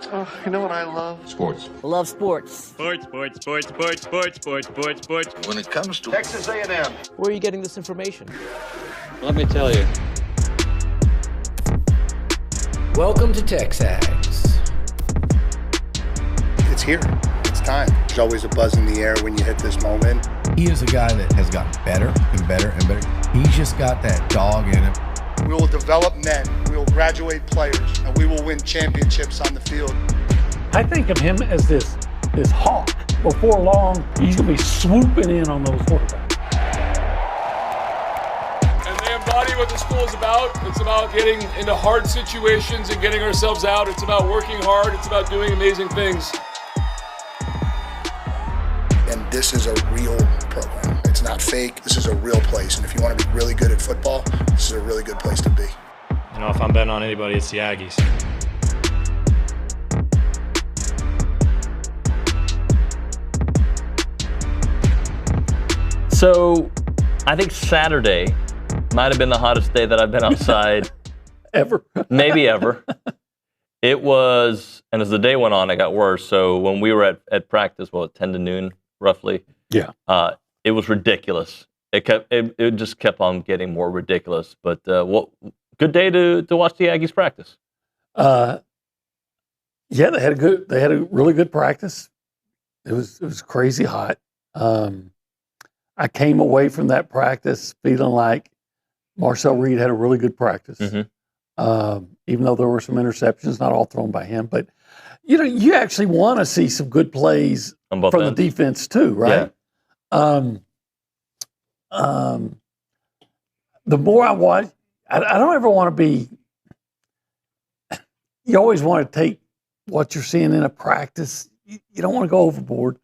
Oh, you know what I love? Sports. I love sports. Sports. When it comes to Texas A&M. Where are you getting this information? Let me tell you. Welcome to TexAgs. It's here. It's time. There's always a buzz in the air when you hit this moment. He is a guy that has gotten better and better and better. He's just got that dog in him. We will develop men. We will graduate players, and we will win championships on the field. I think of him as this hawk. Before long, he's going to be swooping in on those quarterbacks. And they embody what the school is about. It's about getting into hard situations and getting ourselves out. It's about working hard. It's about doing amazing things. And this is a real program. It's not fake. This is a real place. And if you want to be really good at football, this is a really good place to be. You know, if I'm betting on anybody, it's the Aggies. So, I think Saturday might have been the hottest day that I've been outside. Ever. Maybe ever. It was, and as the day went on, it got worse. So when we were at practice, at 10 to noon, roughly. Yeah. It was ridiculous. It just kept on getting more ridiculous. But good day to watch the Aggies practice. Yeah, they had a really good practice. It was crazy hot. I came away from that practice feeling like Marcel Reed had a really good practice. Mm-hmm. Even though there were some interceptions, not all thrown by him, but you actually want to see some good plays On both from ends. the defense too, right? Yeah. The more I watch, I don't ever want to be. You always want to take what you're seeing in a practice. You don't want to go overboard.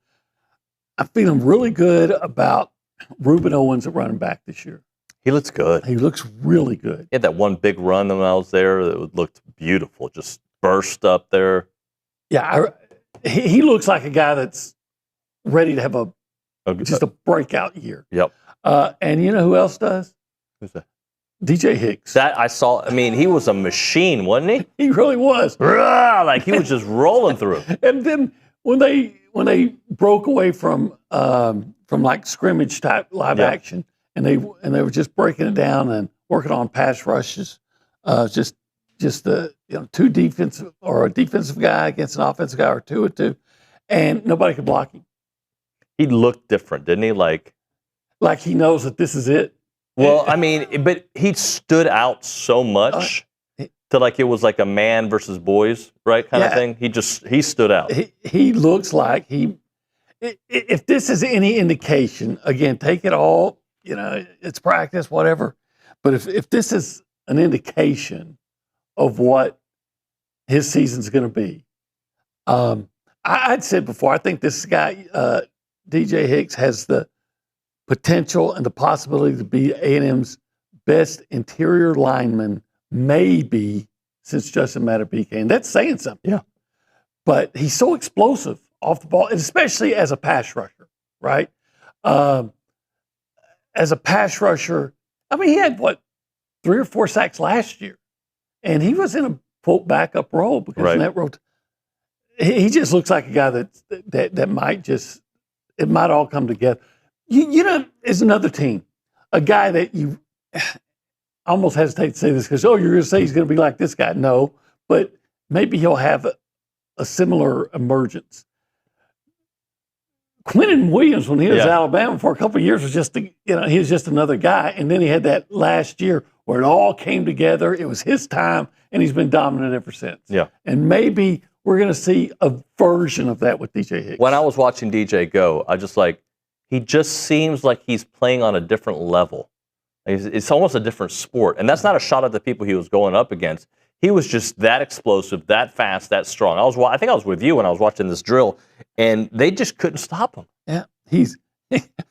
I'm feeling really good about Ruben Owens at running back this year. He looks good. He looks really good. He had that one big run when I was there that looked beautiful. Just burst up there. Yeah, he looks like a guy that's ready to have just a breakout year. Yep. And you know who else does? Who's that? DJ Hicks. That I saw. I mean, he was a machine, wasn't he? He really was. Like he was just rolling through. And then when they broke away from like scrimmage type live action, and they were just breaking it down and working on pass rushes, just the two defensive or a defensive guy against an offensive guy or 2-2, and nobody could block him. He looked different, didn't he? Like he knows that this is it. Well, I mean, but he stood out so much to like it was like a man versus boys, right, kind of thing. He stood out. He looks like if this is any indication, again, take it all, it's practice, whatever. But if this is an indication of what his season's going to be, I'd said before, I think this guy, DJ Hicks, has the potential and the possibility to be A&M's best interior lineman, maybe since Justin Madubuike, and that's saying something. Yeah, but he's so explosive off the ball, and especially as a pass rusher, right? As a pass rusher, I mean, he had 3 or 4 sacks last year, and he was in a quote backup role because in that role, he just looks like a guy that might it might all come together. Is another team, a guy that you almost hesitate to say this because, you're going to say he's going to be like this guy. No, but maybe he'll have a similar emergence. Quentin Williams, when he was at Alabama for a couple of years, was he was just another guy. And then he had that last year where it all came together. It was his time, and he's been dominant ever since. Yeah. And maybe we're going to see a version of that with DJ Hicks. When I was watching DJ go, I just he just seems like he's playing on a different level. It's almost a different sport. And that's not a shot at the people he was going up against. He was just that explosive, that fast, that strong. I think I was with you when I was watching this drill, and they just couldn't stop him. Yeah,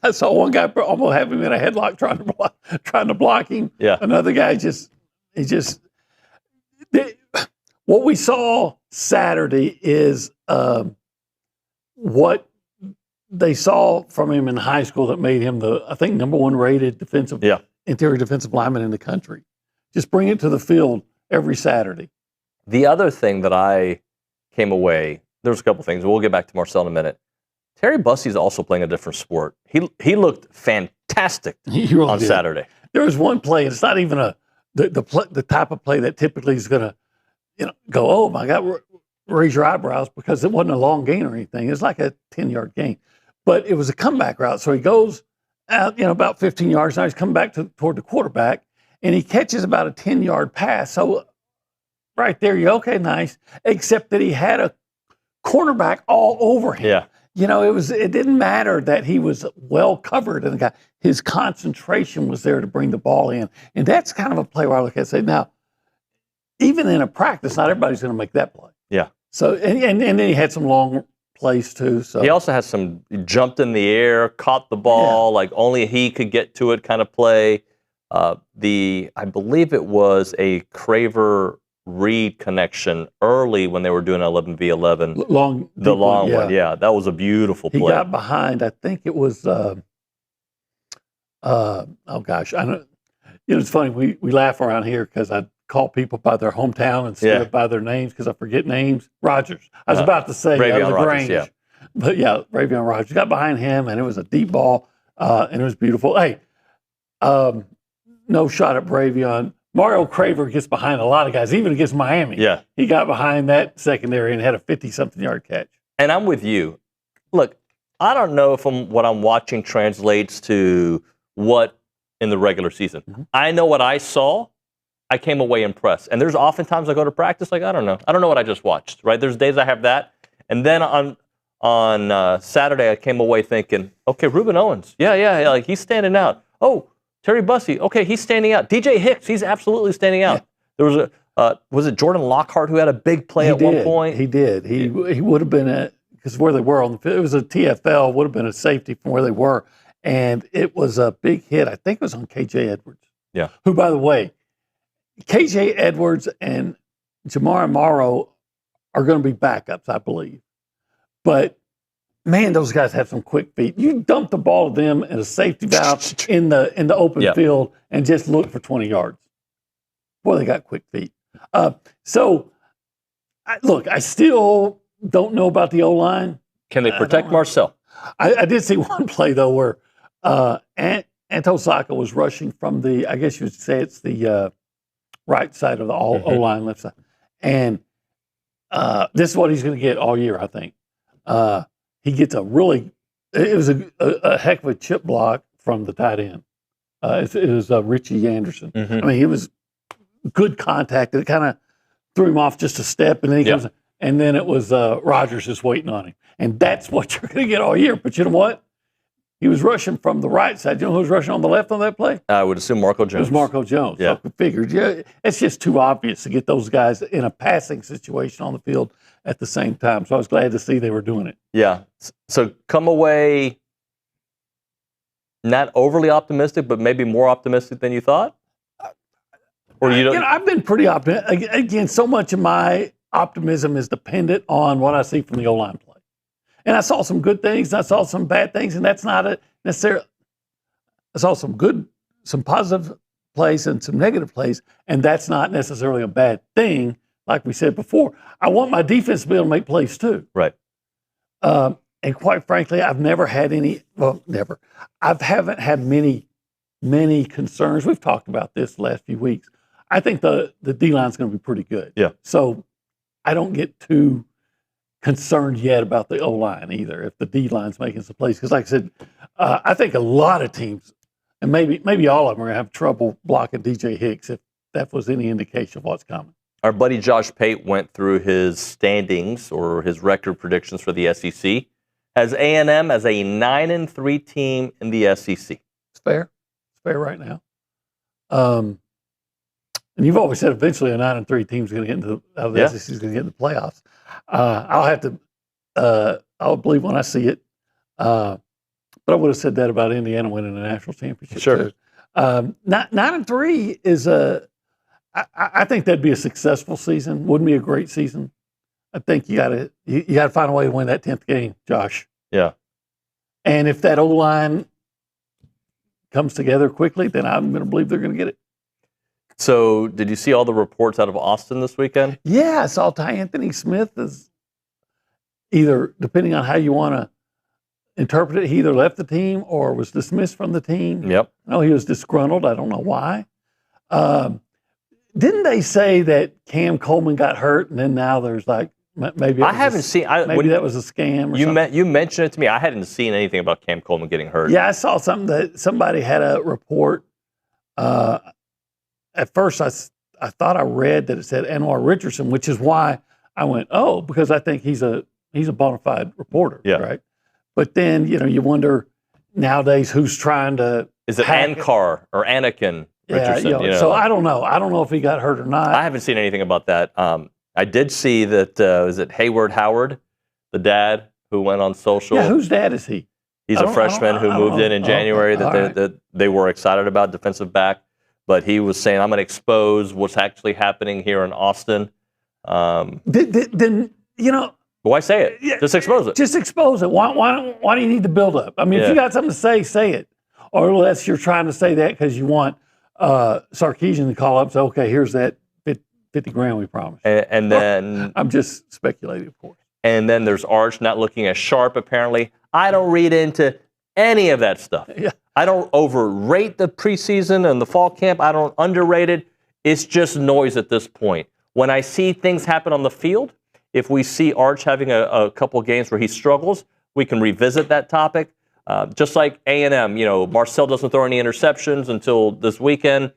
I saw one guy almost have him in a headlock trying to block him. Yeah. Another guy what we saw Saturday is what they saw from him in high school that made him I think, number 1 rated interior defensive lineman in the country. Just bring it to the field every Saturday. The other thing that I came away, there was a couple things. We'll get back to Marcel in a minute. Terry Bussey's also playing a different sport. He looked fantastic really on did. Saturday. There was one play, and it's not even the type of play that typically is going to go, oh my God, raise your eyebrows, because it wasn't a long gain or anything. It was like a 10-yard gain. But it was a comeback route. So he goes out, about 15 yards. Now he's coming back toward the quarterback, and he catches about a 10-yard pass. So right there, okay, nice. Except that he had a cornerback all over him. Yeah. It didn't matter that he was well covered, and his concentration was there to bring the ball in. And that's kind of a play where I look at and say, now, even in a practice, not everybody's going to make that play. Yeah. So, and then he had some long plays too. So he also had some jumped in the air, caught the ball, like only he could get to it kind of play. I believe it was a Craver-Reed connection early when they were doing 11v11. The long one, yeah. That was a beautiful play. He got behind, I think it was, oh gosh, I don't. It's funny, we laugh around here because I call people by their hometown instead of by their names because I forget names. Rogers. I was about to say Ravion LaGrange. Rogers, yeah. But yeah, Ravion Rogers got behind him, and it was a deep ball, and it was beautiful. Hey, no shot at Bravion. Mario Craver gets behind a lot of guys, even against Miami. Yeah. He got behind that secondary and had a 50-something yard catch. And I'm with you. Look, I don't know if what I'm watching translates to what in the regular season. Mm-hmm. I know what I saw. I came away impressed. And there's oftentimes I go to practice like, I don't know what I just watched, right? There's days I have that. And then on Saturday, I came away thinking, okay, Reuben Owens. Yeah, like he's standing out. Oh, Terry Bussey. Okay, he's standing out. DJ Hicks, he's absolutely standing out. Yeah. There was it Jordan Lockhart who had a big play at one point? He did. He would have been because where they were on the field, it was a TFL, would have been a safety from where they were. And it was a big hit. I think it was on KJ Edwards. Yeah. Who, by the way, KJ Edwards and Jamar Morrow are going to be backups, I believe. But, man, those guys have some quick feet. You dump the ball to them in a safety valve in the open field and just look for 20 yards. Boy, they got quick feet. I still don't know about the O-line. Can they protect Marcel? I did see one play, though, where Anto Saka was rushing from I guess you would say it's the right side of the O-line, left side. And this is what he's going to get all year, I think. He gets it was a heck of a chip block from the tight end. It was Richie Anderson. Mm-hmm. I mean, it was good contact. It kind of threw him off just a step, and then he comes, and then it was Rodgers just waiting on him. And that's what you're going to get all year. But you know what? He was rushing from the right side. You know who was rushing on the left on that play? I would assume Marco Jones. It was Marco Jones. Yeah. So I figured, it's just too obvious to get those guys in a passing situation on the field at the same time. So I was glad to see they were doing it. Yeah. So come away not overly optimistic, but maybe more optimistic than you thought? Or I've been pretty optimistic. Again, so much of my optimism is dependent on what I see from the O-line play. And I saw some good things, I saw some bad things, and that's not necessarily. I saw some positive plays and some negative plays, and that's not necessarily a bad thing. Like we said before, I want my defense to be able to make plays too. Right. And quite frankly, I've never had any. Well, never. I haven't had many concerns. We've talked about this the last few weeks. I think the D-line's going to be pretty good. Yeah. So I don't get too concerned yet about the O-line either, if the D-line's making some plays. Because like I said, I think a lot of teams, and maybe all of them, are going to have trouble blocking DJ Hicks if that was any indication of what's coming. Our buddy Josh Pate went through his standings or his record predictions for the SEC. Has A&M as a 9-3 team in the SEC. It's fair. It's fair right now. And you've always said eventually a 9-3 team's going to get into the SEC is going to get into the playoffs. I'll believe when I see it. But I would have said that about Indiana winning the national championship. Sure. Too. 9-3 is I think that'd be a successful season. Wouldn't be a great season. I think you got to find a way to win that 10th game, Josh. Yeah. And if that O-line comes together quickly, then I'm going to believe they're going to get it. So, did you see all the reports out of Austin this weekend? Yeah, I saw Ty Anthony Smith is either, depending on how you want to interpret it, he either left the team or was dismissed from the team. Yep. No, he was disgruntled. I don't know why. Didn't they say that Cam Coleman got hurt, and then now there's like maybe I haven't seen. that was a scam. Or something? You mentioned it to me. I hadn't seen anything about Cam Coleman getting hurt. Yeah, I saw something that somebody had a report. At first, I thought I read that it said Anwar Richardson, which is why I went, oh, because I think he's a bona fide reporter, right? But then you wonder nowadays who's trying to. Is it Ankar or Anakin Richardson? So I don't know. I don't know if he got hurt or not. I haven't seen anything about that. I did see that. Is it Hayward Howard, the dad who went on social? Yeah, whose dad is he? He's a freshman who moved in January that they were excited about, defensive back. But he was saying, I'm going to expose what's actually happening here in Austin. Then why say it? Yeah, just expose it. Just expose it. Why do you need the build up? I mean, if you got something to say it. Or unless you're trying to say that because you want Sarkisian to call up and say, okay, here's that $50,000 we promised. And then I'm just speculating, of course. And then there's Arch not looking as sharp, apparently. I don't read into any of that stuff. Yeah. I don't overrate the preseason and the fall camp. I don't underrate it. It's just noise at this point. When I see things happen on the field, if we see Arch having a couple games where he struggles, we can revisit that topic. Just like A&M, Marcel doesn't throw any interceptions until this weekend.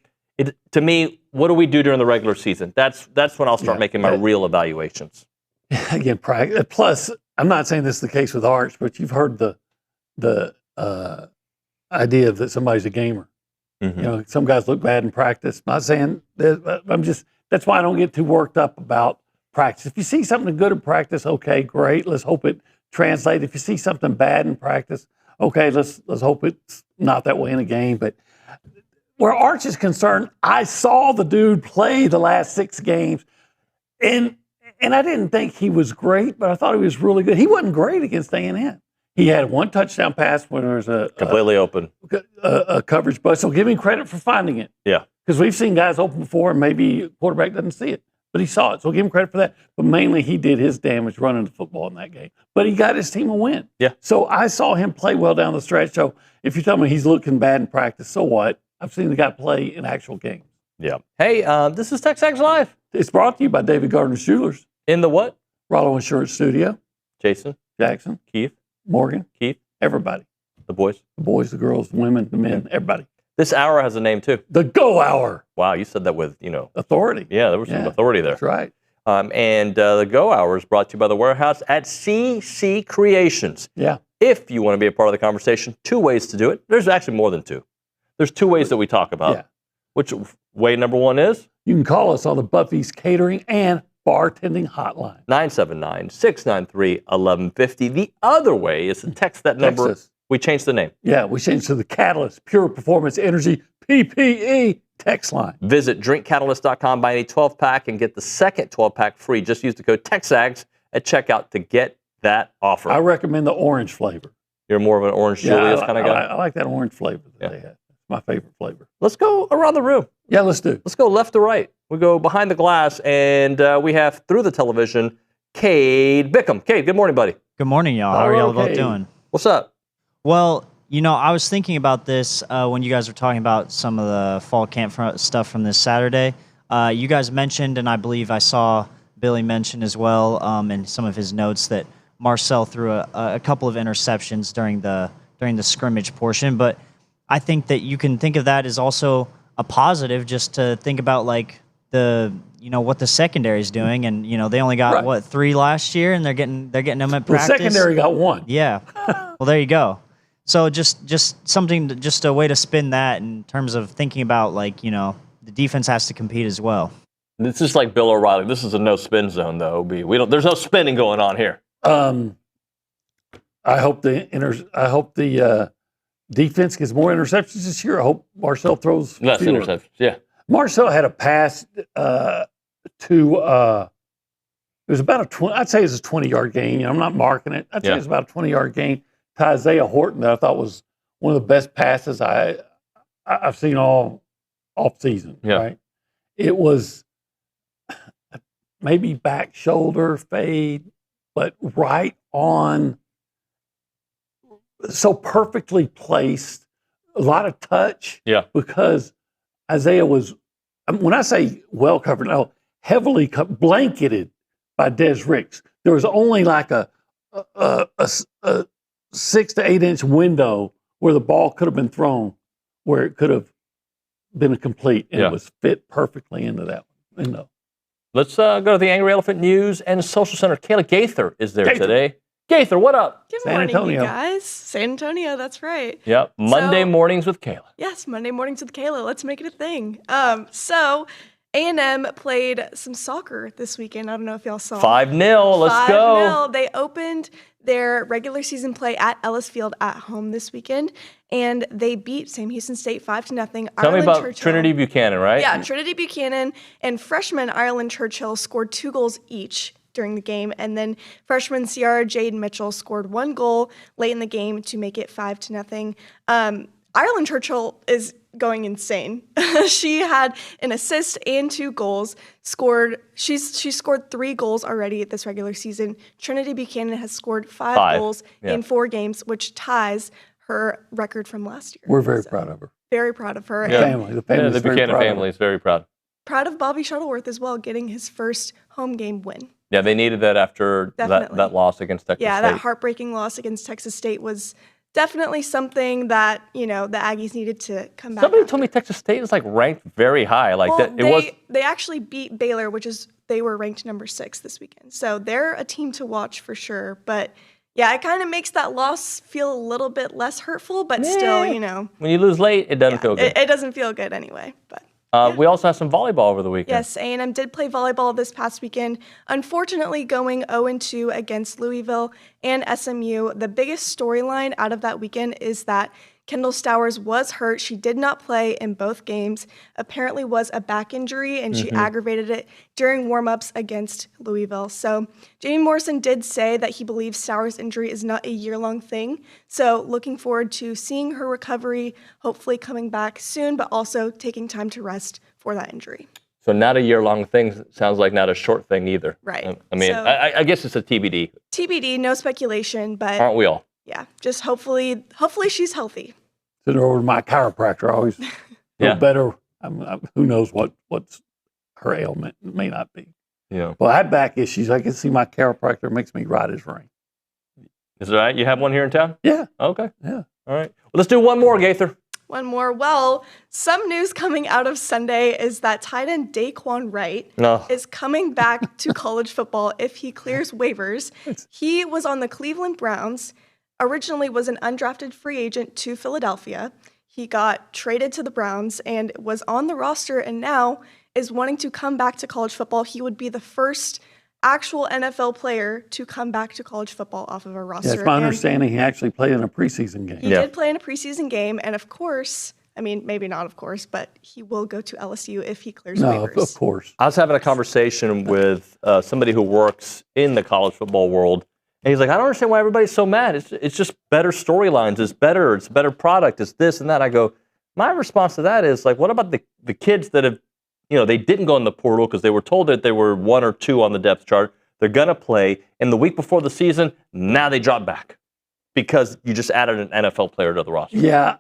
To me, what do we do during the regular season? That's when I'll start making my real evaluations. Again, practice. Plus, I'm not saying this is the case with Arch, but you've heard the idea that somebody's a gamer. Mm-hmm. Some guys look bad in practice. I'm not saying that, that's why I don't get too worked up about practice. If you see something good in practice, okay, great. Let's hope it translates. If you see something bad in practice, okay, let's hope it's not that way in a game. But where Arch is concerned, I saw the dude play the last 6 games, and I didn't think he was great, but I thought he was really good. He wasn't great against A&M. He had 1 touchdown pass when there was completely open a coverage bust. So give him credit for finding it. Yeah, because we've seen guys open before, and maybe quarterback doesn't see it, but he saw it. So give him credit for that. But mainly, he did his damage running the football in that game. But he got his team a win. Yeah. So I saw him play well down the stretch. So if you tell me he's looking bad in practice, so what? I've seen the guy play in actual games. Yeah. Hey, this is TexAgs Live. It's brought to you by David Gardner's Jewelers. In the what? Rollo Insurance Studio. Jason. Jackson. Keith. Morgan. Keith. Everybody. The boys. The boys, the girls, the women, the men, everybody. This hour has a name, too. The Go Hour. Wow, you said that with, authority. Yeah, there was some authority there. That's right. And the Go Hour is brought to you by the warehouse at CC Creations. Yeah. If you want to be a part of the conversation, 2 ways to do it. There's actually more than 2. There's 2 ways that we talk about. Yeah. Which way number 1 is? You can call us on the Buffy's Catering and Bartending Hotline. 979-693-1150. The other way is to text that number. Texas. We changed the name. Yeah, we changed to the Catalyst Pure Performance Energy PPE text line. Visit drinkcatalyst.com, buy any 12-pack, and get the second 12-pack free. Just use the code TexAgs at checkout to get that offer. I recommend the orange flavor. You're more of an Orange Julius kind of guy? I like that orange flavor that they have. It's my favorite flavor. Let's go around the room. Yeah, let's do. Let's go left to right. We go behind the glass, and we have, through the television, Cade Bickham. Cade, good morning, buddy. Good morning, y'all. How are y'all both doing? What's up? Well, I was thinking about this when you guys were talking about some of the fall camp stuff from this Saturday. You guys mentioned, and I believe I saw Billy mention as well in some of his notes, that Marcel threw a couple of interceptions during the scrimmage portion. But I think that you can think of that as also a positive, just to think about like what the secondary is doing, and they only got 3 last year, and they're getting them at practice. The secondary got 1. Yeah. Well, there you go. So just something, just a way to spin that in terms of thinking about the defense has to compete as well. This is like Bill O'Reilly. This is a no spin zone, though. There's no spinning going on here. I hope the defense gets more interceptions this year. I hope Marcel throws less interceptions. Yeah. Marcel had a pass to it was about I'd say it was a 20-yard gain. I'm not marking it. I'd say it was about a 20-yard gain to Isaiah Horton that I thought was one of the best passes I've seen all off season. Yeah. Right. It was maybe back shoulder fade, but right on, so perfectly placed, a lot of touch. Yeah. Because Isaiah was, when I say well covered, no, heavily blanketed by Des Ricks. There was only like a 6 to 8 inch window where the ball could have been thrown, where it could have been a complete, and it was fit perfectly into that window. Let's go to the Angry Elephant News and Social Center. Kayla Gaither is there today. Gaither, what up? Good San morning, Antonio. you guys. San Antonio, that's right. Yep, Monday mornings with Kayla. Yes, Monday mornings with Kayla. Let's make it a thing. So A&M played some soccer this weekend. I don't know if y'all saw. 5-0, let's go. 5-0. They opened their regular season play at Ellis Field at home this weekend, and they beat Sam Houston State 5-0. Tell me about Trinity Buchanan, right? Yeah, Trinity Buchanan and freshman Ireland Churchill scored 2 goals each during the game, and then freshman Ciara Jade Mitchell scored 1 goal late in the game to make it 5-0. Ireland Churchill is going insane. She had an assist and 2 goals. She scored 3 goals already this regular season. Trinity Buchanan has scored 5 goals in 4 games, which ties her record from last year. We're very proud of her. Very proud of her. Yeah. The Buchanan family is very proud. Proud of Bobby Shuttleworth as well, getting his first home game win. Yeah, they needed that after that loss against Texas State. Yeah, that heartbreaking loss against Texas State was definitely something that, the Aggies needed to come back. Somebody told me Texas State is ranked very high. They actually beat Baylor, they were ranked number 6 this weekend. So they're a team to watch for sure. But yeah, it kind of makes that loss feel a little bit less hurtful, but still, When you lose late, it doesn't feel good. It doesn't feel good anyway, but. We also have some volleyball over the weekend. Yes, A&M did play volleyball this past weekend. Unfortunately, going 0-2 against Louisville and SMU. The biggest storyline out of that weekend is that Kendall Stowers was hurt. She did not play in both games. Apparently was a back injury, and she aggravated it during warm-ups against Louisville. So Jamie Morrison did say that he believes Stowers' injury is not a year-long thing. So looking forward to seeing her recovery, hopefully coming back soon, but also taking time to rest for that injury. So not a year-long thing. Sounds like not a short thing either. Right. I mean, I guess it's a TBD. TBD, no speculation, but aren't we all? Yeah, just hopefully she's healthy. Send her over to my chiropractor. I always feel better. Who knows what's her ailment? It may not be. Yeah. Well, I had back issues. I can see my chiropractor makes me ride his ring. Is that right? You have one here in town? Yeah. Okay. Yeah. All right. Well, let's do one more, Gaither. One more. Well, some news coming out of Sunday is that tight end Daquan Wright is coming back to college football if he clears waivers. He was on the Cleveland Browns. Originally was an undrafted free agent to Philadelphia. He got traded to the Browns and was on the roster and now is wanting to come back to college football. He would be the first actual NFL player to come back to college football off of a roster. Yeah, it's my understanding he actually played in a preseason game. He did play in a preseason game, and of course, I mean, maybe not of course, but he will go to LSU if he clears waivers. Of course. I was having a conversation with somebody who works in the college football world. And he's like, I don't understand why everybody's so mad. It's just better storylines. It's a better product. It's this and that. I go, my response to that is what about the kids that have, they didn't go in the portal because they were told that they were 1 or 2 on the depth chart. They're going to play. And the week before the season, now they drop back because you just added an NFL player to the roster. Yeah.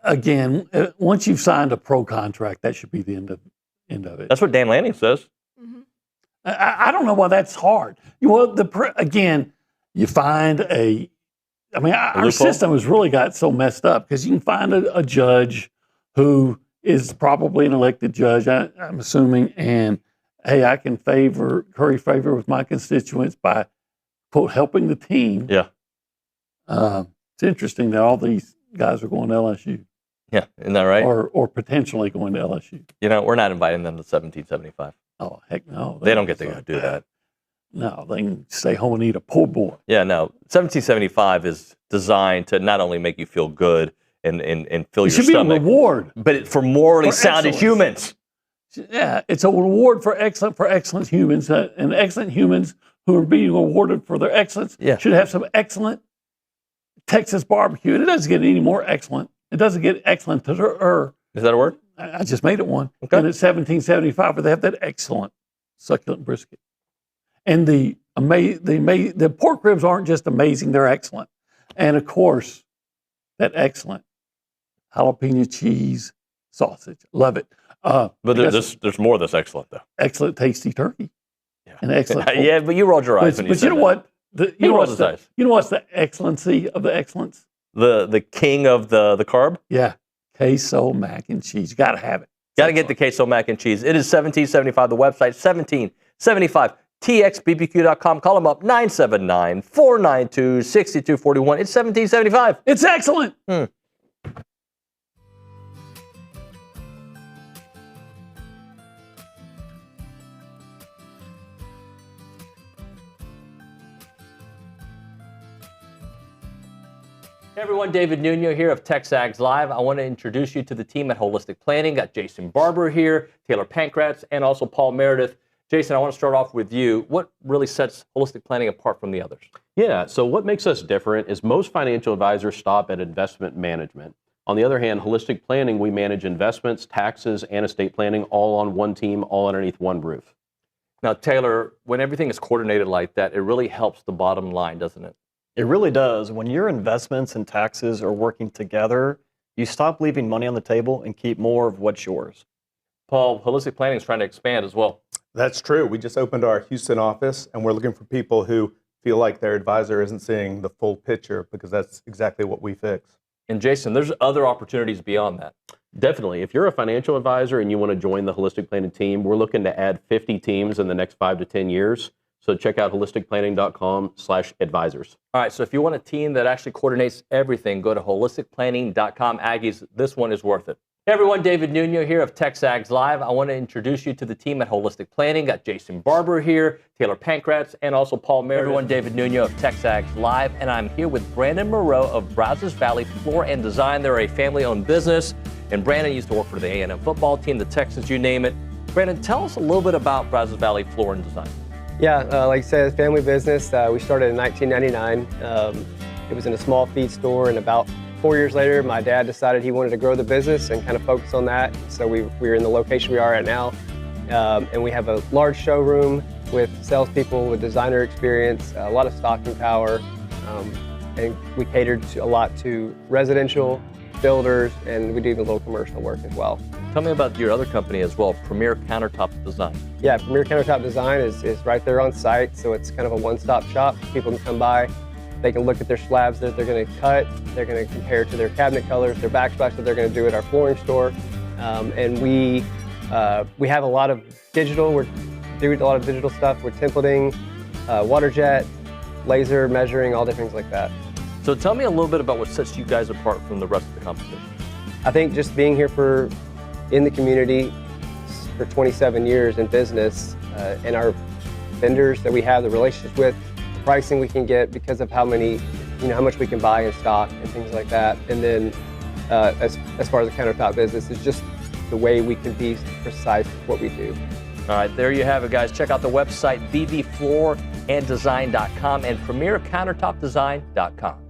Again, once you've signed a pro contract, that should be the end of it. That's what Dan Lanning says. Mm-hmm. I don't know why that's hard. Again, you find our system has really got so messed up because you can find a judge who is probably an elected judge, I'm assuming, and hey, I can curry favor with my constituents by, quote, helping the team. Yeah. It's interesting that all these guys are going to LSU. Yeah, isn't that right? Or potentially going to LSU. We're not inviting them to 1775. Oh, heck no. They don't get to go do that. No, they can stay home and eat a po' boy. Yeah, no. 1775 is designed to not only make you feel good and fill your stomach. It should be a reward. But for morally sounded humans. Yeah, it's a reward for excellent humans. And excellent humans who are being awarded for their excellence should have some excellent Texas barbecue. And it doesn't get any more excellent. It doesn't get excellent. Is that a word? I just made it one. Okay. And it's 1775, where they have that excellent succulent brisket. And the The pork ribs aren't just amazing; they're excellent. And of course, that excellent jalapeno cheese sausage. Love it. But there's more that's excellent, though. Excellent, tasty turkey. Yeah. And excellent pork. Yeah, but you rolled your eyes when you But said you know what? You know what's the excellency of the excellence? The king of the carb? Yeah. Queso mac and cheese. You got to have it. Got to get the queso mac and cheese. It is $17.75. The website, $17.75. TXBBQ.com. Call them up, 979-492-6241. It's $17.75. It's excellent. Hey everyone, David Nuno here of TexAgs Live. I want to introduce you to the team at Holistic Planning. Got Jason Barber here, Taylor Pankratz, and also Paul Meredith. Jason, I want to start off with you. What really sets Holistic Planning apart from the others? Yeah, so what makes us different is most financial advisors stop at investment management. On the other hand, Holistic Planning, we manage investments, taxes, and estate planning all on one team, all underneath one roof. Now, Taylor, when everything is coordinated like that, it really helps the bottom line, doesn't it? It really does. When your investments and taxes are working together, you stop leaving money on the table and keep more of what's yours. Paul, Holistic Planning is trying to expand as well. That's true. We just opened our Houston office, and we're looking for people who feel like their advisor isn't seeing the full picture, because that's exactly what we fix. And Jason, there's other opportunities beyond that. Definitely. If you're a financial advisor and you want to join the Holistic Planning team, we're looking to add 50 teams in the next 5 to 10 years. So check out holisticplanning.com/advisors. All right, so if you want a team that actually coordinates everything, go to holisticplanning.com. Aggies, this one is worth it. Hey everyone, David Nuno here of TexAgs Live. I want to introduce you to the team at Holistic Planning. Got Jason Barber here, Taylor Pankratz, and also Paul Meredith. Everyone, David Nuno of TexAgs Live, and I'm here with Brandon Moreau of Brazos Valley Floor and Design. They're a family-owned business, and Brandon used to work for the A&M football team, the Texans, you name it. Brandon, tell us a little bit about Brazos Valley Floor and Design. Yeah, like you said, family business. We started in 1999. It was in a small feed store, and about 4 years later, my dad decided he wanted to grow the business and kind of focus on that. So we're in the location we are at now, and we have a large showroom with salespeople with designer experience, a lot of stocking power, and we catered a lot to residential builders, and we do a little commercial work as well. Tell me about your other company as well, Premier Countertop Design. Yeah, Premier Countertop Design is right there on site, so it's kind of a one-stop shop. People can come by, they can look at their slabs that they're going to cut, they're going to compare to their cabinet colors, their backsplash that they're going to do at our flooring store, and we have a lot of digital. We're doing a lot of digital stuff. We're templating, water jet, laser measuring, all different things like that. So tell me a little bit about what sets you guys apart from the rest of the competition. I think just being here in the community for 27 years in business, and our vendors that we have the relationships with, the pricing we can get because of how much we can buy in stock and things like that. And then as far as the countertop business, it's just the way we can be precise with what we do. All right, there you have it, guys. Check out the website, bbfloorandddesign.com and premiercountertopdesign.com.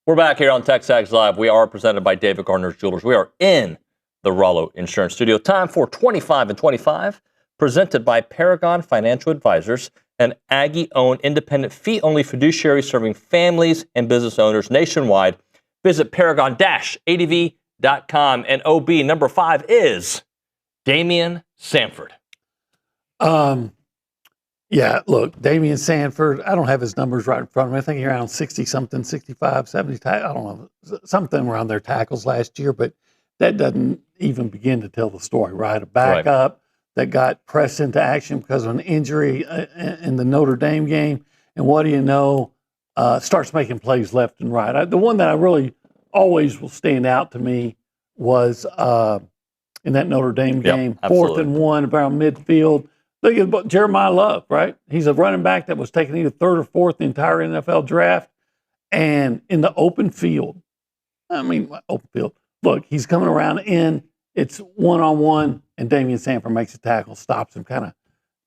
We're back here on TexAgs Live. We are presented by David Gardner's Jewelers. We are in the Rollo Insurance Studio. Time for 25 and 25, presented by Paragon Financial Advisors, an Aggie-owned independent fee-only fiduciary serving families and business owners nationwide. Visit paragon-adv.com. And OB number 5 is Damian Sanford. Yeah, look, Damian Sanford, I don't have his numbers right in front of me. I think he's around 60-something, 65, 70, I don't know, something around their tackles last year, but that doesn't, even begin to tell the story, right? A backup that got pressed into action because of an injury in the Notre Dame game. And what do you know? Starts making plays left and right. The one that I really always will stand out to me was in that Notre Dame game, 4th and 1 around midfield. Look at Jeremiah Love, right? He's a running back that was taken either 3rd or 4th the entire NFL draft. And in the open field, look, he's coming around in, it's one-on-one, and Damian Sanford makes a tackle, stops him, kind of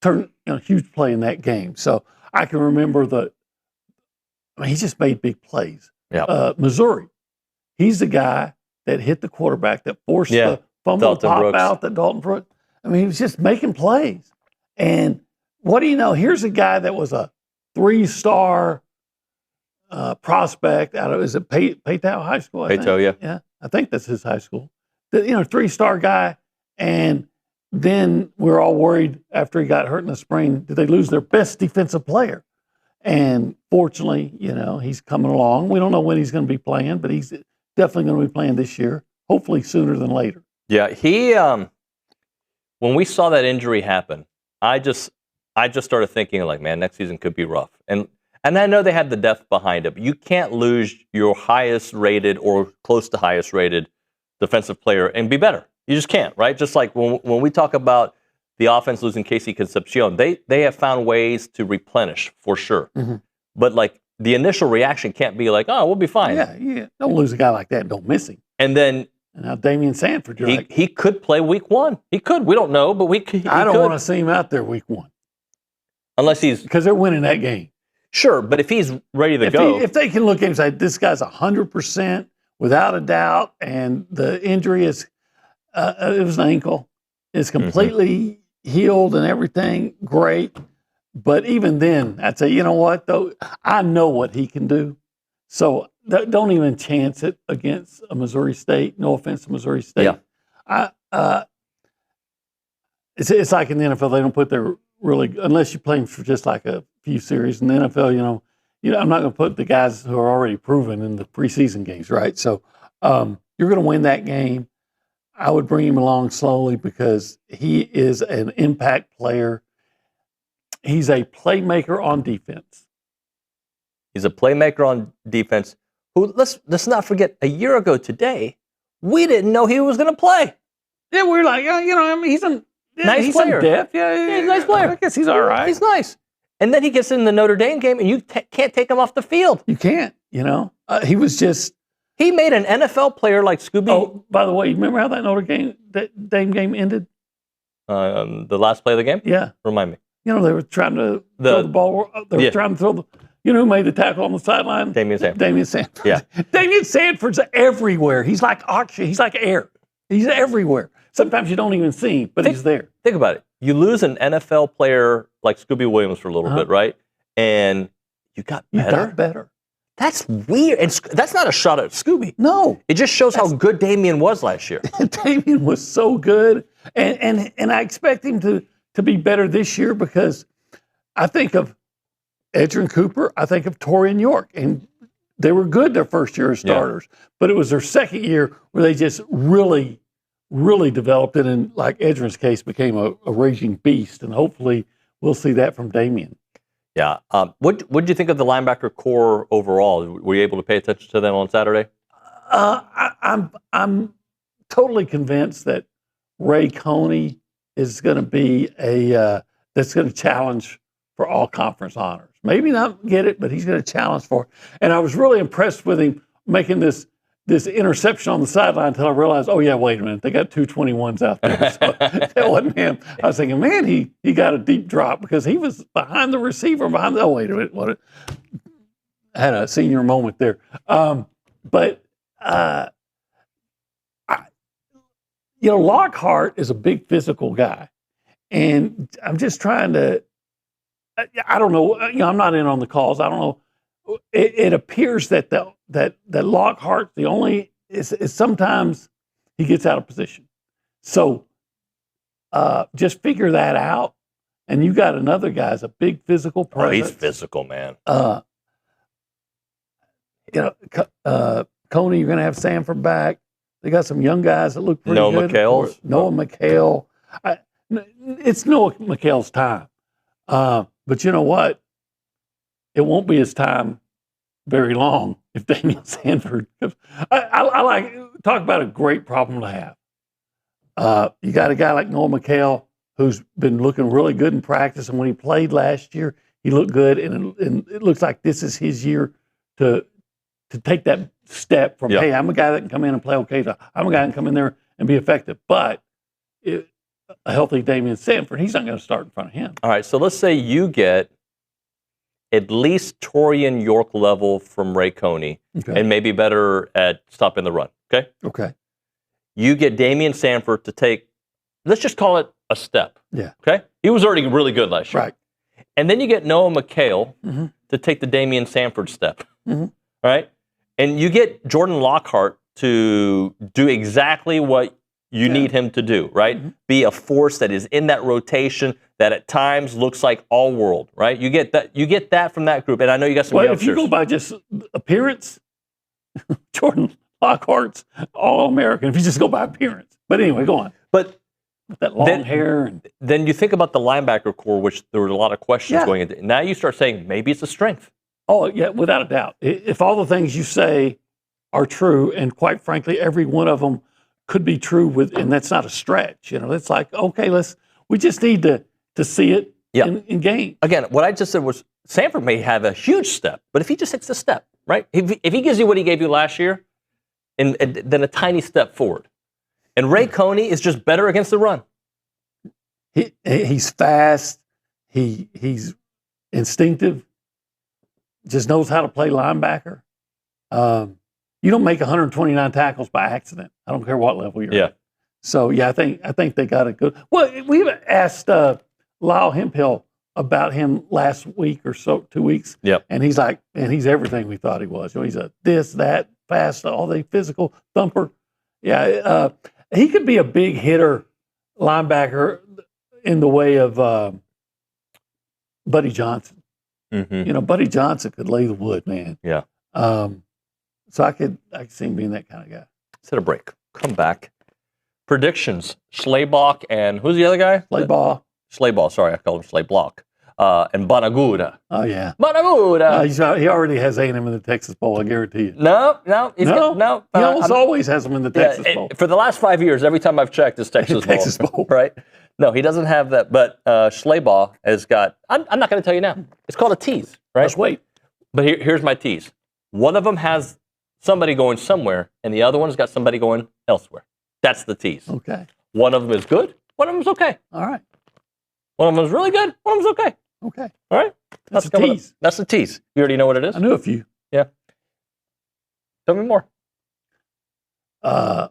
turned huge play in that game. So I can remember he just made big plays. Missouri, he's the guy that hit the quarterback that forced the fumble pop out that Dalton Brooks. He was just making plays. And what do you know? Here's a guy that was a 3-star prospect out of, is it Paytow High School? Paytow, yeah. I think that's his high school. 3-star guy. And then we're all worried after he got hurt in the spring, did they lose their best defensive player? And fortunately, he's coming along. We don't know when he's going to be playing, but he's definitely going to be playing this year, hopefully sooner than later. Yeah, he, when we saw that injury happen, I just started thinking like, man, next season could be rough. And I know they had the depth behind it, but you can't lose your highest rated or close to highest rated defensive player and be better. You just can't, right? Just like when we talk about the offense losing Casey Concepcion, they have found ways to replenish for sure. Mm-hmm. But like the initial reaction can't be like, oh, we'll be fine. Yeah. Don't lose a guy like that. Don't miss him. And then now Damian Sanford, he could play week 1. He could. We don't know, but I don't want to see him out there week 1. Unless he's... Because they're winning that game. Sure, but if he's ready to go... If they can look at him and say, this guy's 100% without a doubt, and the injury is, it was an ankle, is completely healed and everything, great. But even then, I'd say, you know what, though, I know what he can do. So don't even chance it against a Missouri State. No offense to Missouri State. Yeah. It's like in the NFL, they don't put their really, unless you're playing for just like a few series. In the NFL, I'm not going to put the guys who are already proven in the preseason games, right? So you're going to win that game. I would bring him along slowly because he is an impact player. He's a playmaker on defense. He's a playmaker on defense who, let's not forget, a year ago today, we didn't know he was going to play. Yeah, we're like, he's a nice player. Depth. Yeah, he's a nice player. I guess he's all right. He's nice. And then he gets in the Notre Dame game, and you can't take him off the field. You can't, He was just... He made an NFL player like Scooby. Oh, by the way, you remember how that Notre Dame game ended? The last play of the game? Yeah. Remind me. They were trying to throw the ball. They were trying to throw the... who made the tackle on the sideline? Damian Sanford. Damian Sanford. Yeah. Damian Sanford's everywhere. He's like oxygen. He's like air. He's everywhere. Sometimes you don't even see him, but he's there. Think about it. You lose an NFL player like Scooby Williams for a little bit, right? And you got better. You got better. That's weird. And that's not a shot at Scooby. No. It just shows how good Damian was last year. Damian was so good. And I expect him to be better this year because I think of Edgerrin Cooper, I think of Torian York, and they were good their first year as starters, but it was their second year where they just really developed it, and like Edgerrin's case, became a raging beast, and hopefully we'll see that from Damian. Yeah. What did you think of the linebacker core overall? Were you able to pay attention to them on Saturday? I'm totally convinced that Ray Coney is going to be that's going to challenge for all conference honors. Maybe not get it, but he's going to challenge for it. And I was really impressed with him making this interception on the sideline until I realized, oh yeah, wait a minute, they got 221s out there. So that wasn't him. I was thinking, man, he got a deep drop because he was behind the receiver, oh wait a minute, I had a senior moment there. Lockhart is a big physical guy, and I'm just trying to. I don't know. I'm not in on the calls. I don't know. It appears that Lockhart the only is sometimes he gets out of position. So just figure that out. And you got another guy's a big physical presence. Oh, he's physical, man. Coney, you're going to have Sanford back. They got some young guys that look pretty Noah good. McHale's. Noah McHale. It's Noah McHale's time. But you know what? It won't be his time very long if Damian Sanford. I like talk about a great problem to have. You got a guy like Noah McHale who's been looking really good in practice, and when he played last year, he looked good, and it looks like this is his year to take that step from, hey, I'm a guy that can come in and play okay, to I'm a guy that can come in there and be effective. But a healthy Damian Sanford, he's not going to start in front of him. All right, so let's say you get at least Torian York level from Ray Coney, and maybe better at stopping the run, okay? Okay. You get Damian Sanford to take, let's just call it a step. Yeah. Okay? He was already really good last year. Right. And then you get Noah McHale to take the Damian Sanford step. Right? And you get Jordan Lockhart to do exactly what you need him to do, right? Be a force that is in that rotation that at times looks like all world, right? You get that from that group. And I know you got some youngsters. If you go by just appearance, Jordan Lockhart's All-American if you just go by appearance. But anyway, go on. But with that long hair. Then you think about the linebacker core, which there were a lot of questions going into. Now you start saying maybe it's a strength. Oh, yeah, without a doubt. If all the things you say are true, and quite frankly, every one of them could be true, and that's not a stretch. You know, it's like, okay, we just need to see it in game. Again, what I just said was Sanford may have a huge step, but if he just takes a step, right? If he gives you what he gave you last year, and then a tiny step forward. And Ray Coney is just better against the run. He's fast. He's instinctive. Just knows how to play linebacker. You don't make 129 tackles by accident. I don't care what level you're at. So yeah, I think they got it good. Well, we asked Lyle Hemphill about him last week or so, 2 weeks. Yep. And he's like, man, he's everything we thought he was. You know, he's a this, that, fast, all the physical thumper. Yeah, he could be a big hitter linebacker in the way of Buddy Johnson. You know, Buddy Johnson could lay the wood, man. Yeah. So I could see him being that kind of guy. Let's hit a break. Come back. Predictions. Schleibach and who's the other guy? Schleibach, sorry, I called him Schleibach. And Banaguda. Oh, yeah. Banaguda. He already has A&M in the Texas Bowl, I guarantee you. No. He always has them in the Texas Bowl. For the last 5 years, every time I've checked, it's Texas Bowl. Right? No, he doesn't have that. But Schleibach has got, I'm not going to tell you now. It's called a tease, right? Let's wait. But here's my tease. One of them has somebody going somewhere, and the other one's got somebody going elsewhere. That's the tease. Okay. One of them is good. One of them is okay. All right. One of them is really good. One of them is okay. Okay. All right. That's a tease. That's the tease. You already know what it is? I knew a few. Yeah. Tell me more.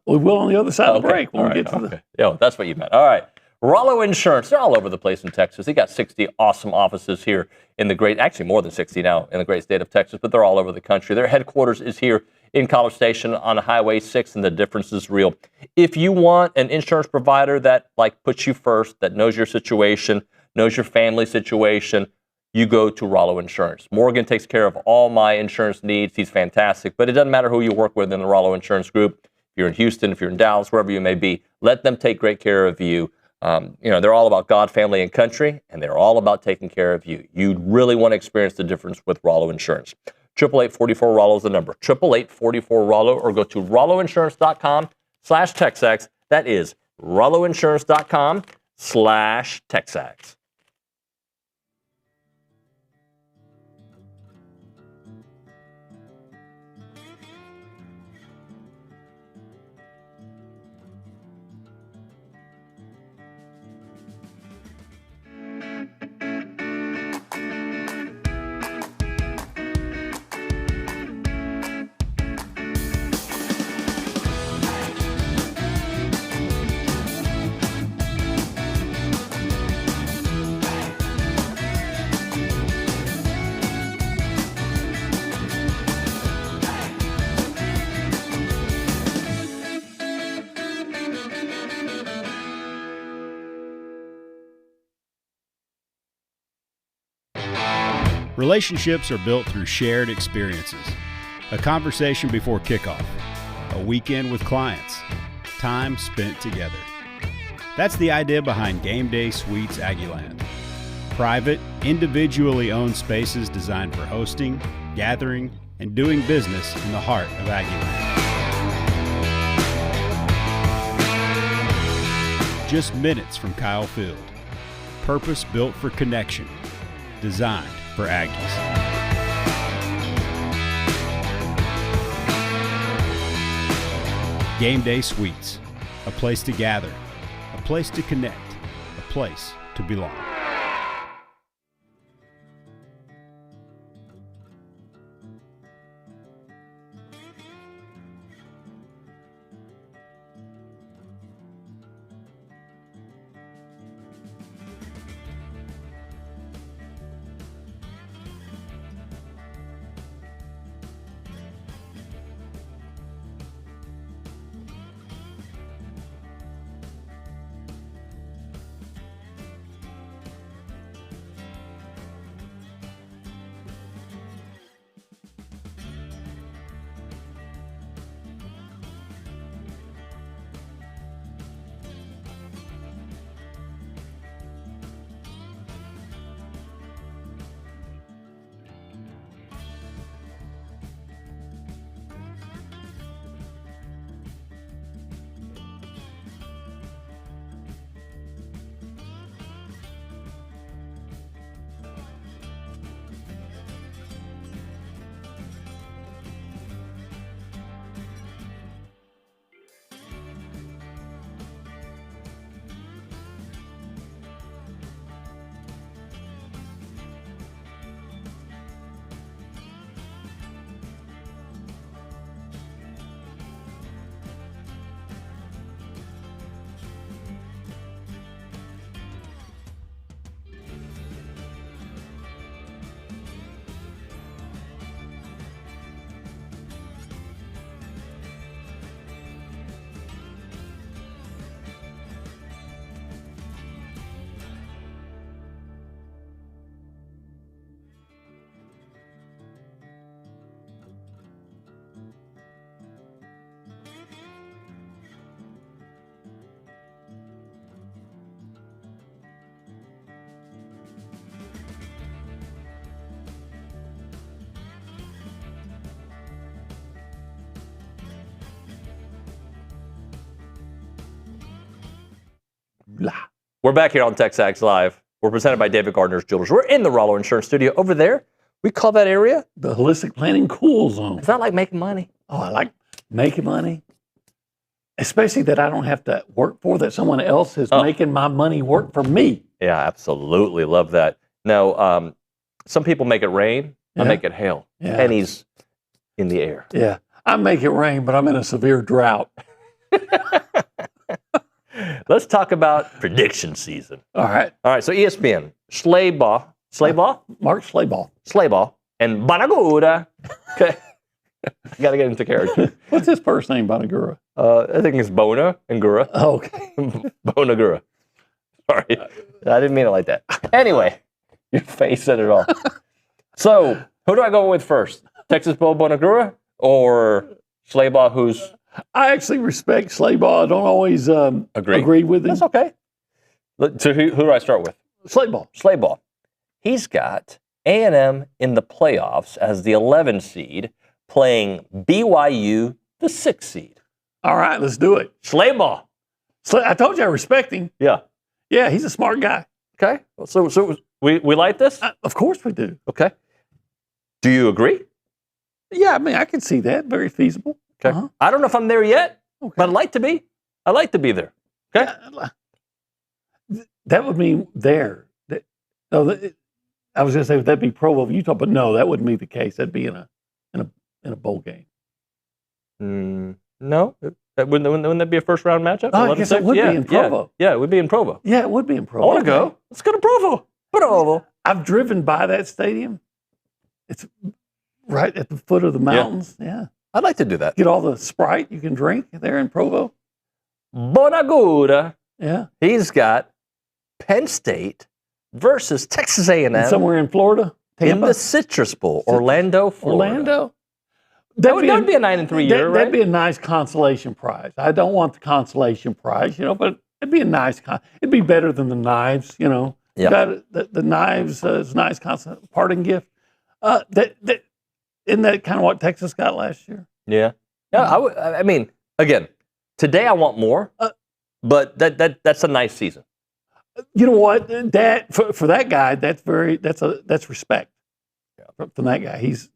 We will on the other side of the break when we get to the... Yeah, that's what you meant. All right. Rollo Insurance. They're all over the place in Texas. They got 60 awesome offices here in the great, actually more than 60 now in the great state of Texas, but they're all over the country. Their headquarters is here in College Station on Highway 6, and the difference is real. If you want an insurance provider that puts you first, that knows your situation, knows your family situation, you go to Rollo Insurance. Morgan takes care of all my insurance needs. He's fantastic, but it doesn't matter who you work with in the Rollo Insurance Group. If you're in Houston, if you're in Dallas, wherever you may be, let them take great care of you. They're all about God, family, and country, and they're all about taking care of you. You really want to experience the difference with Rollo Insurance. 888-44-ROLLO is the number. 888-44-ROLLO, or go to rolloinsurance.com/TexAgs. That is rolloinsurance.com/TexAgs. Relationships are built through shared experiences. A conversation before kickoff. a weekend with clients, time spent together. That's the idea behind Game Day Suites Aggieland. Private, individually owned spaces designed for hosting, gathering, and doing business in the heart of Aggieland. Just minutes from Kyle Field. Purpose-built for connection. Designed for Aggies. Game Day Suites. A place to gather. A place to connect. A place to belong. We're back here on TexAgs Live. We're presented by David Gardner's Jewelers. We're in the Rollo Insurance Studio. Over there, we call that area the Holistic Planning Cool Zone. It's not like making money. Oh, I like making money. Especially that I don't have to work for, that someone else is making my money work for me. Yeah, absolutely. Love that. No, some people make it rain. I make it hail. Yeah. Pennies in the air. Yeah. I make it rain, but I'm in a severe drought. Let's talk about prediction season. All right. All right, so ESPN, Slaybaugh, Mark Slaybaugh, and Banagura. Okay. Got to get into character. What's his first name, Banagura? I think it's Bona and Gura. Oh, okay. Bonagura. Sorry. I didn't mean it like that. Anyway, your face said it all. So, who do I go with first? Texas Bo Bonagura or Slaybaugh, who's... I actually respect Slaybaugh. I don't always agree with him. That's okay. So who do I start with? Slaybaugh. He's got A&M in the playoffs as the 11 seed, playing BYU, the 6 seed. All right, let's do it. Slaybaugh. I told you I respect him. Yeah. Yeah, he's a smart guy. Okay. So we like this? Of course we do. Okay. Do you agree? Yeah, I mean, I can see that. Very feasible. Okay. I don't know if I'm there yet, but I'd like to be. I'd like to be there. Okay. That would mean there. I was going to say, would that be Provo of Utah? But no, that wouldn't be the case. That'd be in a bowl game. No, wouldn't that be a first round matchup? Oh, I guess it would be in Provo. Yeah, it would be in Provo. Yeah, it would be in Provo. I want to go. Let's go to Provo. I've driven by that stadium. It's right at the foot of the mountains. Yeah. I'd like to do that. Get all the Sprite you can drink there in Provo. Bonagura. Yeah. He's got Penn State versus Texas A&M. And somewhere in Florida? Tampa? In the Citrus Bowl. Orlando, Florida. Orlando? That would be a 9-3 year, right? That'd be a nice consolation prize. I don't want the consolation prize, but it'd be a nice. It'd be better than the knives, Yeah. The knives is a nice parting gift. Isn't that kind of what Texas got last year? Yeah. Yeah. I mean, again, today I want more, but that's a nice season. You know what? That for that guy, that's respect. Yeah. From that guy, he's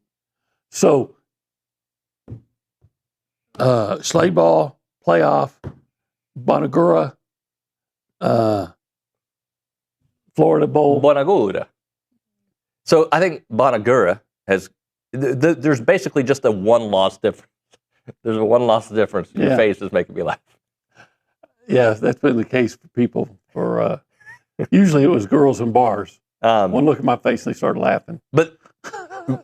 so Slade Ball playoff, Bonagura, Florida Bowl. Bonagura. So I think Bonagura has. There's basically just a one-loss difference. There's a one-loss difference. Your face is making me laugh. Yeah, that's been the case for people. Usually it was girls in bars. One look at my face and they started laughing. But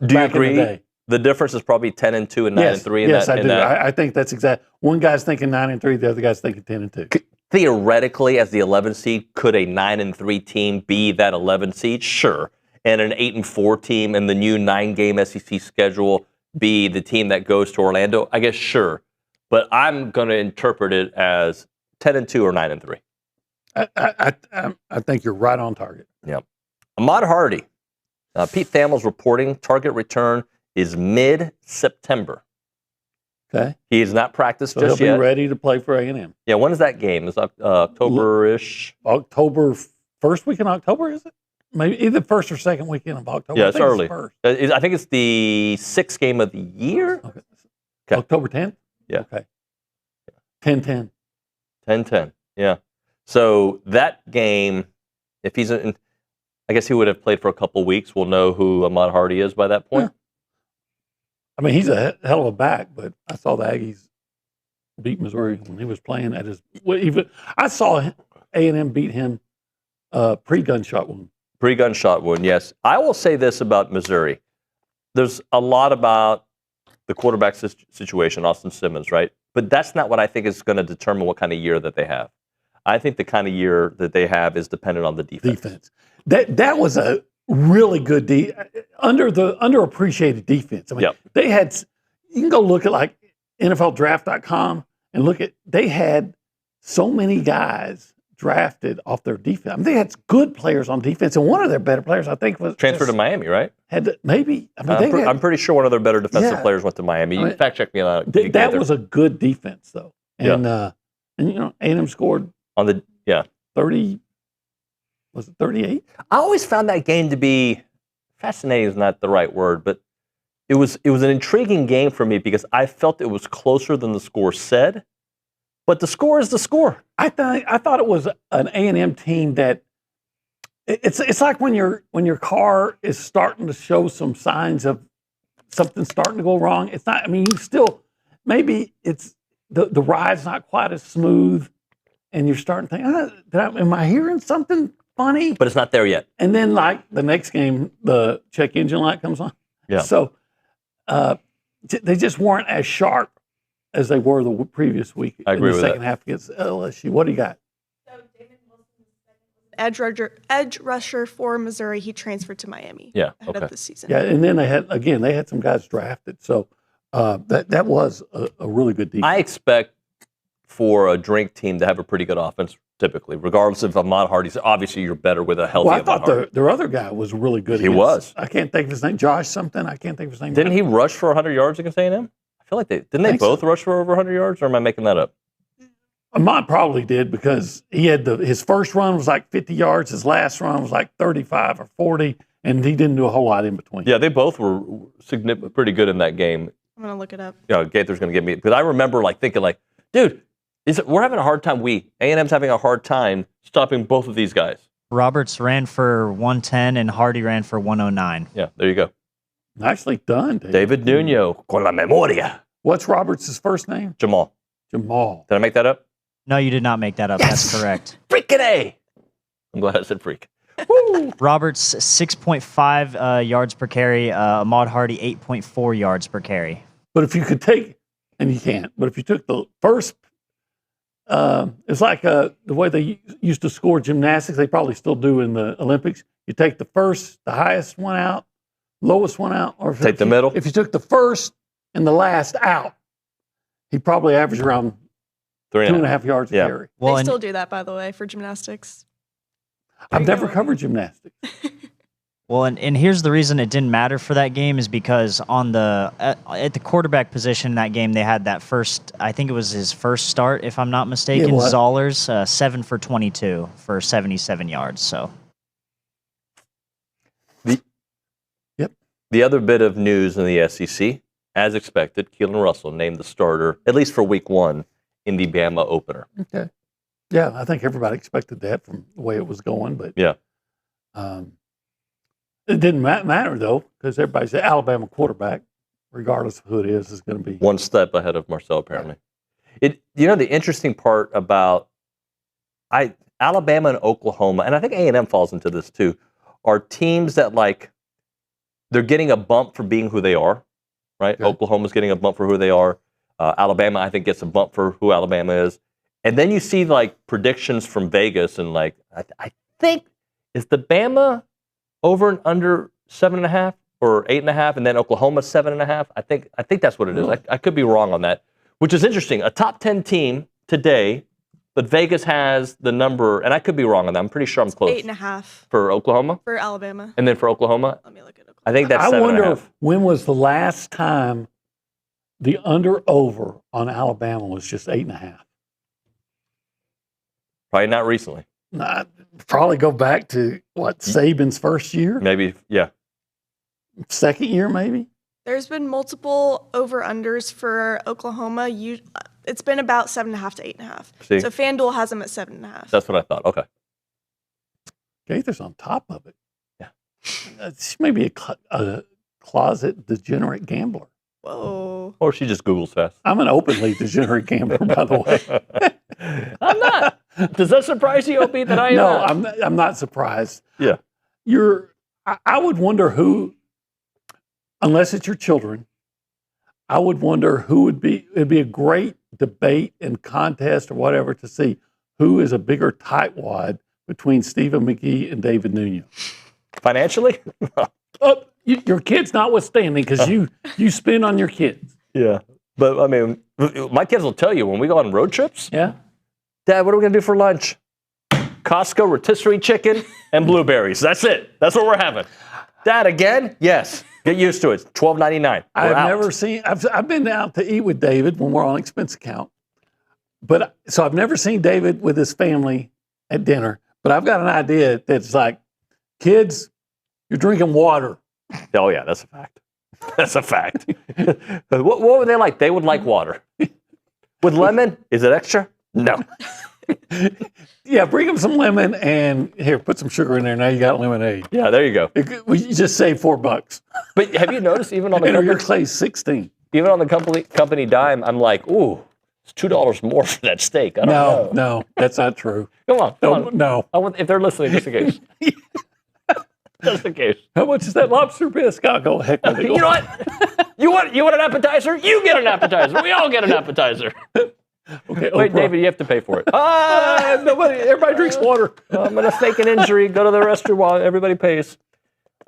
do you agree? The difference is probably 10-2 and 9-3. Yes, I do. I think that's exact. One guy's thinking 9-3, the other guy's thinking 10-2. Theoretically, as the 11 seed, could a 9-3 team be that 11 seed? Sure. And an 8-4 team in the new 9-game SEC schedule be the team that goes to Orlando? I guess sure. But I'm going to interpret it as 10-2 or 9-3. I think you're right on target. Yeah. Ahmad Hardy. Pete Thamel's reporting target return is mid-September. Okay. He has not practiced So just he'll yet. be ready to play for A&M. Yeah, when is that game? Is October-ish? October, first week in October, is it? Maybe either first or second weekend of October. Yeah, I it's think early. first. I think it's the 6th game of the year. Okay. October 10th? Yeah. Okay. 10-10. 10-10, yeah. So that game, if he's in, I guess he would have played for a couple weeks. We'll know who Ahmad Hardy is by that point. Yeah. I mean, he's a hell of a back, but I saw the Aggies beat Missouri when he was playing at his. I saw A&M beat him pre-gunshot wound. Pre-gunshot wound, yes. I will say this about Missouri. There's a lot about the quarterback situation, Austin Simmons, right? But that's not what I think is going to determine what kind of year that they have. I think the kind of year that they have is dependent on the defense. That was a really good underappreciated defense. I mean, they had. You can go look at like NFLDraft.com and look at. They had so many guys drafted off their defense. I mean, they had good players on defense, and one of their better players, I think, was transferred to Miami, right? Maybe. I mean, I'm pretty sure one of their better defensive players went to Miami. You fact check me on that. That was a good defense, though, and A&M scored on the 30. Was it 38? I always found that game to be fascinating. Is not the right word, but it was an intriguing game for me because I felt it was closer than the score said. But the score is the score. I thought it was an A&M team that it's like when your car is starting to show some signs of something starting to go wrong. It's not. I mean, you still maybe it's the ride's not quite as smooth, and you're starting to think, am I hearing something funny? But it's not there yet. And then, like the next game, the check engine light comes on. Yeah. So they just weren't as sharp as they were the previous week. I agree in the with second that. half against LSU. What do you got? Edge rusher for Missouri. He transferred to Miami ahead of the season. Yeah, and then they had some guys drafted. So that was a really good defense. I expect for a drink team to have a pretty good offense typically, regardless of Ahmad Hardy's. Obviously, you're better with a healthy Well, I Ahmad thought Hardy. their other guy was really good. He was. I can't think of his name. Josh something. I can't think of his name. Didn't he rush for 100 yards against A&M? I feel like didn't they both rush for over 100 yards, or am I making that up? Ahmad probably did because he had his first run was like 50 yards. His last run was like 35 or 40, and he didn't do a whole lot in between. Yeah, they both were pretty good in that game. I'm going to look it up. Gaither's going to give me, because I remember thinking dude, we're having a hard time. A&M's having a hard time stopping both of these guys. Roberts ran for 110 and Hardy ran for 109. Yeah, there you go. Nicely done, David Nuno, con la memoria. What's Roberts' first name? Jamal. Did I make that up? No, you did not make that up. Yes! That's correct. Freaking A. I'm glad I said freak. Roberts, 6.5 yards per carry. Ahmad Hardy, 8.4 yards per carry. But if you could take, and you can't, but if you took the first, it's like the way they used to score gymnastics, they probably still do in the Olympics. You take the highest one out, lowest one out, or take the middle. If you took the first in the last out, he probably averaged around 2.5 yards a carry. Well, they still do that, by the way, for gymnastics. I've never covered gymnastics. Well, and here's the reason it didn't matter for that game is because on the at the quarterback position in that game, they had that first, I think it was his first start, if I'm not mistaken, Zollers, 7 for 22 for 77 yards. So, the other bit of news in the SEC, as expected, Keelan Russell named the starter, at least for week 1, in the Bama opener. Okay. Yeah, I think everybody expected that from the way it was going, but yeah. It didn't matter, though, because everybody's the Alabama quarterback, regardless of who it is going to be. One step ahead of Marcel, apparently. The interesting part about Alabama and Oklahoma, and I think A&M falls into this too, are teams that, like, they're getting a bump for being who they are, right? Okay. Oklahoma's getting a bump for who they are. Alabama, I think, gets a bump for who Alabama is. And then you see, like, predictions from Vegas, and, like, I think, is the Bama over and under 7.5 or 8.5, and then Oklahoma 7.5. I think that's what it is. I could be wrong on that, which is interesting. A top 10 team today, but Vegas has the number, and I could be wrong on that. I'm pretty sure I'm close. 8.5 for Oklahoma. For Alabama. And then for Oklahoma, let me look at Oklahoma. I think that's 7.5. I wonder when was the last time the under/over on Alabama was just 8.5. Probably not recently. Probably go back to, Saban's first year? Maybe, yeah. Second year, maybe? There's been multiple over-unders for Oklahoma. It's been about 7.5 to 8.5. See? So FanDuel has them at 7.5. That's what I thought. Okay. Gaither's on top of it. Yeah. She may be a closet degenerate gambler. Whoa. Or she just Googles fast. I'm an openly degenerate gambler, by the way. I'm not. Does that surprise you, Opie, that I am? No, I'm not surprised. Yeah. I would wonder who, unless it's your children, I would wonder who it'd be a great debate and contest or whatever to see who is a bigger tightwad between Stephen McGee and David Nuno. Financially? Your kids notwithstanding, because you spend on your kids. Yeah. But, I mean, my kids will tell you when we go on road trips. Yeah. Dad, what are we going to do for lunch? Costco rotisserie chicken and blueberries. That's it. That's what we're having. Dad, again? Yes. Get used to it. $12.99. I've been out to eat with David when we're on expense account. So I've never seen David with his family at dinner. But I've got an idea that's like, kids, you're drinking water. Oh, yeah, that's a fact. That's a fact. What would they like? They would like water. With lemon? Is it extra? No. Yeah, bring them some lemon and here, put some sugar in there. Now you got lemonade. Yeah, there you go. You just save $4. But have you noticed even on the your clay's 16? Even on the company dime, I'm like, ooh, it's $2 more for that steak. I don't know. No, that's not true. Come on. No. If they're listening, just in case. Just in case. How much is that lobster bisque? I'll go heck with it. You know what? You want an appetizer? You get an appetizer. We all get an appetizer. Okay, wait, David, you have to pay for it. Everybody drinks water. I'm going to fake an injury, go to the restroom while everybody pays.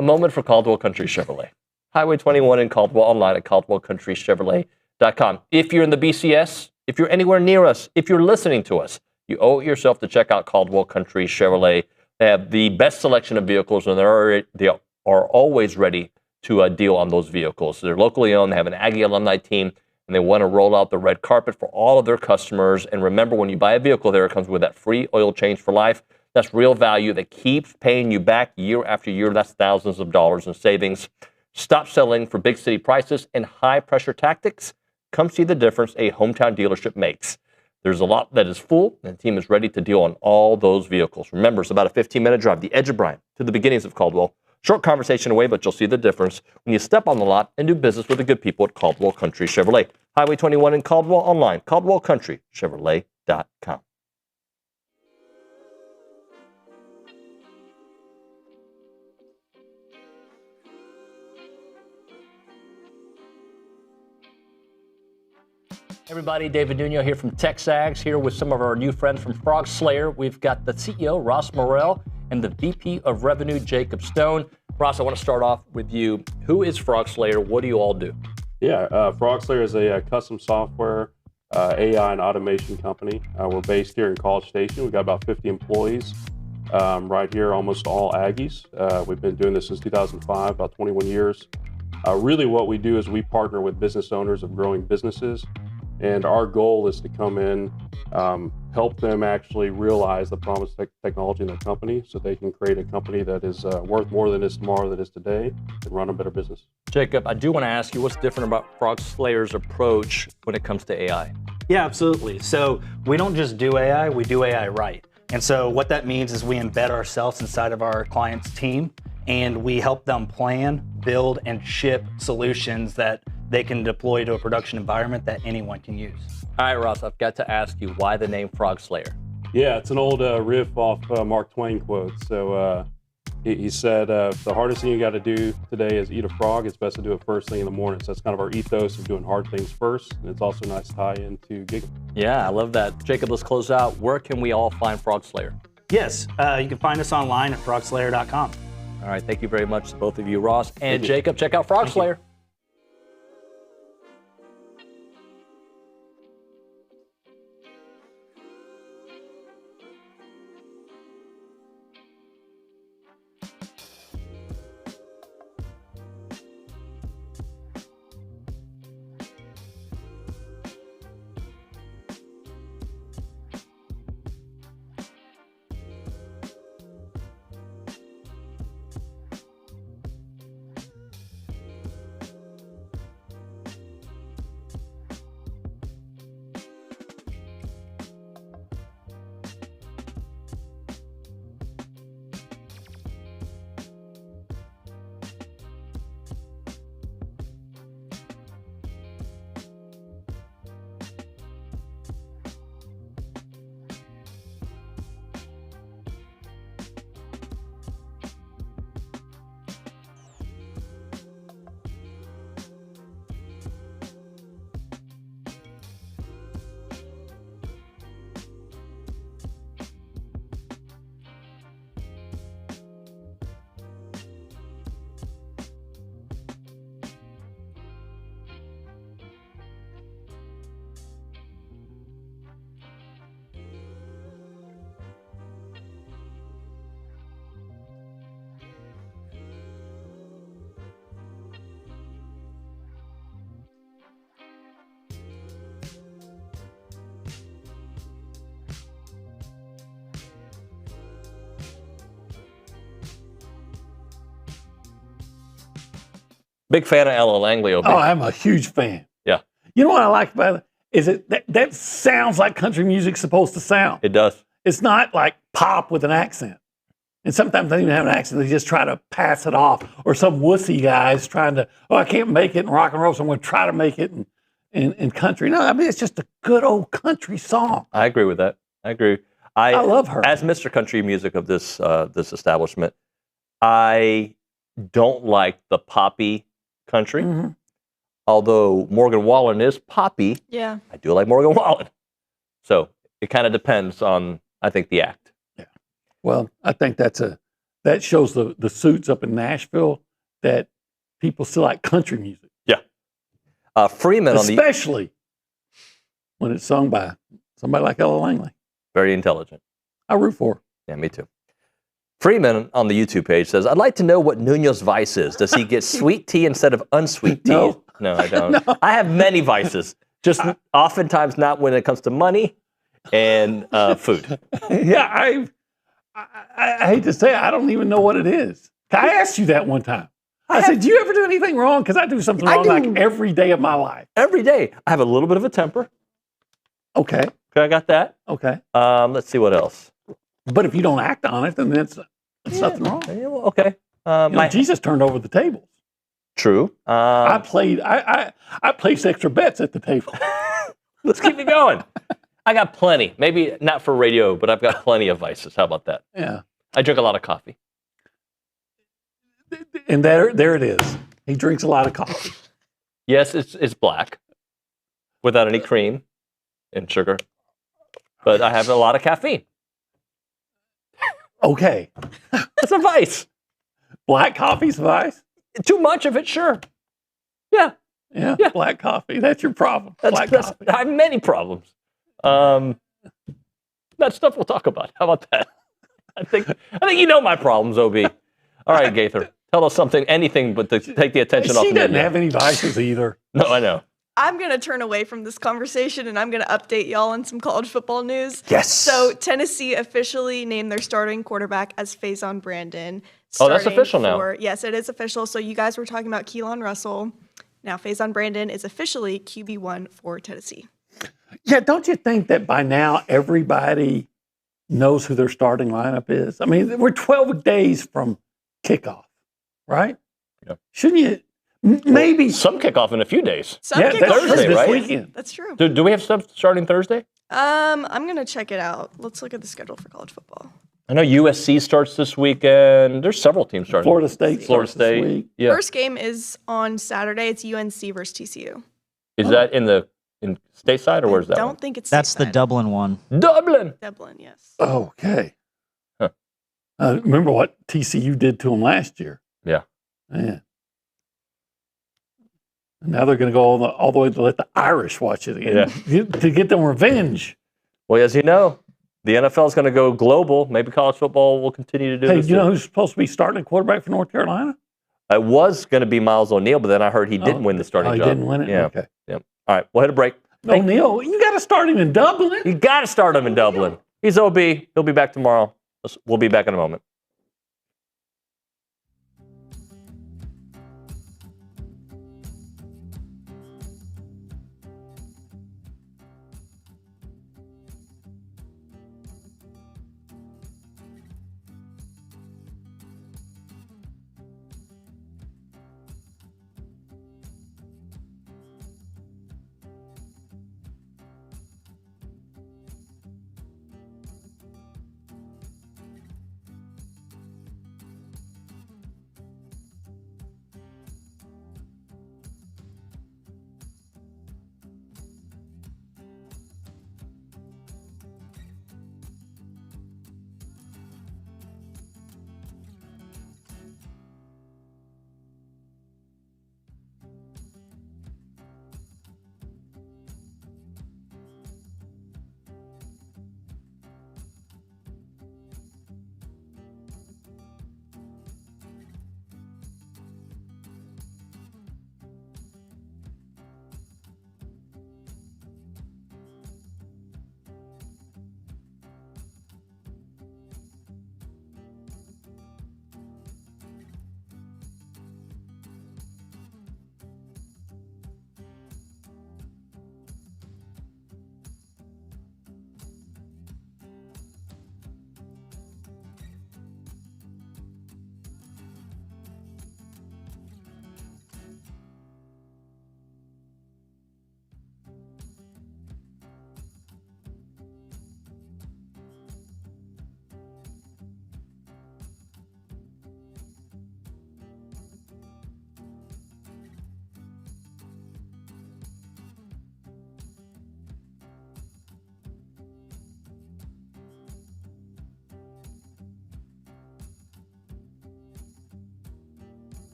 A moment for Caldwell Country Chevrolet. Highway 21 in Caldwell, online at caldwellcountrychevrolet.com. If you're in the BCS, if you're anywhere near us, if you're listening to us, you owe it yourself to check out Caldwell Country Chevrolet. They have the best selection of vehicles, and they are always ready to deal on those vehicles. They're locally owned. They have an Aggie alumni team, and they want to roll out the red carpet for all of their customers. And remember, when you buy a vehicle there, it comes with that free oil change for life. That's real value that keeps paying you back year after year. That's thousands of dollars in savings. Stop selling for big city prices and high-pressure tactics. Come see the difference a hometown dealership makes. There's a lot that is full, and the team is ready to deal on all those vehicles. Remember, it's about a 15-minute drive, the edge of Bryan, to the beginnings of Caldwell. Short conversation away, but you'll see the difference when you step on the lot and do business with the good people at Caldwell Country Chevrolet. Highway 21 in Caldwell, online, caldwellcountrychevrolet.com. Everybody, David Nuno here from TexAgs, here with some of our new friends from Frog Slayer. We've got the CEO, Ross Morrell, and the VP of Revenue, Jacob Stone. Ross, I want to start off with you. Who is Frog Slayer? What do you all do? Yeah, Frog Slayer is a custom software, AI and automation company. We're based here in College Station. We've got about 50 employees right here, almost all Aggies. We've been doing this since 2005, about 21 years. Really what we do is we partner with business owners of growing businesses, and our goal is to come in, help them actually realize the promise of technology in their company so they can create a company that is worth more than is tomorrow, that is today, and run a better business. Jacob, I do want to ask you, what's different about Frog Slayer's approach when it comes to AI? Yeah, absolutely. So we don't just do AI, we do AI right. And so what that means is we embed ourselves inside of our client's team, and we help them plan, build, and ship solutions that they can deploy to a production environment that anyone can use. All right, Ross, I've got to ask you, why the name Frog Slayer? Yeah, it's an old riff off Mark Twain quote. So he said, the hardest thing you got to do today is eat a frog. It's best to do it first thing in the morning. So that's kind of our ethos of doing hard things first. And it's also a nice tie into gigging. Yeah, I love that. Jacob, let's close out. Where can we all find Frog Slayer? Yes, you can find us online at frogslayer.com. All right, thank you very much to both of you, Ross and Jacob. Check out Frog Slayer. Big fan of Ella Langley. Oh, I'm a huge fan. Yeah. You know what I like about it? Is that sounds like country music's supposed to sound. It does. It's not like pop with an accent. And sometimes they don't even have an accent. They just try to pass it off. Or some wussy guy's trying to, I can't make it in rock and roll, so I'm going to try to make it in country. No, I mean, it's just a good old country song. I agree with that. I agree. I love her. As Mr. Country Music of this establishment, I don't like the poppy country. Mm-hmm. Although Morgan Wallen is poppy, Yeah. I do like Morgan Wallen. So it kind of depends on, I think, the act. Yeah. Well, I think that shows the suits up in Nashville that people still like country music. Yeah. Freeman especially when it's sung by somebody like Ella Langley. Very intelligent. I root for her. Yeah, me too. Freeman on the YouTube page says, I'd like to know what Nuno's vice is. Does he get sweet tea instead of unsweet tea? No, I don't. No. I have many vices. Just oftentimes not when it comes to money and food. Yeah, I hate to say it, I don't even know what it is. I asked you that one time. I said, do you ever do anything wrong? Because I do something wrong like every day of my life. Every day. I have a little bit of a temper. Okay. Okay, I got that. Okay. Let's see what else. But if you don't act on it, then there's nothing wrong. Yeah, well, okay. Jesus turned over the tables. True. I placed extra bets at the table. Let's keep it going. I got plenty. Maybe not for radio, but I've got plenty of vices. How about that? Yeah. I drink a lot of coffee. And there it is. He drinks a lot of coffee. Yes, it's black, without any cream and sugar. But I have a lot of caffeine. Okay. That's a vice. Black coffee's a vice? Too much of it, sure. Yeah. Yeah, black coffee. That's your problem. Black coffee. I have many problems. That stuff we'll talk about. How about that? I think you know my problems, OB. All right, Gaither. Tell us something, anything but to take the attention off. She doesn't have any vices either. No, I know. I'm going to turn away from this conversation and I'm going to update y'all on some college football news. Yes. So Tennessee officially named their starting quarterback as Faison Brandon. Oh, that's official now. Yes, it is official. So you guys were talking about Keelan Russell. Now Faison Brandon is officially QB1 for Tennessee. Yeah, don't you think that by now everybody knows who their starting lineup is? I mean, we're 12 days from kickoff, right? Yeah. Shouldn't you? Maybe some kickoff in a few days. Some that's Thursday, this right? weekend. That's true. Do we have stuff starting Thursday? I'm going to check it out. Let's look at the schedule for college football. I know USC starts this weekend. There's several teams starting. Florida State. Florida State. This week. Yeah. First game is on Saturday. It's UNC versus TCU. Is that in stateside or where's that? Don't think it's That's the stateside. Dublin one. Dublin. Dublin, yes. Okay. Huh. Remember what TCU did to them last year? Yeah. Man. And now they're going to go all the way to let the Irish watch it again to get them revenge. Well, as you know, the NFL is going to go global. Maybe college football will continue to do Hey, this. you know who's supposed to be starting at quarterback for North Carolina? It was going to be Miles O'Neal, but then I heard he didn't win the starting he job. didn't win it? Yeah. Okay. Yeah. All right, we'll hit a break. O'Neal, you got to start him in Dublin. You got to start him in Dublin. He's OB. He'll be back tomorrow. We'll be back in a moment.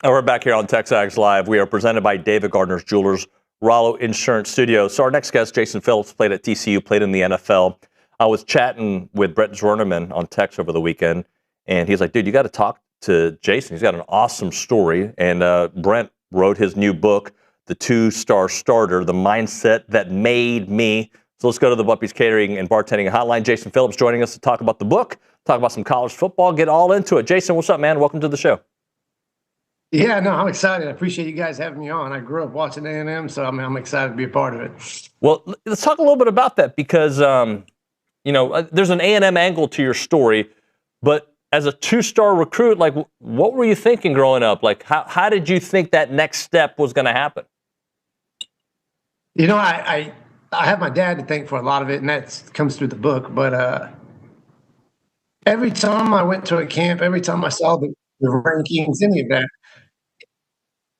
And we're back here on TexAgs Live. We are presented by David Gardner's Jewelers, Rollo Insurance Studios. So our next guest, Jason Phillips, played at TCU, played in the NFL. I was chatting with Brett Zwerneman on text over the weekend, and he's like, dude, you got to talk to Jason. He's got an awesome story. And Brent wrote his new book, The 2-Star Starter, The Mindset That Made Me. So let's go to the Bumpy's Catering and Bartending Hotline. Jason Phillips joining us to talk about the book, talk about some college football, get all into it. Jason, what's up, man? Welcome to the show. Yeah, no, I'm excited. I appreciate you guys having me on. I grew up watching A&M, so I'm excited to be a part of it. Well, let's talk a little bit about that because, there's an A&M angle to your story, but as a 2-star recruit, like, what were you thinking growing up? Like, how did you think that next step was going to happen? You know, I have my dad to thank for a lot of it, and that comes through the book. But every time I went to a camp, every time I saw the rankings, any of that,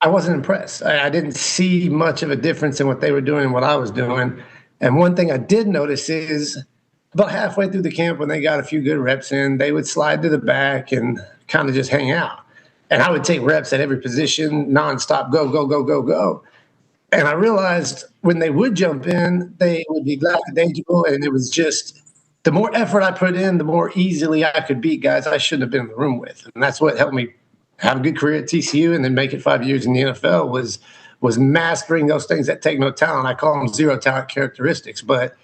I wasn't impressed. I didn't see much of a difference in what they were doing and what I was doing. And one thing I did notice is about halfway through the camp, when they got a few good reps in, they would slide to the back and kind of just hang out. And I would take reps at every position, nonstop, go, go, go, go, go. And I realized when they would jump in, they would be lackadaisical. And it was just the more effort I put in, the more easily I could beat guys I shouldn't have been in the room with. And that's what helped me have a good career at TCU and then make it 5 years in the NFL was mastering those things that take no talent. I call them zero talent characteristics, but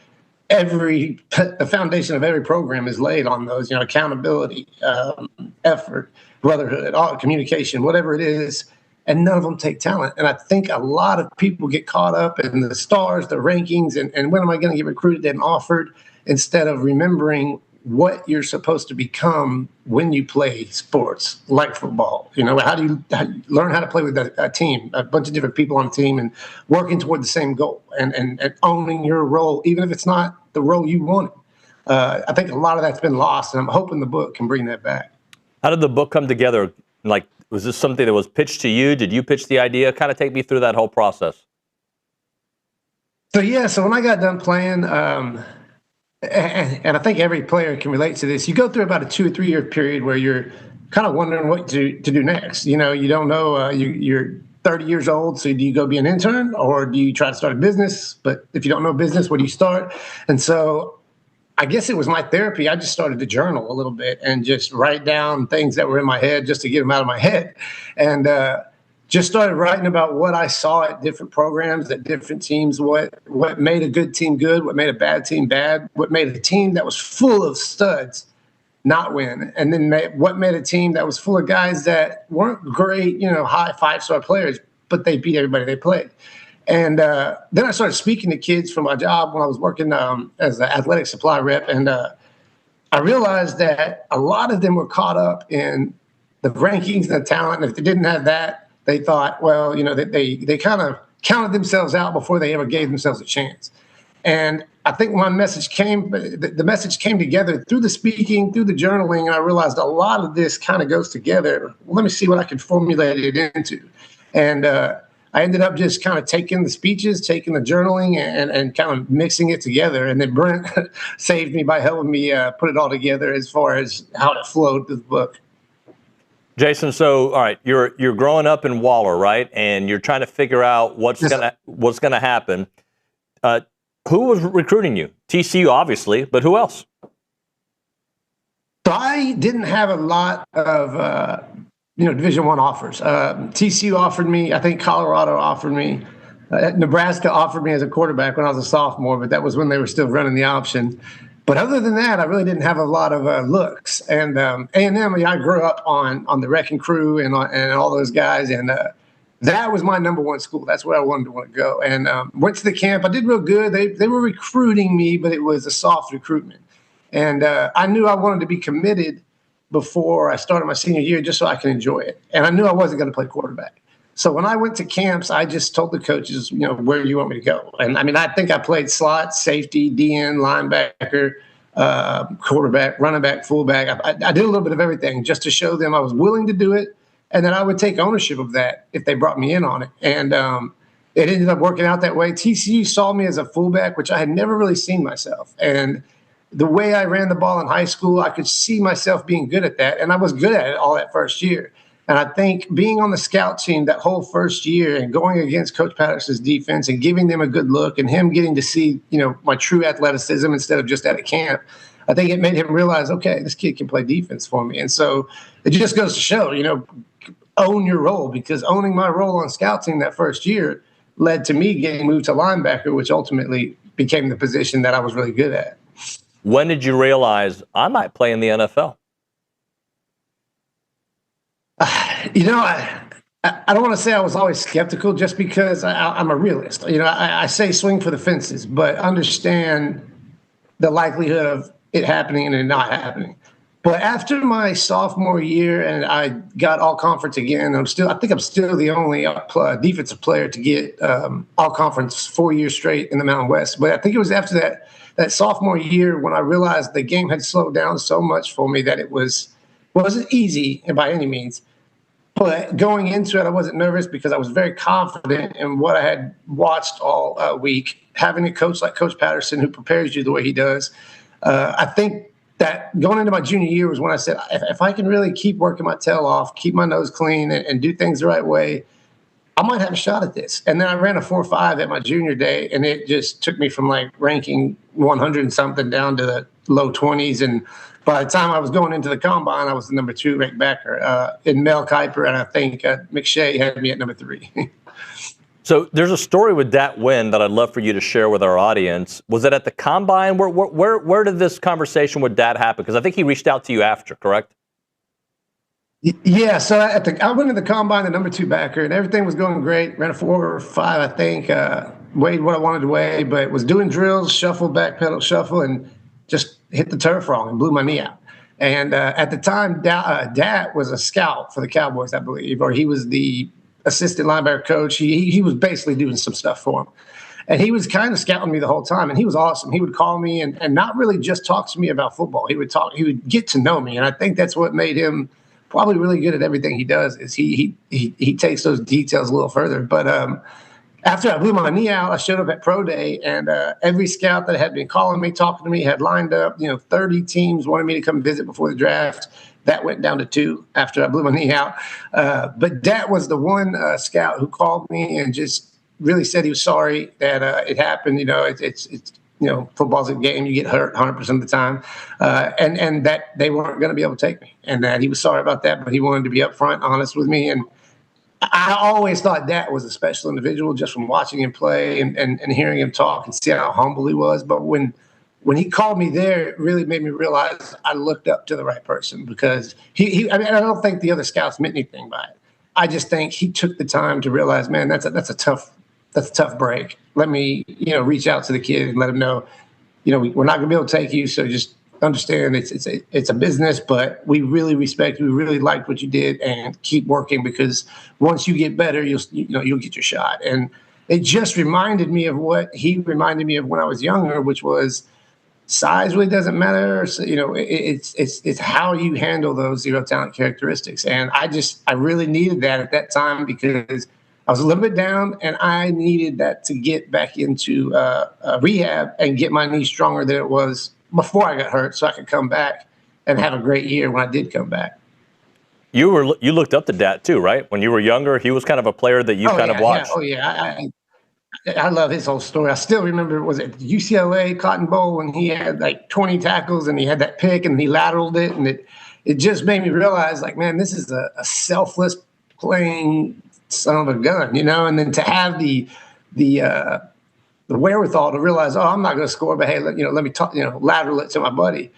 the foundation of every program is laid on those, accountability, effort, brotherhood, communication, whatever it is, and none of them take talent. And I think a lot of people get caught up in the stars, the rankings, and when am I going to get recruited and offered, instead of remembering what you're supposed to become when you play sports like football. How do you learn how to play with a team, a bunch of different people on a team, and working toward the same goal and owning your role, even if it's not the role you wanted. I think a lot of that's been lost, and I'm hoping the book can bring that back. How did the book come together? Like, was this something that was pitched to you? Did you pitch the idea? Kind of take me through that whole process. So when I got done playing, and I think every player can relate to this, you go through about a 2 or 3 year period where you're kind of wondering what to do next. You don't know, you're 30 years old, so do you go be an intern or do you try to start a business? But if you don't know business, what do you start? And so I guess it was my therapy. I just started to journal a little bit and just write down things that were in my head just to get them out of my head. And just started writing about what I saw at different programs, at different teams, what made a good team good, what made a bad team bad, what made a team that was full of studs not win, and then what made a team that was full of guys that weren't great, high 5-star players, but they beat everybody they played. And then I started speaking to kids from my job when I was working as an athletic supply rep, and I realized that a lot of them were caught up in the rankings and the talent, and if they didn't have that, they thought, well, they kind of counted themselves out before they ever gave themselves a chance. And I think my message the message came together through the speaking, through the journaling, and I realized a lot of this kind of goes together. Let me see what I can formulate it into. And I ended up just kind of taking the speeches, taking the journaling, and kind of mixing it together. And then Brent saved me by helping me put it all together as far as how it flowed through the book. Jason, so all right, you're growing up in Waller, right? And you're trying to figure out what's gonna happen. Who was recruiting you? TCU, obviously, but who else? So I didn't have a lot of Division I offers. TCU offered me. I think Colorado offered me. Nebraska offered me as a quarterback when I was a sophomore, but that was when they were still running the option. But other than that, I really didn't have a lot of looks. And A&M, I grew up on the Wrecking Crew and all those guys, and that was my number one school. That's where I wanted to go. And went to the camp. I did real good. They were recruiting me, but it was a soft recruitment. And I knew I wanted to be committed before I started my senior year just so I can enjoy it. And I knew I wasn't going to play quarterback. So when I went to camps, I just told the coaches, where do you want me to go? And I think I played slot, safety, DN, linebacker, quarterback, running back, fullback. I did a little bit of everything just to show them I was willing to do it and that I would take ownership of that if they brought me in on it. And it ended up working out that way. TCU saw me as a fullback, which I had never really seen myself. And the way I ran the ball in high school, I could see myself being good at that. And I was good at it all that first year. And I think being on the scout team that whole first year and going against Coach Patterson's defense and giving them a good look and him getting to see, my true athleticism instead of just at a camp, I think it made him realize, okay, this kid can play defense for me. And so it just goes to show, own your role, because owning my role on scout team that first year led to me getting moved to linebacker, which ultimately became the position that I was really good at. When did you realize I might play in the NFL? I don't want to say I was always skeptical just because I'm a realist. I say swing for the fences, but understand the likelihood of it happening and it not happening. But after my sophomore year and I got all conference again, I think I'm still the only defensive player to get all conference 4 years straight in the Mountain West. But I think it was after that sophomore year when I realized the game had slowed down so much for me that it wasn't easy by any means. But going into it, I wasn't nervous because I was very confident in what I had watched all week. Having a coach like Coach Patterson who prepares you the way he does, I think that going into my junior year was when I said, if I can really keep working my tail off, keep my nose clean, and do things the right way, I might have a shot at this. And then I ran a 4.5 at my junior day, and it just took me from like ranking 100 and something down to the low 20s. And by the time I was going into the combine, I was the number 2 ranked backer in Mel Kiper, and I think McShay had me at number 3. So there's a story with Dat Win that I'd love for you to share with our audience. Was it at the combine? Where did this conversation with Dat happen? Because I think he reached out to you after, correct? Yeah, so I went to the combine, the number 2 backer, and everything was going great. Ran a 4.5, I think. Weighed what I wanted to weigh, but was doing drills, shuffle, back pedal, shuffle, and just hit the turf wrong and blew my knee out. And at the time, Dat was a scout for the Cowboys, I believe, or he was the assistant linebacker coach. He was basically doing some stuff for him. And he was kind of scouting me the whole time, and he was awesome. He would call me and not really just talk to me about football. He would get to know me, and I think that's what made him probably really good at everything he does, is he takes those details a little further. But after I blew my knee out, I showed up at Pro Day, and every scout that had been calling me, talking to me, had lined up. 30 teams wanted me to come visit before the draft. That went down to 2 after I blew my knee out. But Dat was the one scout who called me and just really said he was sorry that it happened. It's football's a game. You get hurt 100% of the time. And that they weren't going to be able to take me. And that he was sorry about that, but he wanted to be upfront, honest with me. And I always thought Dat was a special individual just from watching him play and hearing him talk and see how humble he was. But when he called me there, it really made me realize I looked up to the right person, because I don't think the other scouts meant anything by it. I just think he took the time to realize, man, that's a tough break. Let me, reach out to the kid and let him know, we're not going to be able to take you. So just understand it's a business, but we really respect you. We really liked what you did, and keep working, because once you get better, you'll get your shot. And it just reminded me of what he reminded me of when I was younger, which was size really doesn't matter. So, it's how you handle those zero talent characteristics. And I really needed that at that time, because I was a little bit down, and I needed that to get back into rehab and get my knee stronger than it was before I got hurt, so I could come back and have a great year when I did come back. You looked up to Dat too, right? When you were younger, he was kind of a player that you kind of watched. I love his whole story. I still remember, was it UCLA Cotton Bowl, when he had like 20 tackles and he had that pick and he lateraled it, and it just made me realize, like, man, this is a selfless playing son of a gun, and then to have the wherewithal to realize, I'm not going to score, but hey, let me talk, lateral it to my buddy,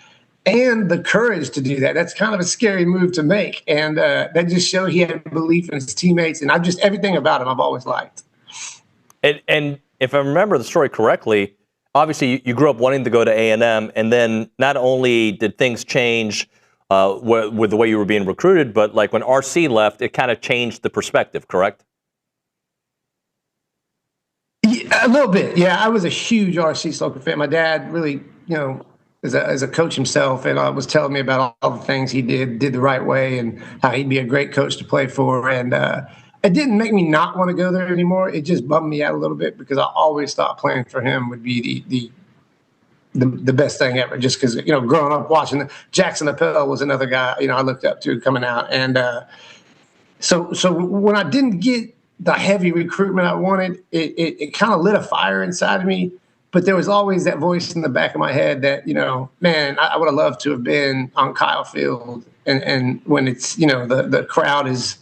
and the courage to do that. That's kind of a scary move to make, and that just showed he had belief in his teammates, and everything about him I've always liked. And if I remember the story correctly, obviously you grew up wanting to go to A&M, and then not only did things change with the way you were being recruited, but like when RC left, it kind of changed the perspective, correct? Yeah, a little bit, yeah. I was a huge RC Slocum fan. My dad really, as a coach himself, and was telling me about all the things he did the right way, and how he'd be a great coach to play for. And it didn't make me not want to go there anymore. It just bummed me out a little bit, because I always thought playing for him would be the best thing ever. Just because, growing up watching Jackson Appel was another guy, I looked up to coming out. And So when I didn't get the heavy recruitment I wanted, it kind of lit a fire inside of me. But there was always that voice in the back of my head that, man, I would have loved to have been on Kyle Field. And when it's, the crowd is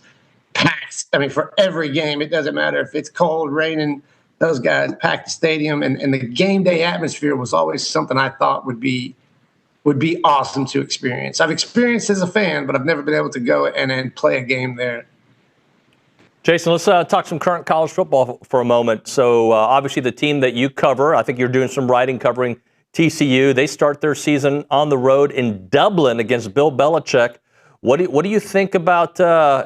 packed. I mean, for every game, it doesn't matter if it's cold, raining, those guys pack the stadium. And the game day atmosphere was always something I thought would be awesome to experience. I've experienced as a fan, but I've never been able to go and play a game there. Jason, let's talk some current college football for a moment. So obviously the team that you cover, I think you're doing some writing covering TCU. They start their season on the road in Dublin against Bill Belichick. What do you think about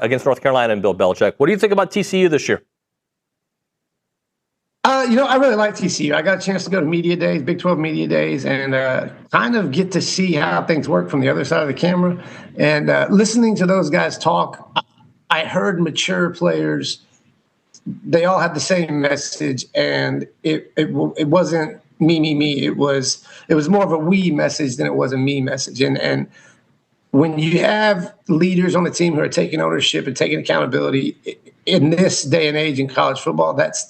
against North Carolina and Bill Belichick? What do you think about TCU this year? I really like TCU. I got a chance to go to media days, Big 12 media days, and kind of get to see how things work from the other side of the camera. And listening to those guys talk, I heard mature players. They all had the same message, and it wasn't me. It was more of a we message than it was a me message. And when you have leaders on the team who are taking ownership and taking accountability in this day and age in college football, that's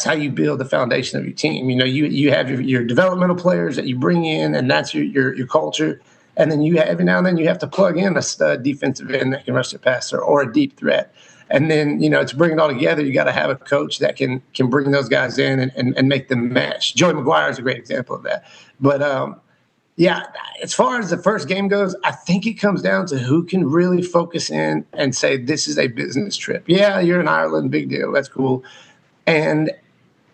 how you build the foundation of your team. You have your developmental players that you bring in, and that's your culture. And then every now and then you have to plug in a stud defensive end that can rush the passer or a deep threat. And then, to bring it all together, you got to have a coach that can bring those guys in and make them mesh. Joey McGuire is a great example of that. But, as far as the first game goes, I think it comes down to who can really focus in and say, this is a business trip. Yeah, you're in Ireland, big deal. That's cool. And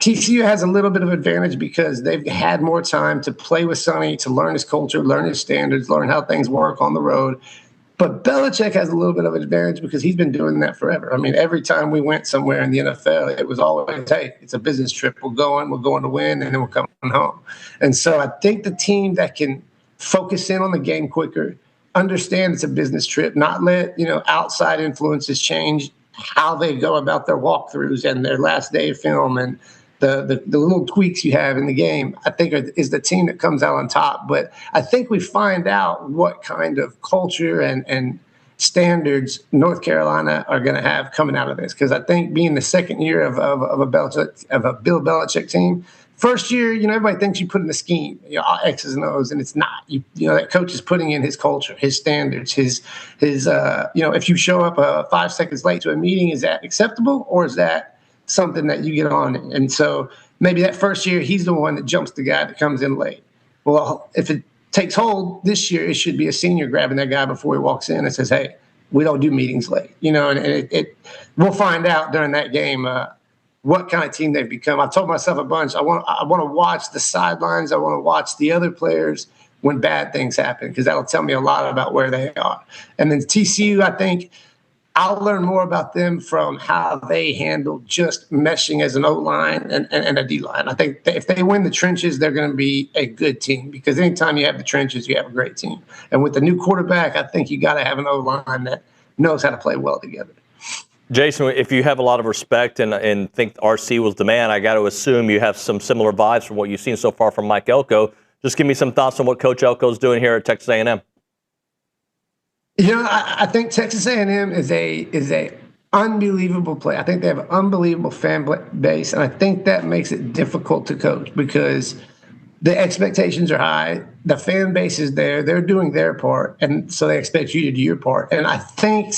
TCU has a little bit of advantage because they've had more time to play with Sonny, to learn his culture, learn his standards, learn how things work on the road. But Belichick has a little bit of advantage because he's been doing that forever. I mean, every time we went somewhere in the NFL, it was always, hey, it's a business trip. We're going to win, and then we're coming home. And so I think the team that can focus in on the game quicker, understand it's a business trip, not let, outside influences change how they go about their walkthroughs and their last day of film and the little tweaks you have in the game, I think is the team that comes out on top. But I think we find out what kind of culture and standards North Carolina are going to have coming out of this. Because I think being the second year of a Bill Belichick team, first year, everybody thinks you put in the scheme, X's and O's, and it's not. That coach is putting in his culture, his standards, his if you show up 5 seconds late to a meeting, is that acceptable or is that something that you get on? And so maybe that first year, he's the one that jumps the guy that comes in late. Well, if it takes hold this year, it should be a senior grabbing that guy before he walks in and says, hey, we don't do meetings late. And we'll find out during that game what kind of team they've become. I've told myself a bunch. I want to watch the sidelines. I want to watch the other players when bad things happen, because that'll tell me a lot about where they are. And then TCU, I think I'll learn more about them from how they handle just meshing as an O-line and a D-line. I think if they win the trenches, they're going to be a good team, because anytime you have the trenches, you have a great team. And with the new quarterback, I think you got to have an O-line that knows how to play well together. Jason, if you have a lot of respect and think RC was the man, I got to assume you have some similar vibes from what you've seen so far from Mike Elko. Just give me some thoughts on what Coach Elko is doing here at Texas A&M. I think Texas A&M is a unbelievable play. I think they have an unbelievable fan base, and I think that makes it difficult to coach because the expectations are high. The fan base is there. They're doing their part, and so they expect you to do your part. And I think,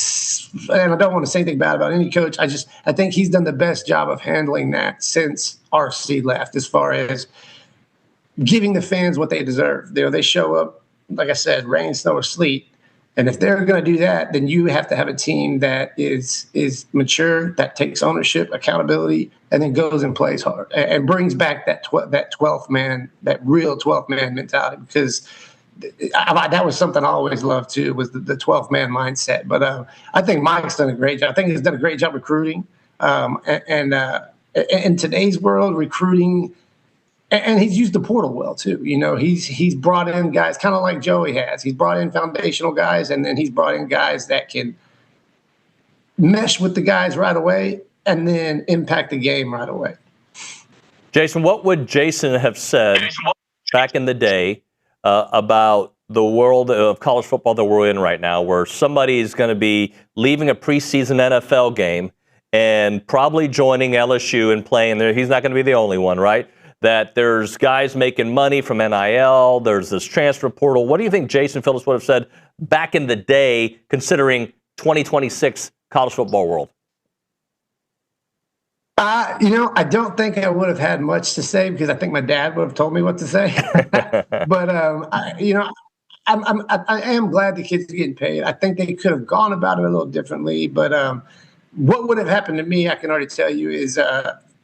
and I don't want to say anything bad about any coach, I think he's done the best job of handling that since RC left, as far as giving the fans what they deserve. They show up, like I said, rain, snow, or sleet. And if they're going to do that, then you have to have a team that is mature, that takes ownership, accountability, and then goes and plays hard and brings back that 12th man, that real 12th man mentality. Because that was something I always loved too, was the 12th man mindset. But I think Mike's done a great job. I think he's done a great job recruiting. And in today's world, recruiting. And he's used the portal well, too. He's brought in guys kind of like Joey has. He's brought in foundational guys, and then he's brought in guys that can mesh with the guys right away and then impact the game right away. Jason, what would Jason have said back in the day about the world of college football that we're in right now, where somebody is going to be leaving a preseason NFL game and probably joining LSU and playing there. He's not going to be the only one, right? That there's guys making money from NIL. There's this transfer portal. What do you think Jason Phillips would have said back in the day, considering 2026 college football world? I don't think I would have had much to say because I think my dad would have told me what to say. But I am glad the kids are getting paid. I think they could have gone about it a little differently. But what would have happened to me, I can already tell you, is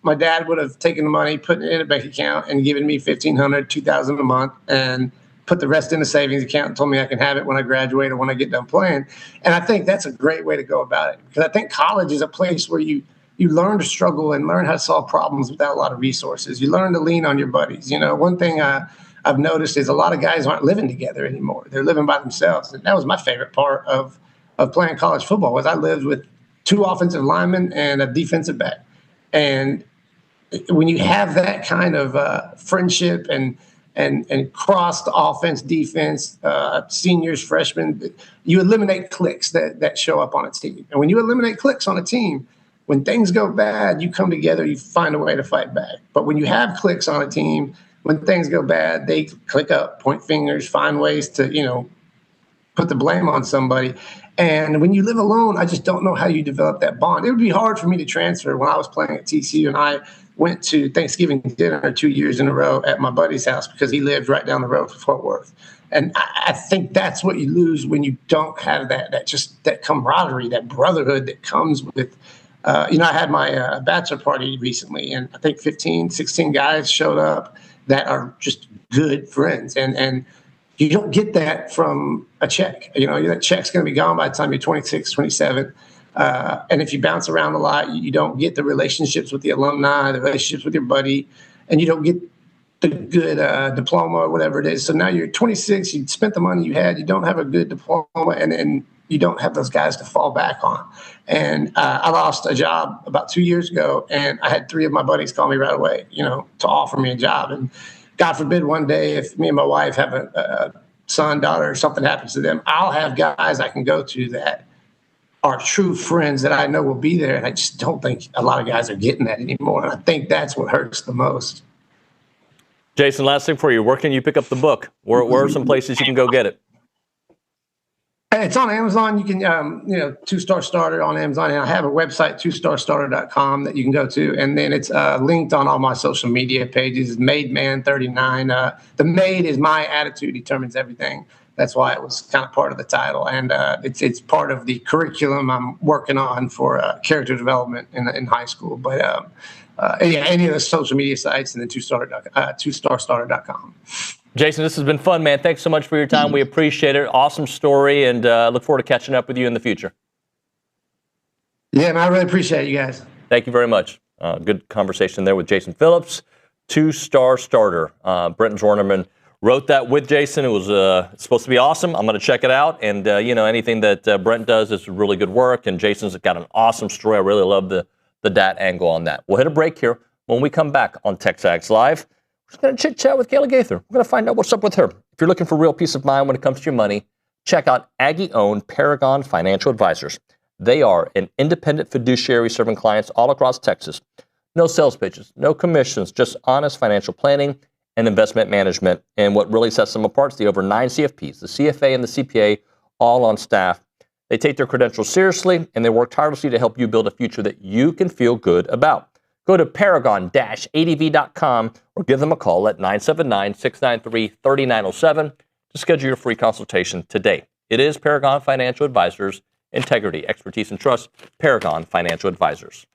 my dad would have taken the money, put it in a bank account, and given me $1,500, $2,000 a month, and put the rest in a savings account and told me I can have it when I graduate or when I get done playing. And I think that's a great way to go about it because I think college is a place where you learn to struggle and learn how to solve problems without a lot of resources. You learn to lean on your buddies. One thing I've noticed is a lot of guys aren't living together anymore. They're living by themselves. And that was my favorite part of playing college football was I lived with 2 offensive linemen and a defensive back. And when you have that kind of friendship and crossed offense, defense, seniors, freshmen, you eliminate cliques that show up on a team. And when you eliminate cliques on a team, when things go bad, you come together, you find a way to fight back. But when you have cliques on a team, when things go bad, they click up, point fingers, find ways to, put the blame on somebody. And when you live alone, I just don't know how you develop that bond. It would be hard for me to transfer when I was playing at TCU and I went to Thanksgiving dinner 2 years in a row at my buddy's house because he lived right down the road from Fort Worth. And I think that's what you lose when you don't have that camaraderie, that brotherhood that comes with I had my bachelor party recently, and I think 15, 16 guys showed up that are just good friends. And you don't get that from a check. That check's going to be gone by the time you're 26, 27. And if you bounce around a lot, you don't get the relationships with the alumni, the relationships with your buddy, and you don't get the good diploma or whatever it is. So now you're 26, you spent the money you had, you don't have a good diploma, and you don't have those guys to fall back on. And I lost a job about 2 years ago, and I had 3 of my buddies call me right away, to offer me a job. And God forbid one day if me and my wife have a son, daughter, or something happens to them, I'll have guys I can go to that are true friends that I know will be there. And I just don't think a lot of guys are getting that anymore. And I think that's what hurts the most. Jason, last thing for you. Where can you pick up the book? Where are some places you can go get it? It's on Amazon. You can, 2-Star Starter on Amazon. And I have a website, 2starstarter.com, that you can go to. And then it's linked on all my social media pages. MadeMan39. The made is my attitude determines everything. That's why it was kind of part of the title. And it's part of the curriculum I'm working on for character development in high school. But any of the social media sites and then 2starstarter.com. Jason, this has been fun, man. Thanks so much for your time. We appreciate it. Awesome story, and look forward to catching up with you in the future. Yeah, and I really appreciate it, you guys. Thank you very much. Good conversation there with Jason Phillips, 2-Star Starter. Brenton Zornerman wrote that with Jason. It was supposed to be awesome. I'm going to check it out. And, anything that Brent does is really good work. And Jason's got an awesome story. I really love the dat angle on that. We'll hit a break here. When we come back on TexAgs Live, we're just going to chit-chat with Kayla Gaither. We're going to find out what's up with her. If you're looking for real peace of mind when it comes to your money, check out Aggie-owned Paragon Financial Advisors. They are an independent fiduciary serving clients all across Texas. No sales pitches, no commissions, just honest financial planning and investment management. And what really sets them apart is the over 9 CFPs, the CFA and the CPA, all on staff. They take their credentials seriously, and they work tirelessly to help you build a future that you can feel good about. Go to paragon-adv.com or give them a call at 979-693-3907 to schedule your free consultation today. It is Paragon Financial Advisors. Integrity, expertise, and trust. Paragon Financial Advisors.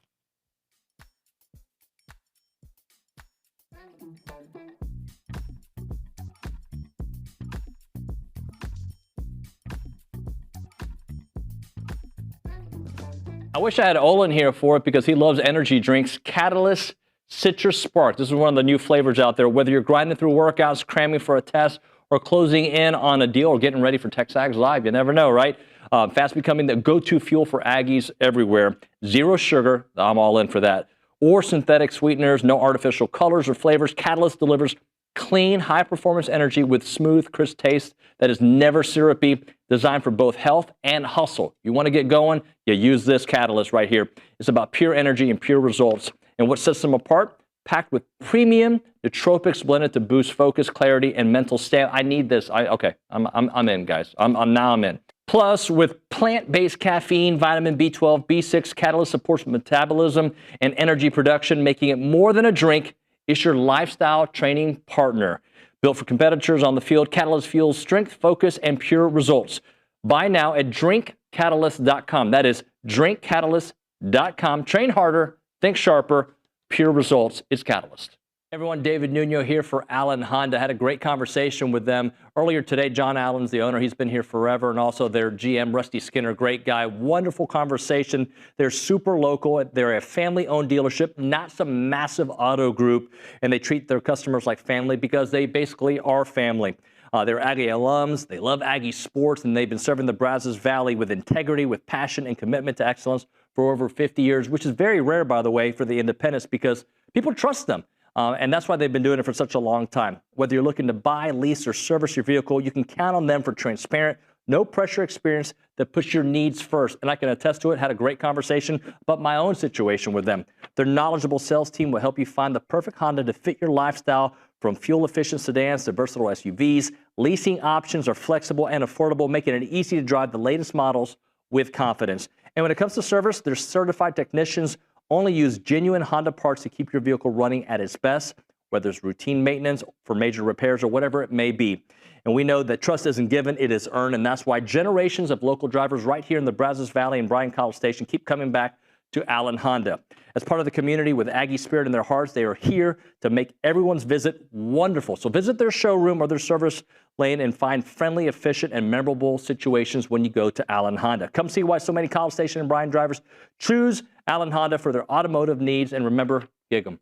I wish I had Olin here for it because he loves energy drinks. Catalyst Citrus Spark. This is one of the new flavors out there. Whether you're grinding through workouts, cramming for a test, or closing in on a deal, or getting ready for TexAgs Live, you never know, right? Fast becoming the go-to fuel for Aggies everywhere. Zero sugar. I'm all in for that. Or synthetic sweeteners, no artificial colors or flavors. Catalyst delivers Clean, high-performance energy with smooth, crisp taste that is never syrupy, designed for both health and hustle. You want to get going? You use this catalyst right here. It's about pure energy and pure results. And what sets them apart? Packed with premium nootropics blended to boost focus, clarity, and mental stamina. I need this. I'm in, guys. I'm in. Plus, with plant-based caffeine, vitamin B12, B6, Catalyst supports metabolism and energy production, making it more than a drink. It's your lifestyle training partner. Built for competitors on the field, Catalyst fuels strength, focus, and pure results. Buy now at drinkcatalyst.com. That is drinkcatalyst.com. Train harder, think sharper, pure results. It's Catalyst. Everyone, David Nuno here for Allen Honda. Had a great conversation with them earlier today. John Allen's the owner. He's been here forever, and also their GM, Rusty Skinner, great guy. Wonderful conversation. They're super local. They're a family-owned dealership, not some massive auto group, and they treat their customers like family because they basically are family. They're Aggie alums. They love Aggie sports, and they've been serving the Brazos Valley with integrity, with passion, and commitment to excellence for over 50 years, which is very rare, by the way, for the independents because people trust them. And that's why they've been doing it for such a long time. Whether you're looking to buy, lease, or service your vehicle, you can count on them for transparent, no-pressure experience that puts your needs first. And I can attest to it. Had a great conversation about my own situation with them. Their knowledgeable sales team will help you find the perfect Honda to fit your lifestyle, from fuel-efficient sedans to versatile SUVs. Leasing options are flexible and affordable, making it easy to drive the latest models with confidence. And when it comes to service, their certified technicians only use genuine Honda parts to keep your vehicle running at its best, whether it's routine maintenance for major repairs or whatever it may be. And we know that trust isn't given, it is earned, and that's why generations of local drivers right here in the Brazos Valley and Bryan College Station keep coming back to Allen Honda. As part of the community with Aggie spirit in their hearts, they are here to make everyone's visit wonderful. So visit their showroom or their service lane and find friendly, efficient, and memorable situations when you go to Allen Honda. Come see why so many College Station and Bryan drivers choose Allen Honda for their automotive needs, and remember, gig 'em.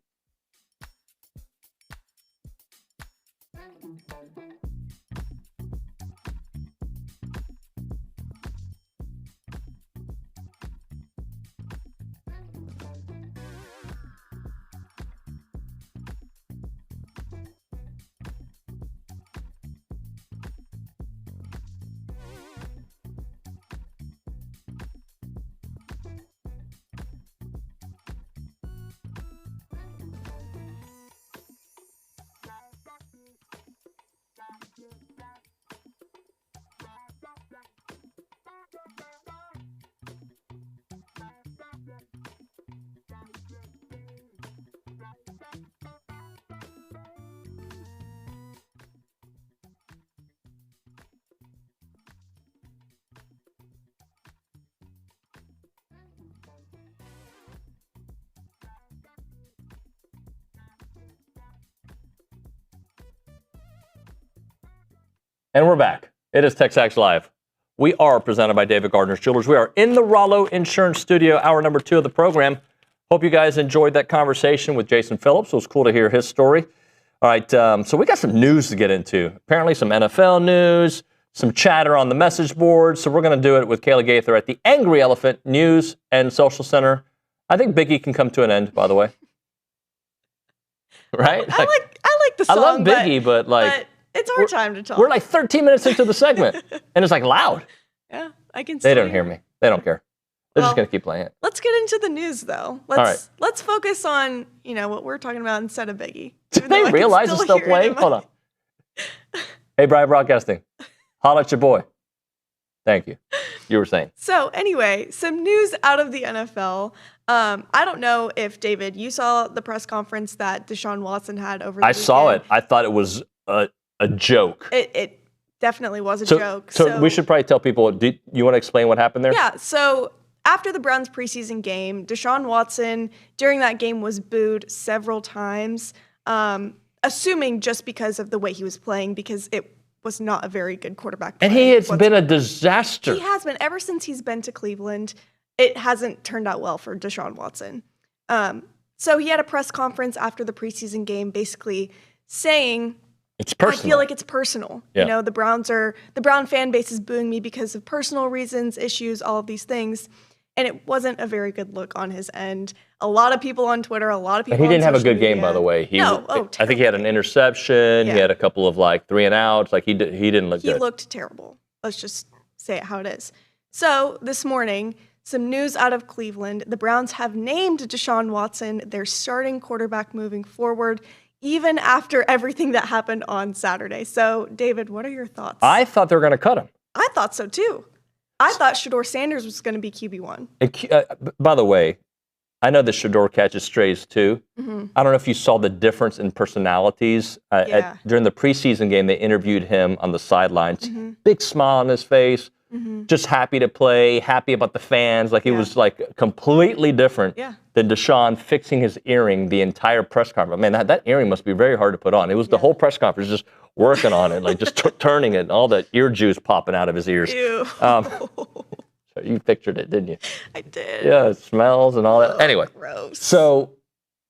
And we're back. It is TexAgs Live. We are presented by David Gardner's Jewelers. We are in the Rollo Insurance Studio, hour number 2 of the program. Hope you guys enjoyed that conversation with Jason Phillips. It was cool to hear his story. All right, so we got some news to get into. Apparently some NFL news, some chatter on the message board. So we're going to do it with Kayla Gaither at the Angry Elephant News and Social Center. I think Biggie can come to an end, by the way. Right? I like the song. I love Biggie, but it's our time to talk. We're like 13 minutes into the segment, and it's like loud. Yeah, I can see. They don't hear me. They don't care. They're just going to keep playing it. Let's get into the news, though. Let's focus on, what we're talking about instead of Biggie. Did they realize it's still playing? Hold on. Hey, Brian Broadcasting. Holla at your boy. Thank you. You were saying. So anyway, some news out of the NFL. I don't know if, David, you saw the press conference that Deshaun Watson had over the weekend. I saw it. I thought it was a joke. It definitely was a joke. So we should probably tell people, do you want to explain what happened there? Yeah, so after the Browns preseason game, Deshaun Watson during that game was booed several times, assuming just because of the way he was playing, because it was not a very good quarterback play. And he has been a disaster. He has been. Ever since he's been to Cleveland, it hasn't turned out well for Deshaun Watson. So he had a press conference after the preseason game basically saying, it's personal. I feel like it's personal. Yeah. The Brown fan base is booing me because of personal reasons, issues, all of these things. And it wasn't a very good look on his end. A lot of people on Twitter, a lot of people He on didn't have a social good game, media- by the way. I think he had an interception. Yeah. He had a couple of 3 and outs. He didn't look He good. looked terrible. Let's just say it how it is. So this morning, some news out of Cleveland. The Browns have named Deshaun Watson their starting quarterback moving forward, even after everything that happened on Saturday. So, David, what are your thoughts? I thought they were going to cut him. I thought so too. I thought Shador Sanders was going to be QB1. By the way, I know that Shador catches strays too. Mhm. I don't know if you saw the difference in personalities. Yeah. During the preseason game, they interviewed him on the sidelines. Mhm. Big smile on his face, Mhm. just happy to play, happy about the fans. He was completely different than Deshaun fixing his earring the entire press conference. Man, that earring must be very hard to put on. It was the whole press conference just working on it, just turning it, and all the ear juice popping out of his ears. Ew. So you pictured it, didn't you? I did. Yeah, it smells and all that. Anyway, gross. So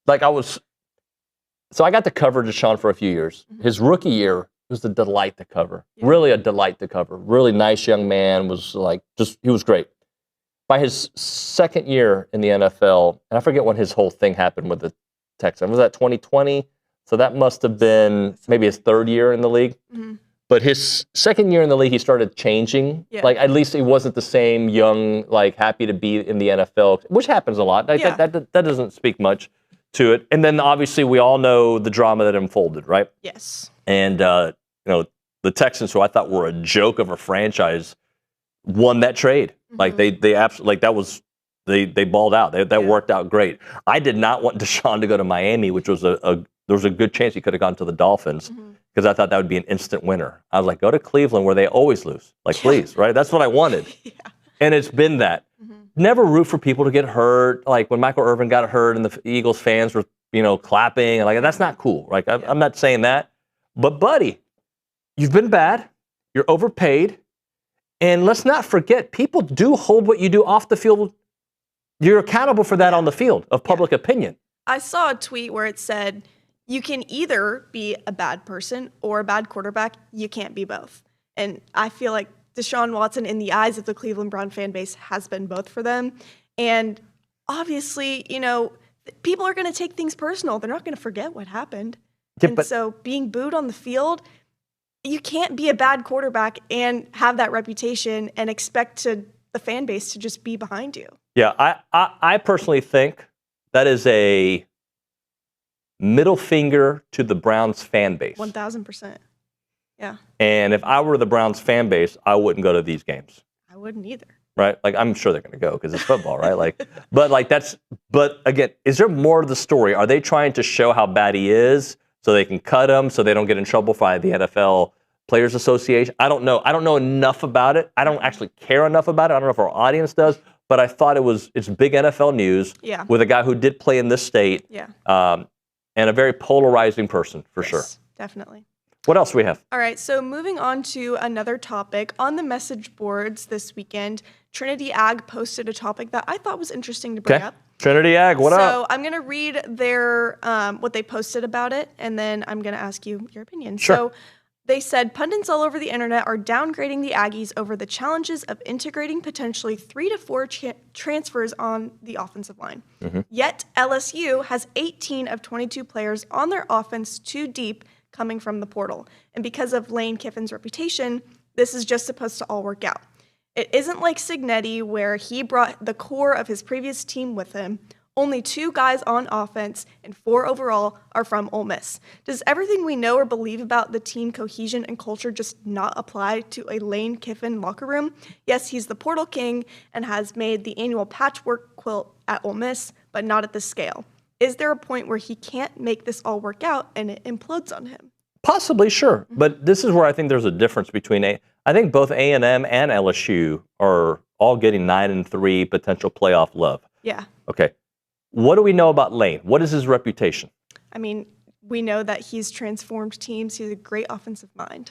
I got to cover Deshaun for a few years. His rookie year was a delight to cover. Really a delight to cover. Really nice young man. He was great. By his second year in the NFL, and I forget when his whole thing happened with the Texans. Was that 2020? So that must have been maybe his third year in the league. Mhm. But his second year in the league, he started changing. Yeah. At least he wasn't the same young, happy to be in the NFL, which happens a lot. That doesn't speak much to it. And then obviously we all know the drama that unfolded, right? Yes. And the Texans, who I thought were a joke of a franchise, won that trade. They absolutely they balled out. That worked out great. I did not want Deshaun to go to Miami, which was there was a good chance he could have gone to the Dolphins. Because I thought that would be an instant winner. I was like, go to Cleveland where they always lose. Please, right? That's what I wanted. And it's been that. Never root for people to get hurt. When Michael Irvin got hurt and the Eagles fans were, clapping. That's not cool. I'm not saying that. But, buddy, you've been bad. You're overpaid. And let's not forget, people do hold what you do off the field. You're accountable for that on the field of public opinion. I saw a tweet where it said, you can either be a bad person or a bad quarterback. You can't be both. And I feel like Deshaun Watson, in the eyes of the Cleveland Brown fan base, has been both for them. And obviously, people are going to take things personal. They're not going to forget what happened. So being booed on the field, you can't be a bad quarterback and have that reputation and expect the fan base to just be behind you. Yeah, I personally think that is a middle finger to the Browns fan base. 1,000%. Yeah. And if I were the Browns fan base, I wouldn't go to these games. I wouldn't either. Right? I'm sure they're going to go because it's football, right? But again, is there more to the story? Are they trying to show how bad he is so they can cut him so they don't get in trouble by the NFL Players Association? I don't know. I don't know enough about it. I don't actually care enough about it. I don't know if our audience does, but I thought it's big NFL news with a guy who did play in this state. Yeah. And a very polarizing person, for sure. Definitely. What else do we have? All right, so moving on to another topic. On the message boards this weekend, Trinity Ag posted a topic that I thought was interesting to bring up. Trinity Ag, what up? So I'm going to read their what they posted about it, and then I'm going to ask you your opinion. Sure. So they said, pundits all over the internet are downgrading the Aggies over the challenges of integrating potentially 3 to 4 transfers on the offensive line. Yet LSU has 18 of 22 players on their offense too deep coming from the portal. And because of Lane Kiffin's reputation, this is just supposed to all work out. It isn't like Cignetti, where he brought the core of his previous team with him. Only 2 guys on offense and 4 overall are from Ole Miss. Does everything we know or believe about the team cohesion and culture just not apply to a Lane Kiffin locker room? Yes, he's the portal king and has made the annual patchwork quilt at Ole Miss, but not at this scale. Is there a point where he can't make this all work out and it implodes on him? Possibly, sure. But this is where I think there's a difference between I think both A&M and LSU are all getting 9-3 potential playoff love. Yeah. Okay. What do we know about Lane? What is his reputation? I mean, we know that he's transformed teams. He's a great offensive mind.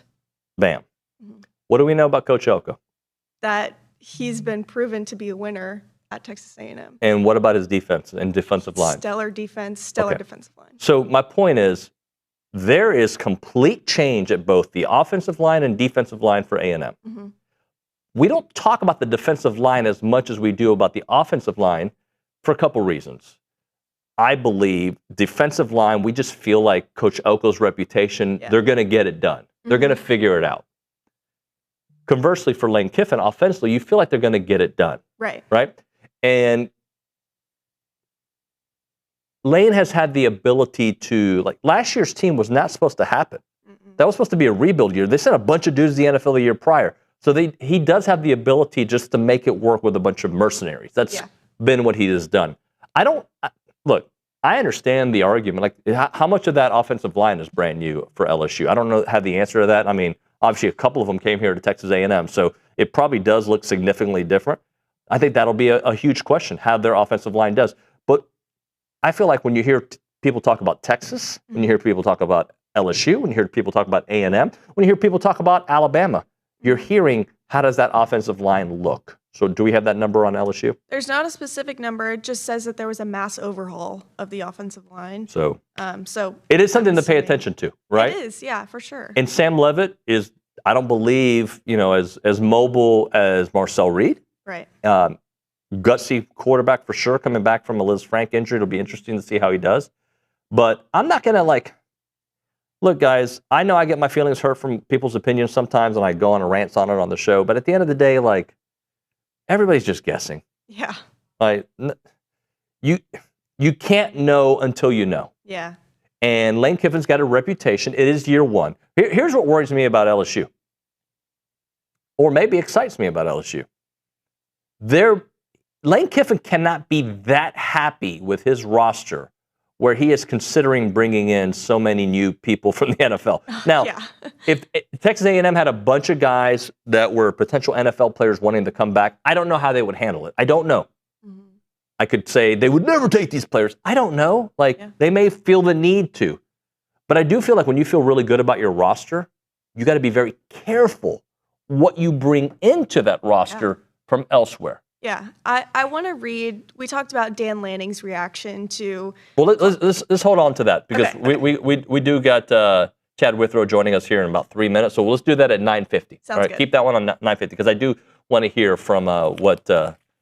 Bam. What do we know about Coach Elko? That he's been proven to be a winner at Texas A&M. And what about his defense and defensive line? Stellar defense, stellar defensive line. So my point is, there is complete change at both the offensive line and defensive line for A&M. we don't talk about the defensive line as much as we do about the offensive line for a couple reasons. I believe defensive line, we just feel like Coach Elko's reputation, they're going to get it done. They're going to figure it out. Conversely, for Lane Kiffin, offensively, you feel like they're going to get it done. Right. Right? And Lane has had the ability to, like, last year's team was not supposed to happen. That was supposed to be a rebuild year. They sent a bunch of dudes to the NFL the year prior. So he does have the ability just to make it work with a bunch of mercenaries. That's been what he has done. Look, I understand the argument. Like, how much of that offensive line is brand new for LSU? I don't have the answer to that. I mean, obviously, a couple of them came here to Texas A&M, so it probably does look significantly different. I think that'll be a huge question, how their offensive line does. But I feel like when you hear people talk about Texas, when you hear people talk about LSU, when you hear people talk about A&M, when you hear people talk about Alabama, you're hearing, how does that offensive line look? So do we have that number on LSU? There's not a specific number. It just says that there was a mass overhaul of the offensive line. So so it is something to pay attention to, right? It is, yeah, for sure. And Sam Levitt is, I don't believe, as mobile as Marcel Reed. Right. Gutsy quarterback for sure, coming back from a Liz Frank injury. It'll be interesting to see how he does. But I'm not going to look, guys, I know I get my feelings hurt from people's opinions sometimes, and I go on a rant on it on the show. But at the end of the day, everybody's just guessing. Yeah. You can't know until you know. Yeah. And Lane Kiffin's got a reputation. It is year one. Here's what worries me about LSU, or maybe excites me about LSU. Lane Kiffin cannot be that happy with his roster where he is considering bringing in so many new people from the NFL. Now, if Texas A&M had a bunch of guys that were potential NFL players wanting to come back, I don't know how they would handle it. I don't know. I could say they would never take these players. I don't know. They may feel the need to. But I do feel like when you feel really good about your roster, you got to be very careful what you bring into that roster from elsewhere. Yeah, I want to read. We talked about Dan Lanning's reaction to. Well, let's hold on to that because we do got Chad Withrow joining us here in about 3 minutes. So let's do that at 9:50. Sounds good. Keep that one on 9:50 because I do want to hear from what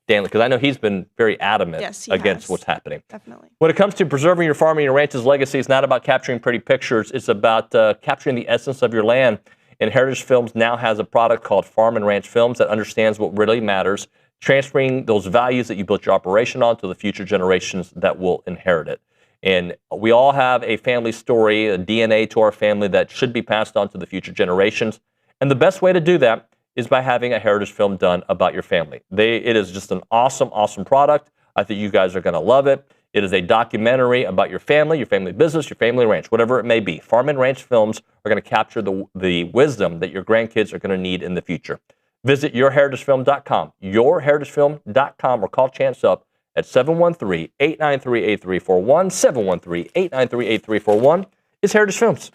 Dan, because I know he's been very adamant against what's happening. Definitely. When it comes to preserving your farm and your ranch's legacy, it's not about capturing pretty pictures. It's about capturing the essence of your land. And Heritage Films now has a product called Farm and Ranch Films that understands what really matters, transferring those values that you built your operation on to the future generations that will inherit it. And we all have a family story, a DNA to our family that should be passed on to the future generations. And the best way to do that is by having a heritage film done about your family. It is just an awesome, awesome product. I think you guys are going to love it. It is a documentary about your family business, your family ranch, whatever it may be. Farm and Ranch Films are going to capture the wisdom that your grandkids are going to need in the future. Visit yourheritagefilm.com, yourheritagefilm.com, or call Chance up at 713-893-8341, 713-893-8341. It's Heritage Films.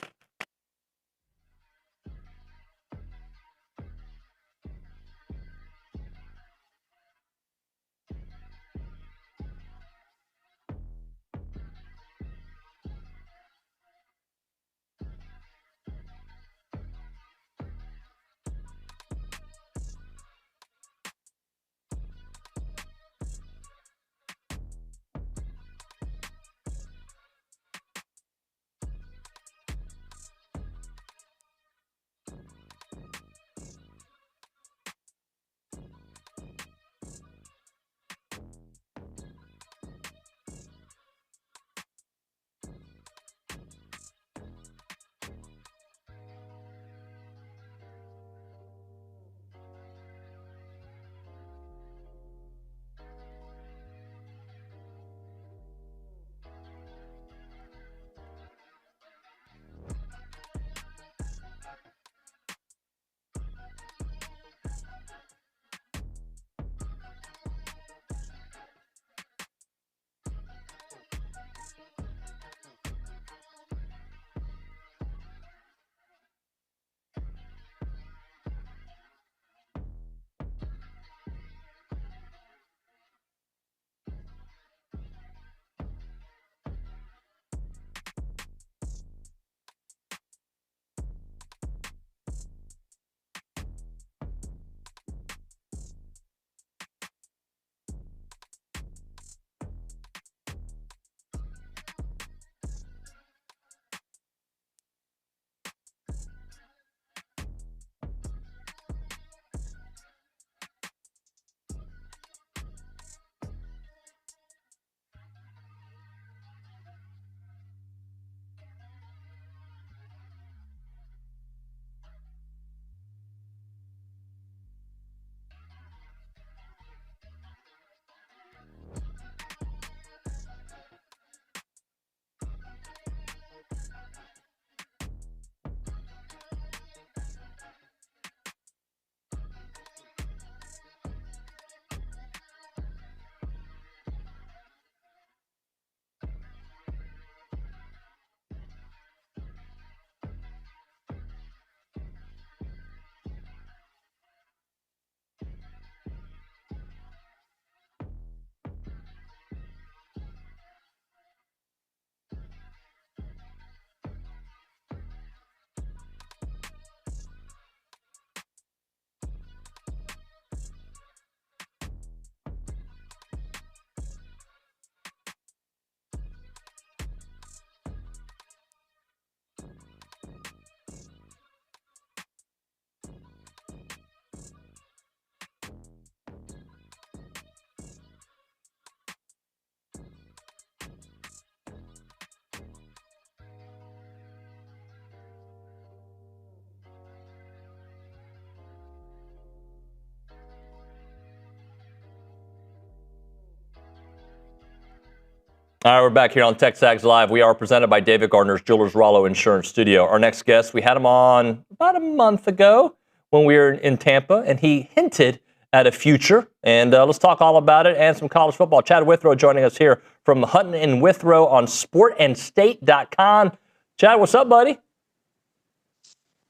All right, we're back here on TexAgs Live. We are presented by David Gardner's Jewelers Rollo Insurance Studio. Our next guest, we had him on about a month ago when we were in Tampa, and he hinted at a future. And let's talk all about it and some college football. Chad Withrow joining us here from Hutton and Withrow on sportandstate.com. Chad, what's up, buddy?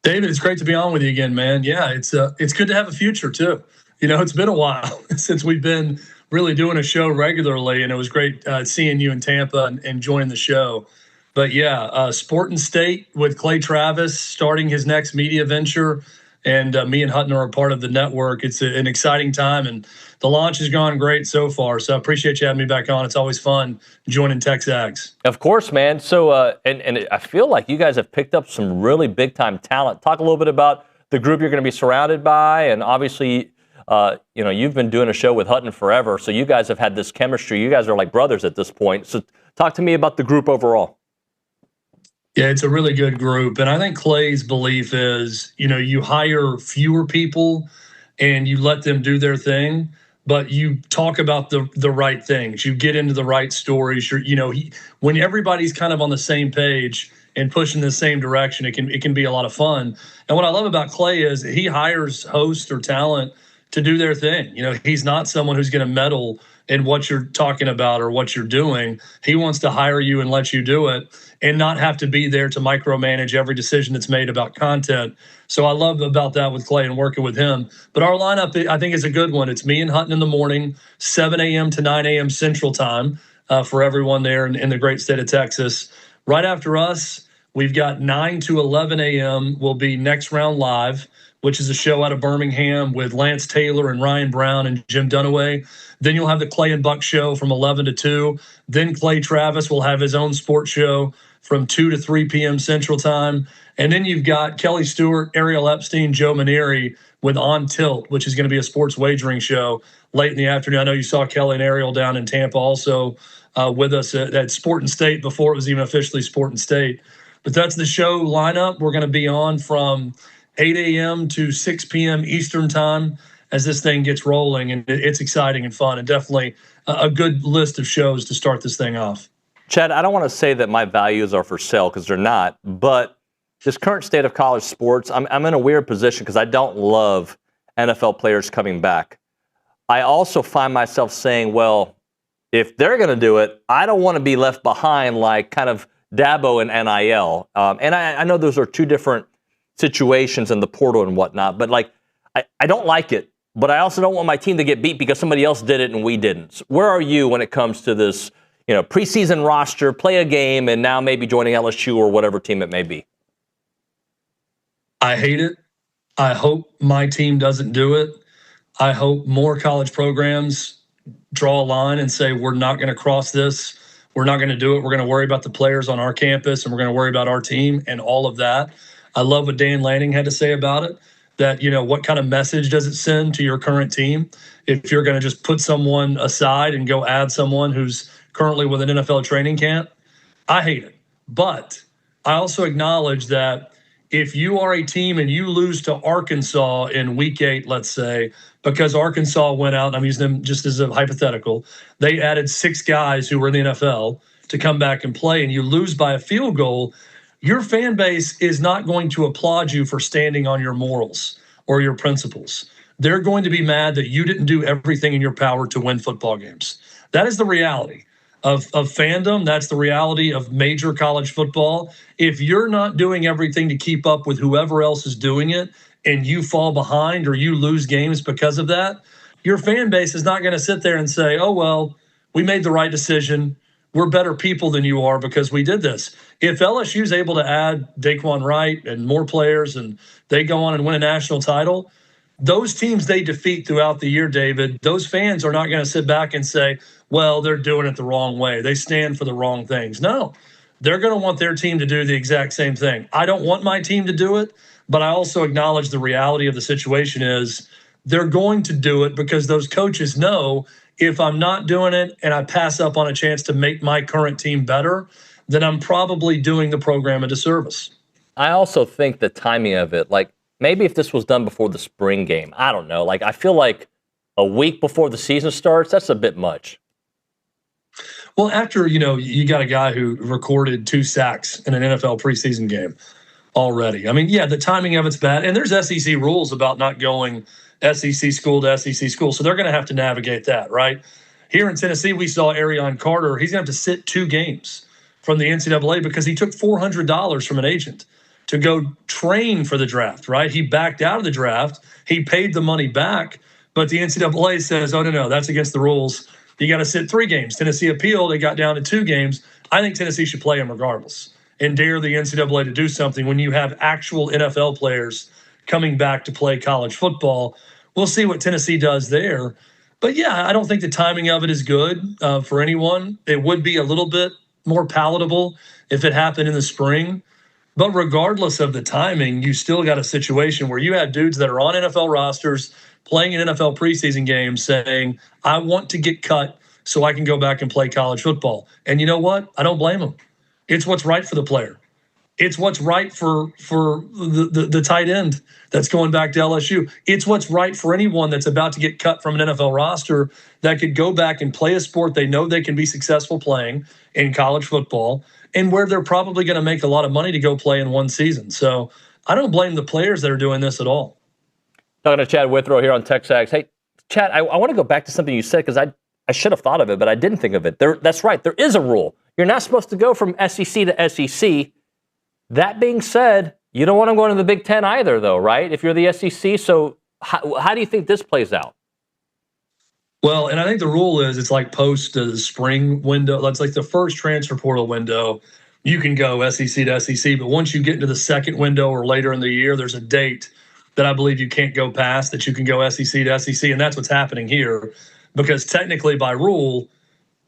David, it's great to be on with you again, man. Yeah, it's good to have a future, too. You know, it's been a while since we've been really doing a show regularly, and it was great seeing you in Tampa and joining the show. But yeah, Sport and State with Clay Travis starting his next media venture, and me and Hutton are a part of the network. It's an exciting time, and the launch has gone great so far. So I appreciate you having me back on. It's always fun joining TexAgs. Of course, man. So, and I feel like you guys have picked up some really big-time talent. Talk a little bit about the group you're going to be surrounded by, and obviously, you know, you've been doing a show with Hutton forever, so you guys have had this chemistry. You guys are like brothers at this point. So talk to me about the group overall. Yeah, it's a really good group. And I think Clay's belief is, you know, you hire fewer people and you let them do their thing, but you talk about the right things. You get into the right stories. When everybody's kind of on the same page and pushing the same direction, it can be a lot of fun. And what I love about Clay is he hires hosts or talent to do their thing. You know, he's not someone who's going to meddle in what you're talking about or what you're doing. He wants to hire you and let you do it and not have to be there to micromanage every decision that's made about content. So I love about that with Clay and working with him. But our lineup, I think, is a good one. It's me and Hutton in the morning, 7 a.m. to 9 a.m. Central Time for everyone there in the great state of Texas. Right after us, we've got 9 to 11 a.m. will be Next Round Live, which is a show out of Birmingham with Lance Taylor and Ryan Brown and Jim Dunaway. Then you'll have the Clay and Buck show from 11 to 2. Then Clay Travis will have his own sports show from 2 to 3 p.m. Central Time. And then you've got Kelly Stewart, Ariel Epstein, Joe Maneri with On Tilt, which is going to be a sports wagering show late in the afternoon. I know you saw Kelly and Ariel down in Tampa also with us at Sport and State before it was even officially Sport and State. But that's the show lineup. We're going to be on from 8 a.m. to 6 p.m. Eastern Time as this thing gets rolling, and it's exciting and fun, and definitely a good list of shows to start this thing off. Chad, I don't want to say that my values are for sale because they're not, but this current state of college sports, I'm in a weird position because I don't love NFL players coming back. I also find myself saying, well, if they're going to do it, I don't want to be left behind like kind of Dabo and NIL. And I know those are two different situations in the portal and whatnot, but like I don't like it, but I also don't want my team to get beat because somebody else did it and we didn't. So where are you when it comes to this, you know, preseason roster, play a game, and now maybe joining LSU or whatever team it may be? I hate it. I hope my team doesn't do it. I hope more college programs draw a line and say, we're not going to cross this. We're not going to do it. We're going to worry about the players on our campus, and we're going to worry about our team and all of that. I love what Dan Lanning had to say about it, that, you know, what kind of message does it send to your current team if you're going to just put someone aside and go add someone who's currently with an NFL training camp? I hate it. But I also acknowledge that if you are a team and you lose to Arkansas in week 8, let's say, because Arkansas went out, and I'm using them just as a hypothetical, they added 6 guys who were in the NFL to come back and play, and you lose by a field goal, your fan base is not going to applaud you for standing on your morals or your principles. They're going to be mad that you didn't do everything in your power to win football games. That is the reality of fandom. That's the reality of major college football. If you're not doing everything to keep up with whoever else is doing it and you fall behind or you lose games because of that, your fan base is not going to sit there and say, oh, well, we made the right decision. We're better people than you are because we did this. If LSU is able to add Daquan Wright and more players and they go on and win a national title, those teams they defeat throughout the year, David, those fans are not going to sit back and say, well, they're doing it the wrong way. They stand for the wrong things. No, they're going to want their team to do the exact same thing. I don't want my team to do it, but I also acknowledge the reality of the situation is they're going to do it because those coaches know if I'm not doing it and I pass up on a chance to make my current team better, then I'm probably doing the program a disservice. I also think the timing of it, like maybe if this was done before the spring game, I don't know. Like I feel like a week before the season starts, that's a bit much. Well, after, you got a guy who recorded 2 sacks in an NFL preseason game already. I mean, yeah, the timing of it's bad. And there's SEC rules about not going SEC school to SEC school. So they're going to have to navigate that, right? Here in Tennessee, we saw Arion Carter. He's going to have to sit 2 games from the NCAA because he took $400 from an agent to go train for the draft, right? He backed out of the draft. He paid the money back, but the NCAA says, oh, no, that's against the rules. You got to sit 3 games. Tennessee appealed. They got down to 2 games. I think Tennessee should play him regardless and dare the NCAA to do something when you have actual NFL players coming back to play college football. We'll see what Tennessee does there. But, yeah, I don't think the timing of it is good for anyone. It would be a little bit more palatable if it happened in the spring. But regardless of the timing, you still got a situation where you had dudes that are on NFL rosters playing in NFL preseason games saying, I want to get cut so I can go back and play college football. And you know what? I don't blame them. It's what's right for the player. It's what's right for the tight end that's going back to LSU. It's what's right for anyone that's about to get cut from an NFL roster that could go back and play a sport they know they can be successful playing in college football and where they're probably going to make a lot of money to go play in one season. So I don't blame the players that are doing this at all. Talking to Chad Withrow here on TexAgs. Hey, Chad, I want to go back to something you said because I should have thought of it, but I didn't think of it. That's right. There is a rule. You're not supposed to go from SEC to SEC. That being said, you don't want them going to the Big Ten either, though, right? If you're the SEC. So how do you think this plays out? Well, and I think the rule is it's like post the spring window. That's like the first transfer portal window. You can go SEC to SEC. But once you get into the second window or later in the year, there's a date that I believe you can't go past that you can go SEC to SEC. And that's what's happening here because technically by rule,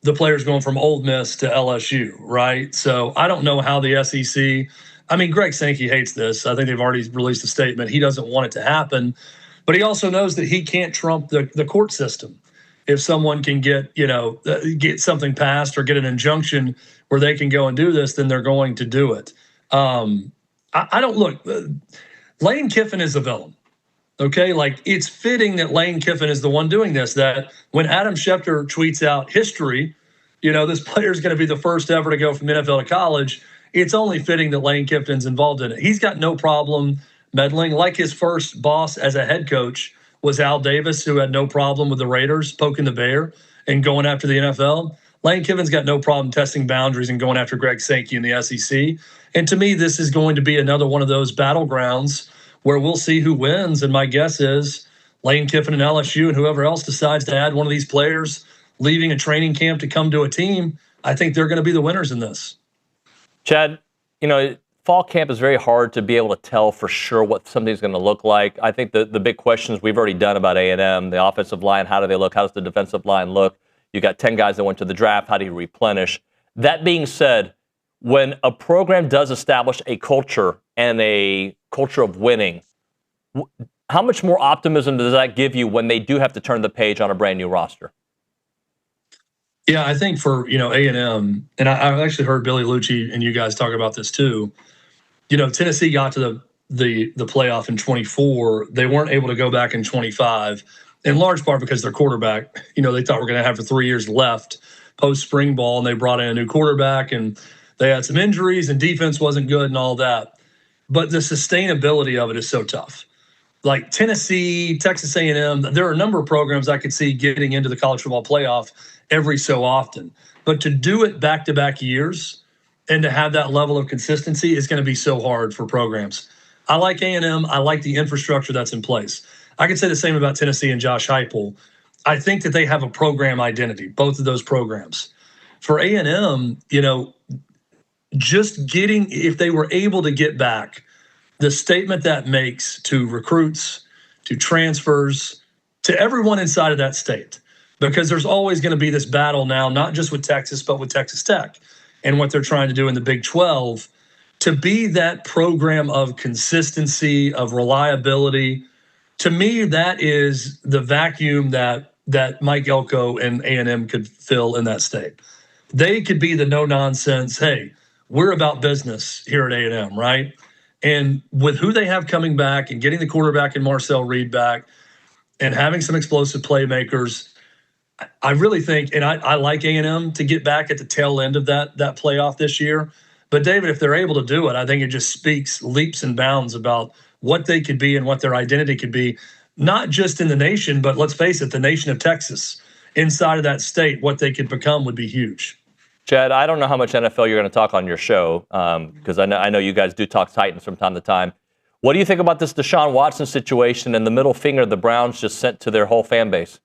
the player's going from Ole Miss to LSU, right? So I don't know how the SEC – I mean, Greg Sankey hates this. I think they've already released a statement. He doesn't want it to happen. But he also knows that he can't trump the court system. If someone can get something passed or get an injunction where they can go and do this, then they're going to do it. I don't – look, Lane Kiffin is the villain. Okay, like it's fitting that Lane Kiffin is the one doing this, that when Adam Schefter tweets out history, this player is going to be the first ever to go from NFL to college, it's only fitting that Lane Kiffin's involved in it. He's got no problem meddling. Like his first boss as a head coach was Al Davis, who had no problem with the Raiders poking the bear and going after the NFL. Lane Kiffin's got no problem testing boundaries and going after Greg Sankey in the SEC. And to me, this is going to be another one of those battlegrounds where we'll see who wins. And my guess is Lane Kiffin and LSU and whoever else decides to add one of these players leaving a training camp to come to a team, I think they're going to be the winners in this. Chad, fall camp is very hard to be able to tell for sure what something's going to look like. I think the big questions we've already done about A&M, the offensive line, how do they look? How does the defensive line look? You got 10 guys that went to the draft. How do you replenish? That being said, when a program does establish a culture and a culture of winning, how much more optimism does that give you when they do have to turn the page on a brand new roster? Yeah, I think for, A&M, and I actually heard Billy Liucci and you guys talk about this too. Tennessee got to the playoff in 24. They weren't able to go back in 25, in large part because their quarterback, they thought we're going to have for 3 years left post spring ball, and they brought in a new quarterback, and they had some injuries, and defense wasn't good and all that. But the sustainability of it is so tough. Like Tennessee, Texas A&M, there are a number of programs I could see getting into the college football playoff every so often. But to do it back-to-back years and to have that level of consistency is going to be so hard for programs. I like A&M. I like the infrastructure that's in place. I could say the same about Tennessee and Josh Heupel. I think that they have a program identity, both of those programs. For A&M, just getting, if they were able to get back the statement that makes to recruits, to transfers, to everyone inside of that state, because there's always going to be this battle now, not just with Texas, but with Texas Tech and what they're trying to do in the Big 12, to be that program of consistency, of reliability. To me, that is the vacuum that Mike Elko and A&M could fill in that state. They could be the no-nonsense, hey, we're about business here at A&M, right? And with who they have coming back and getting the quarterback and Marcel Reed back and having some explosive playmakers, I really think, and I like A&M to get back at the tail end of that playoff this year. But David, if they're able to do it, I think it just speaks leaps and bounds about what they could be and what their identity could be, not just in the nation, but let's face it, the nation of Texas. Inside of that state, what they could become would be huge. Chad, I don't know how much NFL you're going to talk on your show, because I know you guys do talk Titans from time to time. What do you think about this Deshaun Watson situation and the middle finger the Browns just sent to their whole fan base?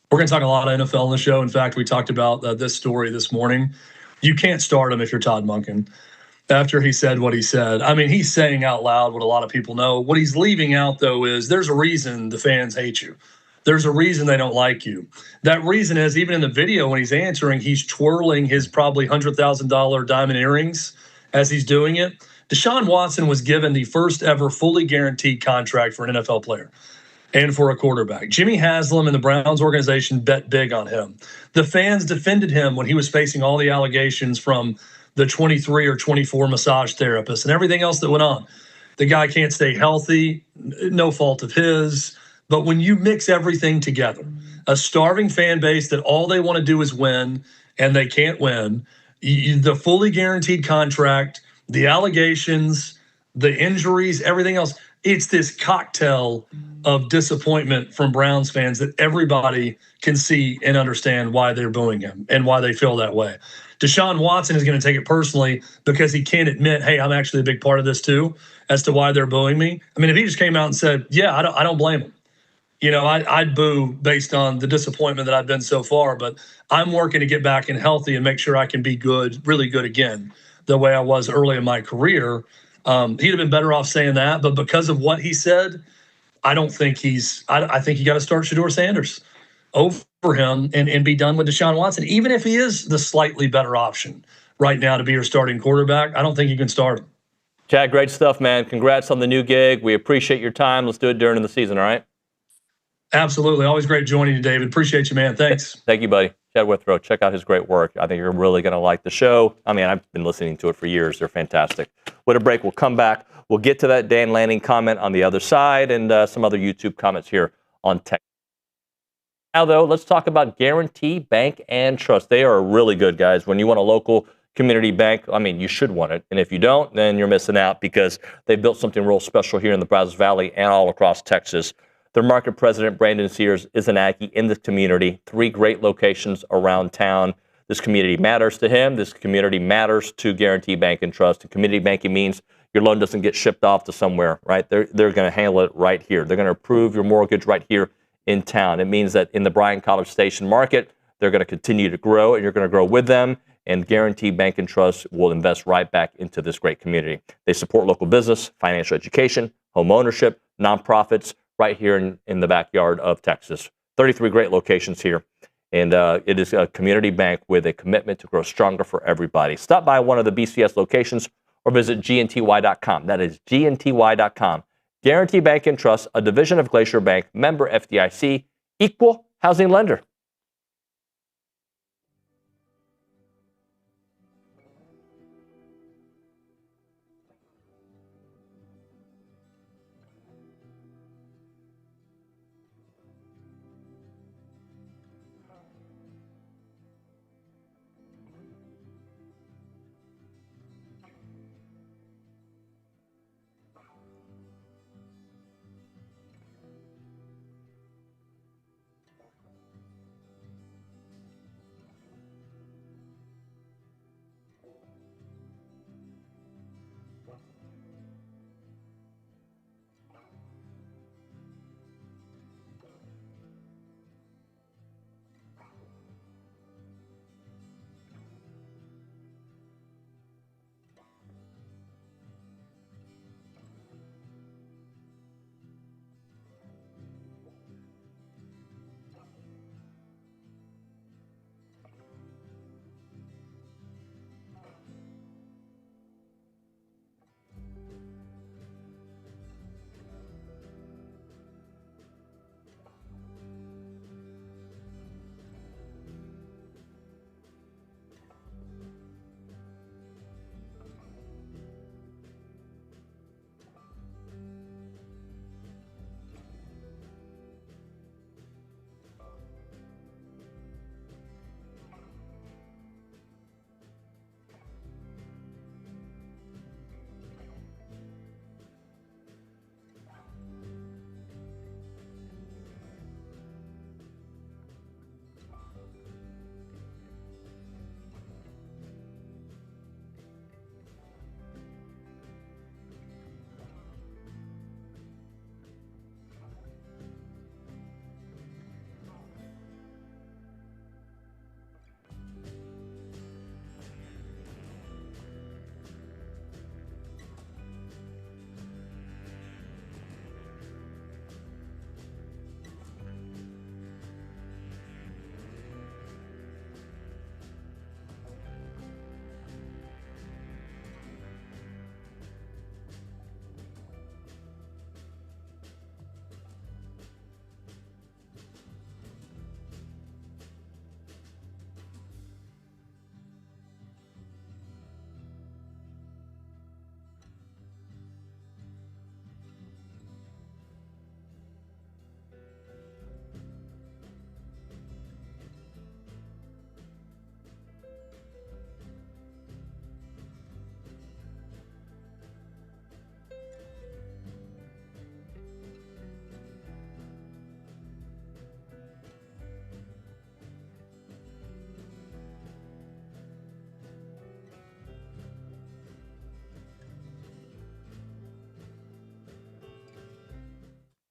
We're going to talk a lot of NFL on the show. In fact, we talked about this story this morning. You can't start him if you're Todd Monken. After he said what he said. I mean, he's saying out loud what a lot of people know. What he's leaving out, though, is there's a reason the fans hate you. There's a reason they don't like you. That reason is, even in the video when he's answering, he's twirling his probably $100,000 diamond earrings as he's doing it. Deshaun Watson was given the first ever fully guaranteed contract for an NFL player and for a quarterback. Jimmy Haslam and the Browns organization bet big on him. The fans defended him when he was facing all the allegations from the 23 or 24 massage therapists and everything else that went on. The guy can't stay healthy, no fault of his. But when you mix everything together, a starving fan base that all they want to do is win and they can't win, the fully guaranteed contract, the allegations, the injuries, everything else, it's this cocktail of disappointment from Browns fans that everybody can see and understand why they're booing him and why they feel that way. Deshaun Watson is going to take it personally because he can't admit, hey, I'm actually a big part of this too, as to why they're booing me. I mean, if he just came out and said, yeah, I don't blame him. You know, I'd boo based on the disappointment that I've been so far, but I'm working to get back and healthy and make sure I can be good, really good again, the way I was early in my career. He'd have been better off saying that, but because of what he said, I don't think I think you got to start Shedeur Sanders over him and be done with Deshaun Watson. Even if he is the slightly better option right now to be your starting quarterback, I don't think you can start him. Chad, great stuff, man. Congrats on the new gig. We appreciate your time. Let's do it during the season, all right? Absolutely. Always great joining you, David. Appreciate you, man. Thanks. Thank you, buddy. Chad Withrow, check out his great work. I think you're really going to like the show. I mean, I've been listening to it for years. They're fantastic. With a break, we'll come back. We'll get to that Dan Lanning comment on the other side and some other YouTube comments here on Tech. Now, though, let's talk about Guarantee Bank and Trust. They are really good, guys. When you want a local community bank, I mean, you should want it. And if you don't, then you're missing out because they built something real special here in the Brazos Valley and all across Texas. Their market president, Brandon Sears, is an Aggie in the community. 3 great locations around town. This community matters to him. This community matters to Guarantee Bank and Trust. And community banking means your loan doesn't get shipped off to somewhere, right? They're going to handle it right here. They're going to approve your mortgage right here in town. It means that in the Bryan College Station market, they're going to continue to grow, and you're going to grow with them. And Guarantee Bank and Trust will invest right back into this great community. They support local business, financial education, home ownership, nonprofits, right here in the backyard of Texas. 33 great locations here. And it is a community bank with a commitment to grow stronger for everybody. Stop by one of the BCS locations or visit gnty.com. That is gnty.com. Guarantee Bank and Trust, a division of Glacier Bank, member FDIC, equal housing lender.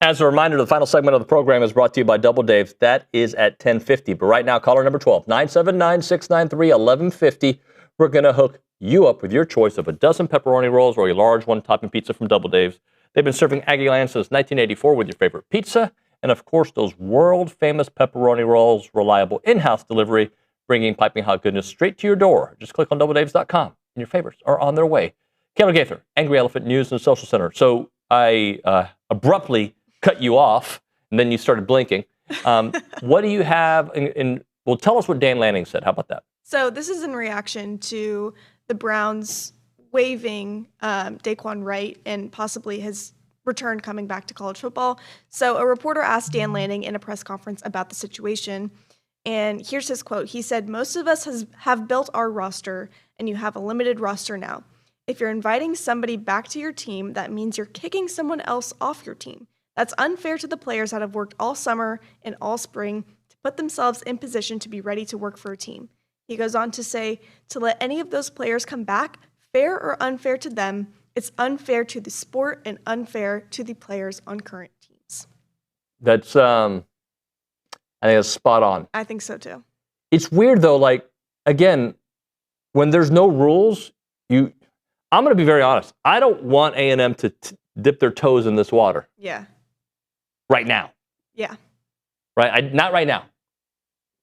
As a reminder, the final segment of the program is brought to you by Double Dave's. That is at 10:50. But right now, caller number 12, 979-693-1150. We're going to hook you up with your choice of a dozen pepperoni rolls or a large one-topping pizza from Double Dave's. They've been serving Aggie Land since 1984 with your favorite pizza. And, of course, those world-famous pepperoni rolls, reliable in-house delivery, bringing piping hot goodness straight to your door. Just click on doubledaves.com, and your favorites are on their way. Caleb Gaither, Angry Elephant News and Social Center. So I abruptly cut you off, and then you started blinking. What do you have well, tell us what Dan Lanning said. How about that? So this is in reaction to the Browns waiving Daquan Wright and possibly his return coming back to college football. So a reporter asked Dan Lanning in a press conference about the situation, and here's his quote. He said, "Most of us have built our roster, and you have a limited roster now. If you're inviting somebody back to your team, that means you're kicking someone else off your team. That's unfair to the players that have worked all summer and all spring to put themselves in position to be ready to work for a team." He goes on to say, "To let any of those players come back, fair or unfair to them, it's unfair to the sport and unfair to the players on current teams." That's, I think that's spot on. I think so too. It's weird though, like, again, when there's no rules, I'm going to be very honest. I don't want A&M to dip their toes in this water. Yeah. Right now. Yeah. Right? Not right now.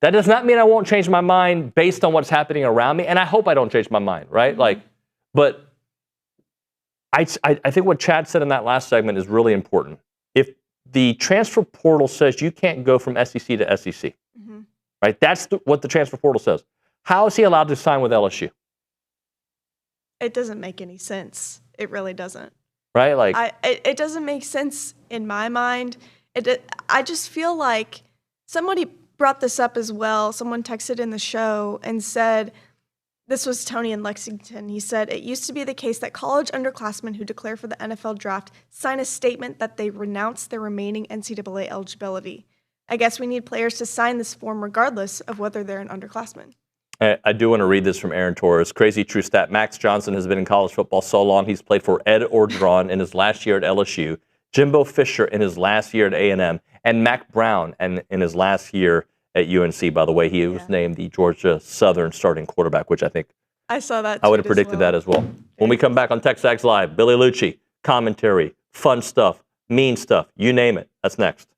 That does not mean I won't change my mind based on what's happening around me, and I hope I don't change my mind, right? Mm-hmm. Like, but I think what Chad said in that last segment is really important. If the transfer portal says you can't go from SEC to SEC, right? That's what the transfer portal says. How is he allowed to sign with LSU? It doesn't make any sense. It really doesn't. Right? Like, it doesn't make sense in my mind. I just feel like somebody brought this up as well. Someone texted in the show and said, this was Tony in Lexington. He said, "It used to be the case that college underclassmen who declare for the NFL draft sign a statement that they renounce their remaining NCAA eligibility. I guess we need players to sign this form regardless of whether they're an underclassman." I do want to read this from Aaron Torres. Crazy true stat. Max Johnson has been in college football so long, he's played for Ed Orgeron in his last year at LSU, Jimbo Fisher in his last year at A&M, and Mac Brown in his last year at UNC. By the way, he was named the Georgia Southern starting quarterback, which I think I saw that. I would have predicted that as well. When we come back on TexAgs Live, Billy Liucci, commentary, fun stuff, mean stuff, you name it. That's next.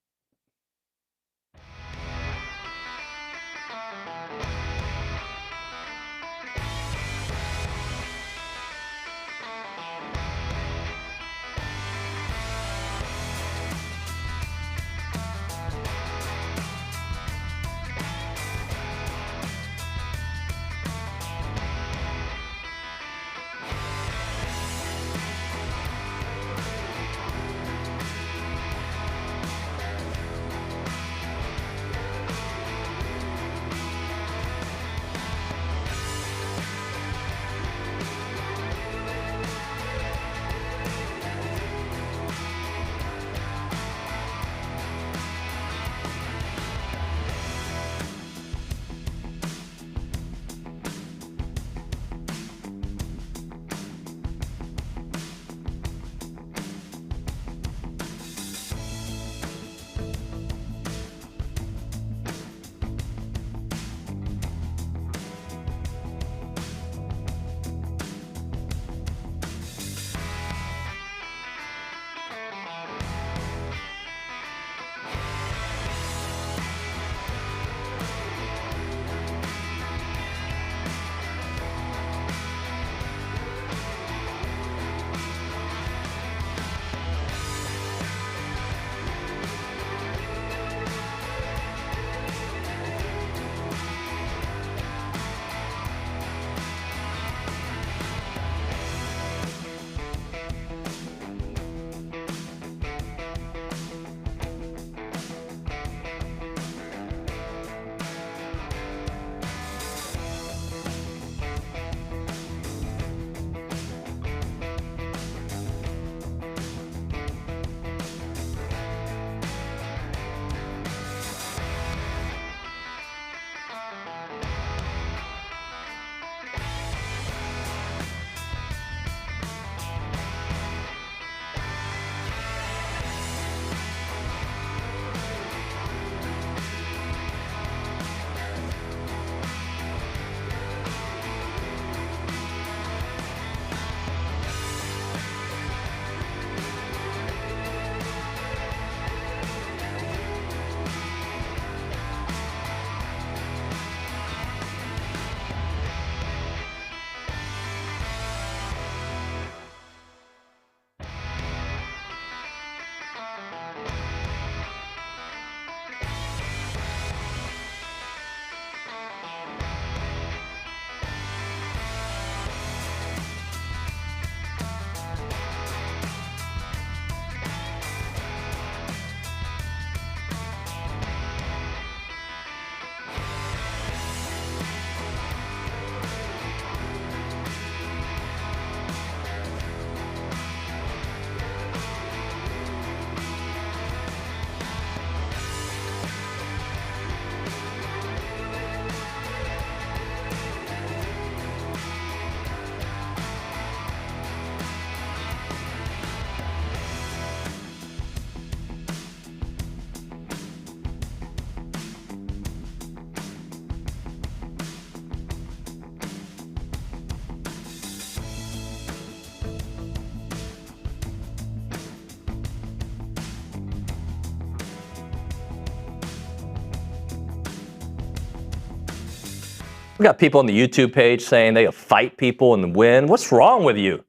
We got people on the YouTube page saying they fight people and win. What's wrong with you?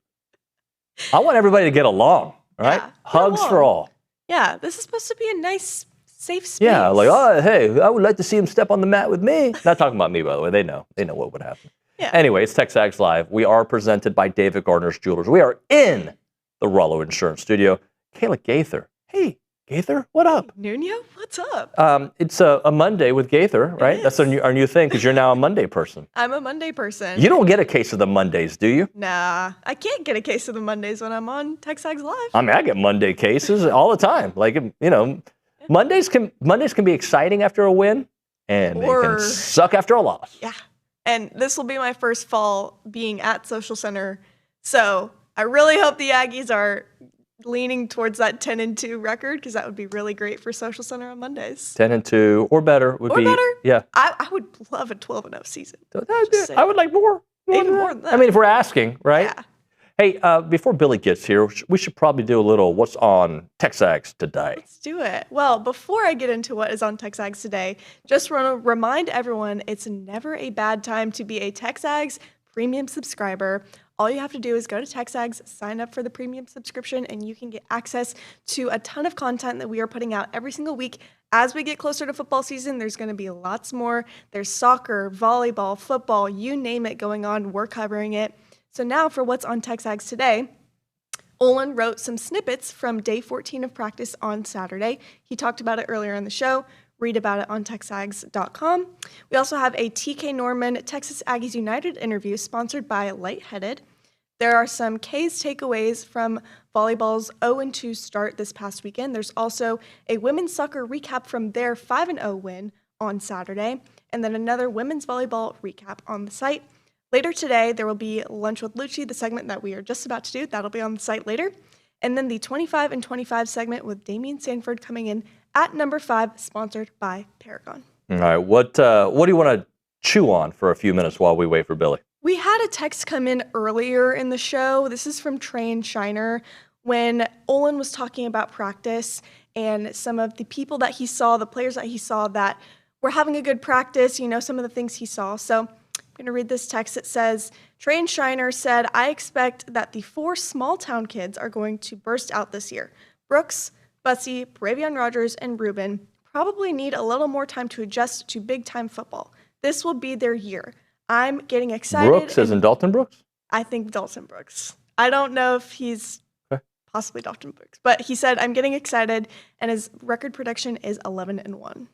I want everybody to get along, right? Yeah, Hugs for all. Yeah, this is supposed to be a nice, safe space. Yeah, like, oh, hey, I would like to see him step on the mat with me. Not talking about me, by the way. They know. They know what would happen. Yeah. Anyway, it's TexAgs Live. We are presented by David Gardner's Jewelers. We are in the Rollo Insurance Studio. Kayla Gaither. Hey, Gaither, what up? Nuno, what's up? It's a Monday with Gaither, right? That's our new thing because you're now a Monday person. I'm a Monday person. You don't get a case of the Mondays, do you? Nah, I can't get a case of the Mondays when I'm on TexAgs Live. I mean, I get Monday cases all the time. Like, you know, Mondays can be exciting after a win, and they can suck after a loss. Yeah, and this will be my first fall being at Social Center, so I really hope the Aggies are leaning towards that 10-2 record because that would be really great for Social Center on Mondays. 10-2 or better would be better. Yeah. I would love a 12-0 season. I would like more. Even more than that. I mean, if we're asking, right? Yeah. Hey, before Billy gets here, we should probably do a little what's on TexAgs today. Let's do it. Well, before I get into what is on TexAgs today, just want to remind everyone it's never a bad time to be a TexAgs premium subscriber. All you have to do is go to TexAgs, sign up for the premium subscription, and you can get access to a ton of content that we are putting out every single week. As we get closer to football season, there's going to be lots more. There's soccer, volleyball, football, you name it going on. We're covering it. So now for what's on TexAgs today, Olin wrote some snippets from day 14 of practice on Saturday. He talked about it earlier in the show. Read about it on TexAgs.com. We also have a TK Norman Texas Aggies United interview sponsored by Lightheaded. There are some K's takeaways from volleyball's 0-2 start this past weekend. There's also a women's soccer recap from their 5-0 win on Saturday, and then another women's volleyball recap on the site. Later today, there will be Lunch with Liucci, the segment that we are just about to do. That'll be on the site later. And then the 25 and 25 segment with Damian Sanford coming in at number 5, sponsored by Paragon. All right, what do you want to chew on for a few minutes while we wait for Billy? We had a text come in earlier in the show. This is from Trey and Shiner when Olin was talking about practice and some of the people that he saw, the players that he saw that were having a good practice, you know, some of the things he saw. So I'm going to read this text. It says, Trey and Shiner said, I expect that the 4 small town kids are going to burst out this year. Brooks, Bussy, Bravion Rogers, and Ruben probably need a little more time to adjust to big-time football. This will be their year. I'm getting excited. Brooks, isn't Dalton Brooks? I think Dalton Brooks. I don't know if he's possibly Dalton Brooks, but he said, I'm getting excited, and his record prediction is 11-1.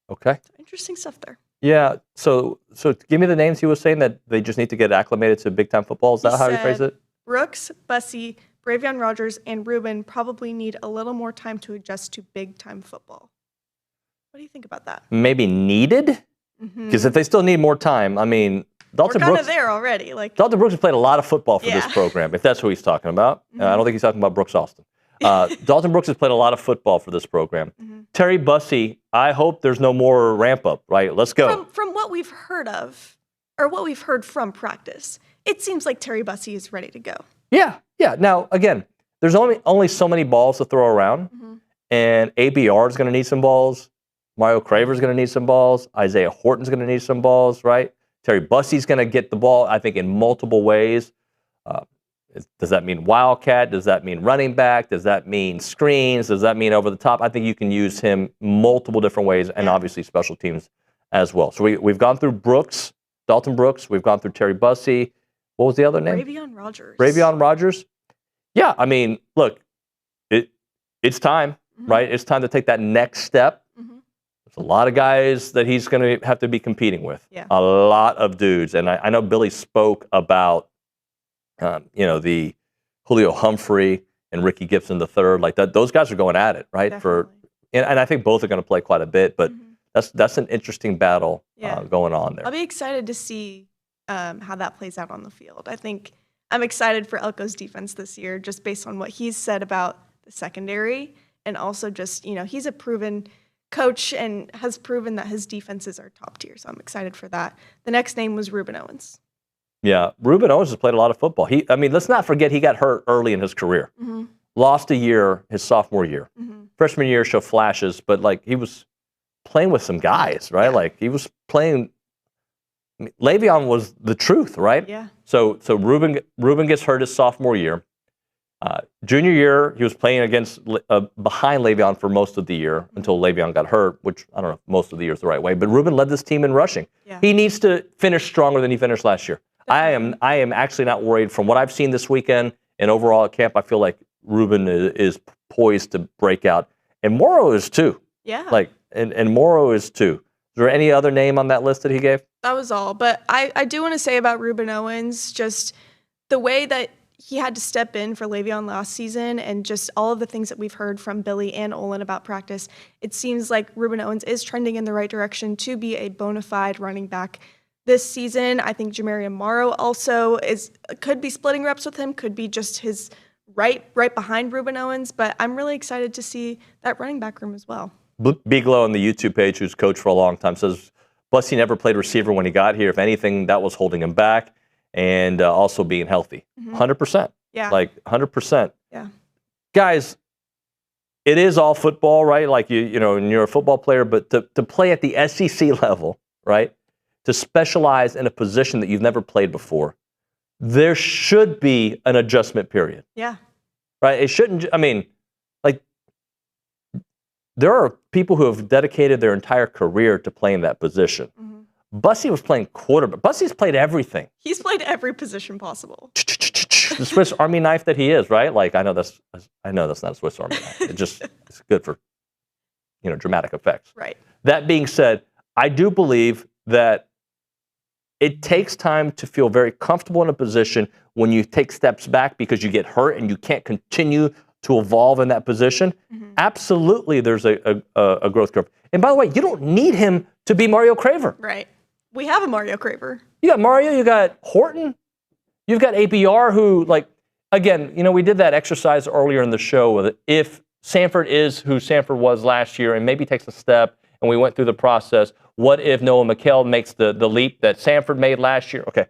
Okay. So interesting stuff there. Yeah, so give me the names he was saying that they just need to get acclimated to big-time football. Is that how you phrase it? Brooks, Bussy, Bravion Rogers, and Ruben probably need a little more time to adjust to big-time football. What do you think about that? Maybe needed? Because if they still need more time, I mean, Dalton We're kind Brooks. of there already. Dalton Brooks has played a lot of football for this program, if that's who he's talking about. I don't think he's talking about Brooks Austin. Dalton Brooks has played a lot of football for this program. Terry Bussey, I hope there's no more ramp up, right? Let's go. From what we've heard of, or what we've heard from practice, it seems like Terry Bussey is ready to go. Yeah. Now, again, there's only so many balls to throw around, and ABR is going to need some balls. Mario Craver's going to need some balls. Isaiah Horton's going to need some balls, right? Terry Bussey's going to get the ball, I think, in multiple ways. Does that mean wildcat? Does that mean running back? Does that mean screens? Does that mean over the top? I think you can use him multiple different ways, and obviously special teams as well. So we've gone through Brooks, Dalton Brooks. We've gone through Terry Bussey. What was the other name? Bravion Rogers. Yeah, I mean, look, it's time, right? It's time to take that next step. There's a lot of guys that he's going to have to be competing with. Yeah. A lot of dudes. And I know Billy spoke about, the Julio Humphrey and Ricky Gibson III. Like that, those guys are going at it, right? And I think both are going to play quite a bit. But that's an interesting battle going on there. I'll be excited to see how that plays out on the field. I think I'm excited for Elko's defense this year, just based on what he's said about the secondary, and also just, he's a proven coach and has proven that his defenses are top tier. So I'm excited for that. The next name was Ruben Owens. Yeah, Ruben Owens has played a lot of football. Let's not forget he got hurt early in his career. Lost a year his sophomore year. Freshman year showed flashes, but he was playing with some guys, right? Like he was playing Le'Veon was the truth, right? Yeah. So Ruben gets hurt his sophomore year. Junior year, he was playing against behind Le'Veon for most of the year until Le'Veon got hurt, which I don't know if most of the year is the right way. But Ruben led this team in rushing. Yeah. He needs to finish stronger than he finished last year. I am actually not worried. From what I've seen this weekend and overall at camp, I feel like Ruben is poised to break out, and Morrow is too. Yeah. And Morrow is too. Is there any other name on that list that he gave? That was all. But I do want to say about Ruben Owens, just the way that he had to step in for Le'Veon last season and just all of the things that we've heard from Billy and Olin about practice, it seems like Ruben Owens is trending in the right direction to be a bona fide running back this season. I think Jamarian Morrow also could be splitting reps with him, could be just his right behind Ruben Owens, but I'm really excited to see that running back room as well. Bigelow on the YouTube page, who's coached for a long time, says Bussy never played receiver when he got here. If anything, that was holding him back. And also being healthy. 100%. Yeah. 100%. Yeah. Guys, it is all football, right? Like, you know, and you're a football player, but to play at the SEC level, right? To specialize in a position that you've never played before, there should be an adjustment period. Yeah. Right? It shouldn't, there are people who have dedicated their entire career to playing that position. Bussy was playing quarterback. Bussy's played everything. He's played every position possible. The Swiss Army knife that he is, right? Like, I know that's not a Swiss Army knife. It's good for, dramatic effects. Right. That being said, I do believe that it takes time to feel very comfortable in a position when you take steps back because you get hurt and you can't continue to evolve in that position. Absolutely, there's a growth curve. And by the way, you don't need him to be Mario Craver. Right. We have a Mario Craver. You got Mario, you got Horton, you've got ABR who, again, we did that exercise earlier in the show with if Sanford is who Sanford was last year and maybe takes a step, and we went through the process, what if Noah McHale makes the leap that Sanford made last year? Okay,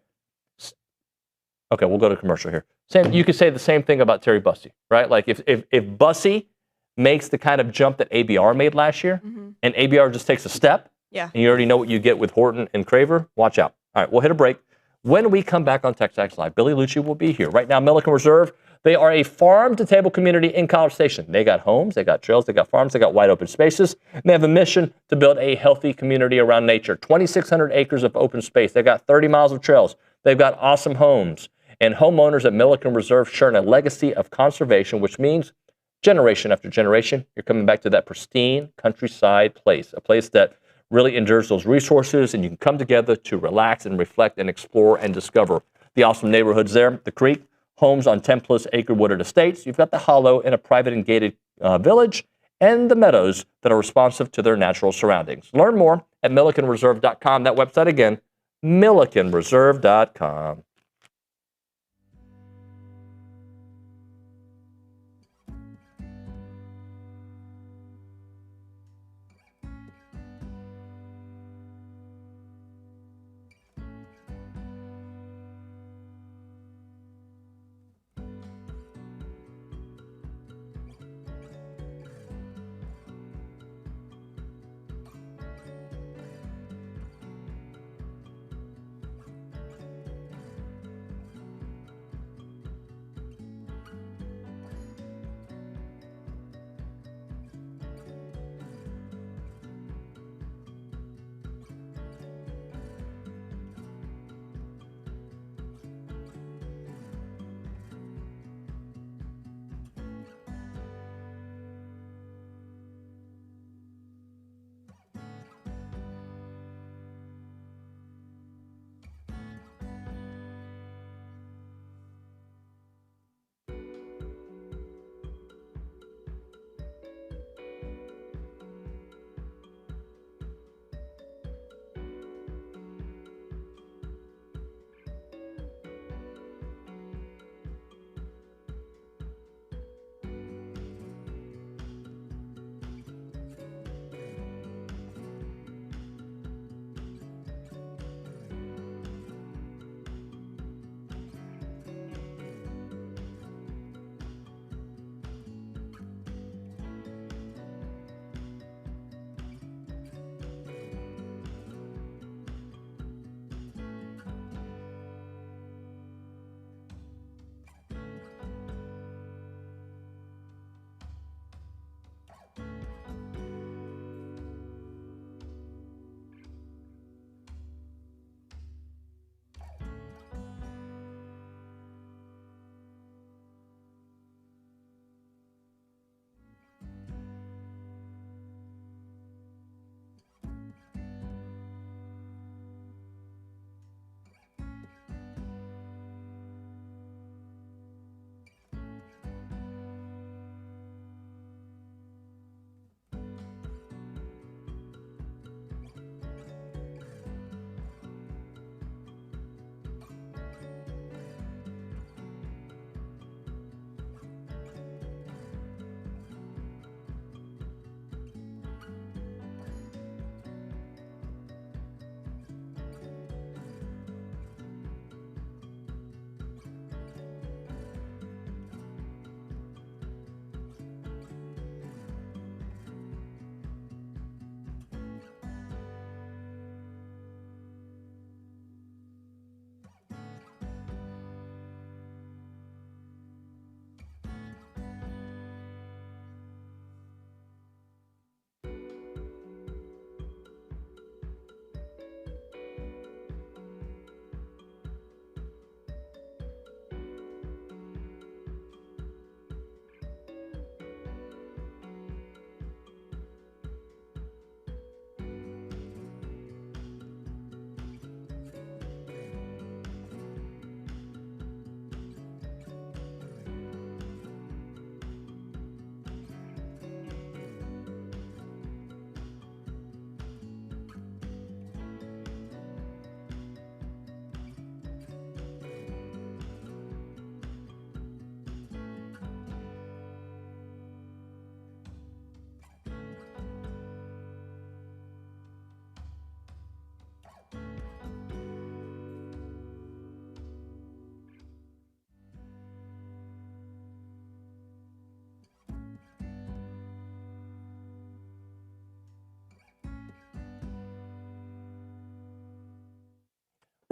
we'll go to commercial here. Sam, you could say the same thing about Terry Bussey, right? Like if Bussey makes the kind of jump that ABR made last year, and ABR just takes a step, yeah, and you already know what you get with Horton and Craver, watch out. All right, we'll hit a break. When we come back on TexAgs Live, Billy Liucci will be here. Right now, Milliken Reserve, they are a farm-to-table community in College Station. They got homes, they got trails, they got farms, they got wide open spaces. And they have a mission to build a healthy community around nature. 2,600 acres of open space. They got 30 miles of trails. They've got awesome homes. And homeowners at Milliken Reserve share a legacy of conservation, which means generation after generation, you're coming back to that pristine countryside place, a place that really endures those resources, and you can come together to relax and reflect and explore and discover the awesome neighborhoods there. The Creek, homes on 10-plus acre wooded estates. You've got the Hollow in a private and gated village, and the meadows that are responsive to their natural surroundings. Learn more at millikenreserve.com. That website again, millikenreserve.com.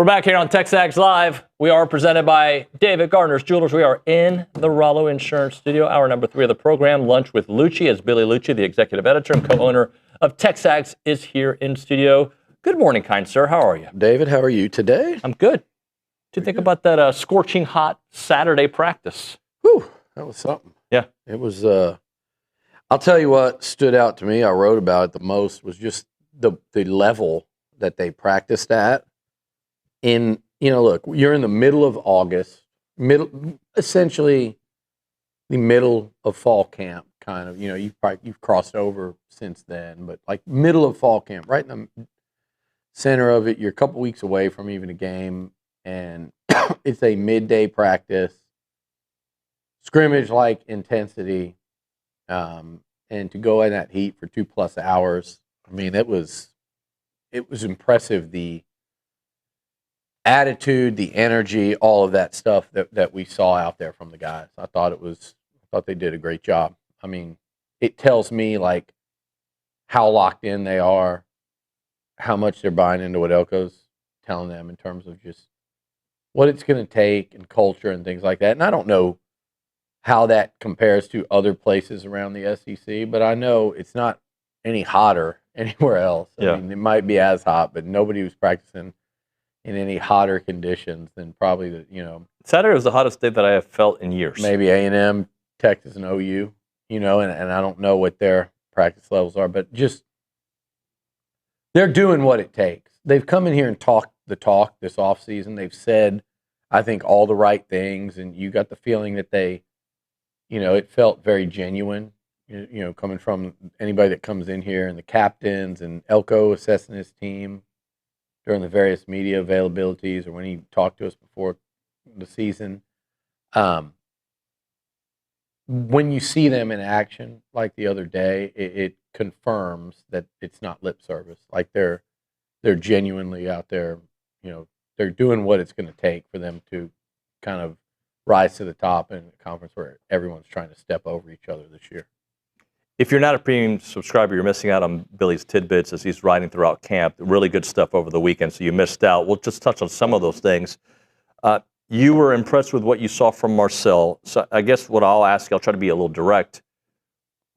We're back here on TexAgs Live. We are presented by David Gardner's Jewelers. We are in the Rollo Insurance Studio, hour number 3 of the program, Lunch with Liucci, as Billy Liucci, the executive editor and co-owner of TexAgs, is here in studio. Good morning, kind sir. How are you? David, how are you today? I'm good. What do you think about that scorching hot Saturday practice? Whew, that was something. Yeah. It was, I'll tell you what stood out to me, I wrote about it the most, was just the level that they practiced at. Look, you're in the middle of August, essentially the middle of fall camp, kind of. You've crossed over since then, but like middle of fall camp, right in the center of it. You're a couple weeks away from even a game, and it's a midday practice, scrimmage-like intensity, and to go in that heat for 2+ hours. I mean, it was impressive. The attitude, the energy, all of that stuff that we saw out there from the guys. I thought they did a great job. I mean, it tells me like how locked in they are, how much they're buying into what Elko's telling them in terms of just what it's going to take and culture and things like that. And I don't know how that compares to other places around the SEC, but I know it's not any hotter anywhere else. I mean, it might be as hot, but nobody was practicing in any hotter conditions than probably Saturday was the hottest day that I have felt in years. Maybe A&M, Texas, and OU, and I don't know what their practice levels are, but just they're doing what it takes. They've come in here and talked the talk this offseason. They've said, I think, all the right things, and you got the feeling that they, it felt very genuine, coming from anybody that comes in here and the captains and Elko assessing his team during the various media availabilities or when he talked to us before the season. When you see them in action, like the other day, it confirms that it's not lip service. Like they're genuinely out there, they're doing what it's going to take for them to kind of rise to the top in a conference where everyone's trying to step over each other this year. If you're not a premium subscriber, you're missing out on Billy's tidbits as he's riding throughout camp. Really good stuff over the weekend, so you missed out. We'll just touch on some of those things. You were impressed with what you saw from Marcel. So I guess what I'll ask you, I'll try to be a little direct.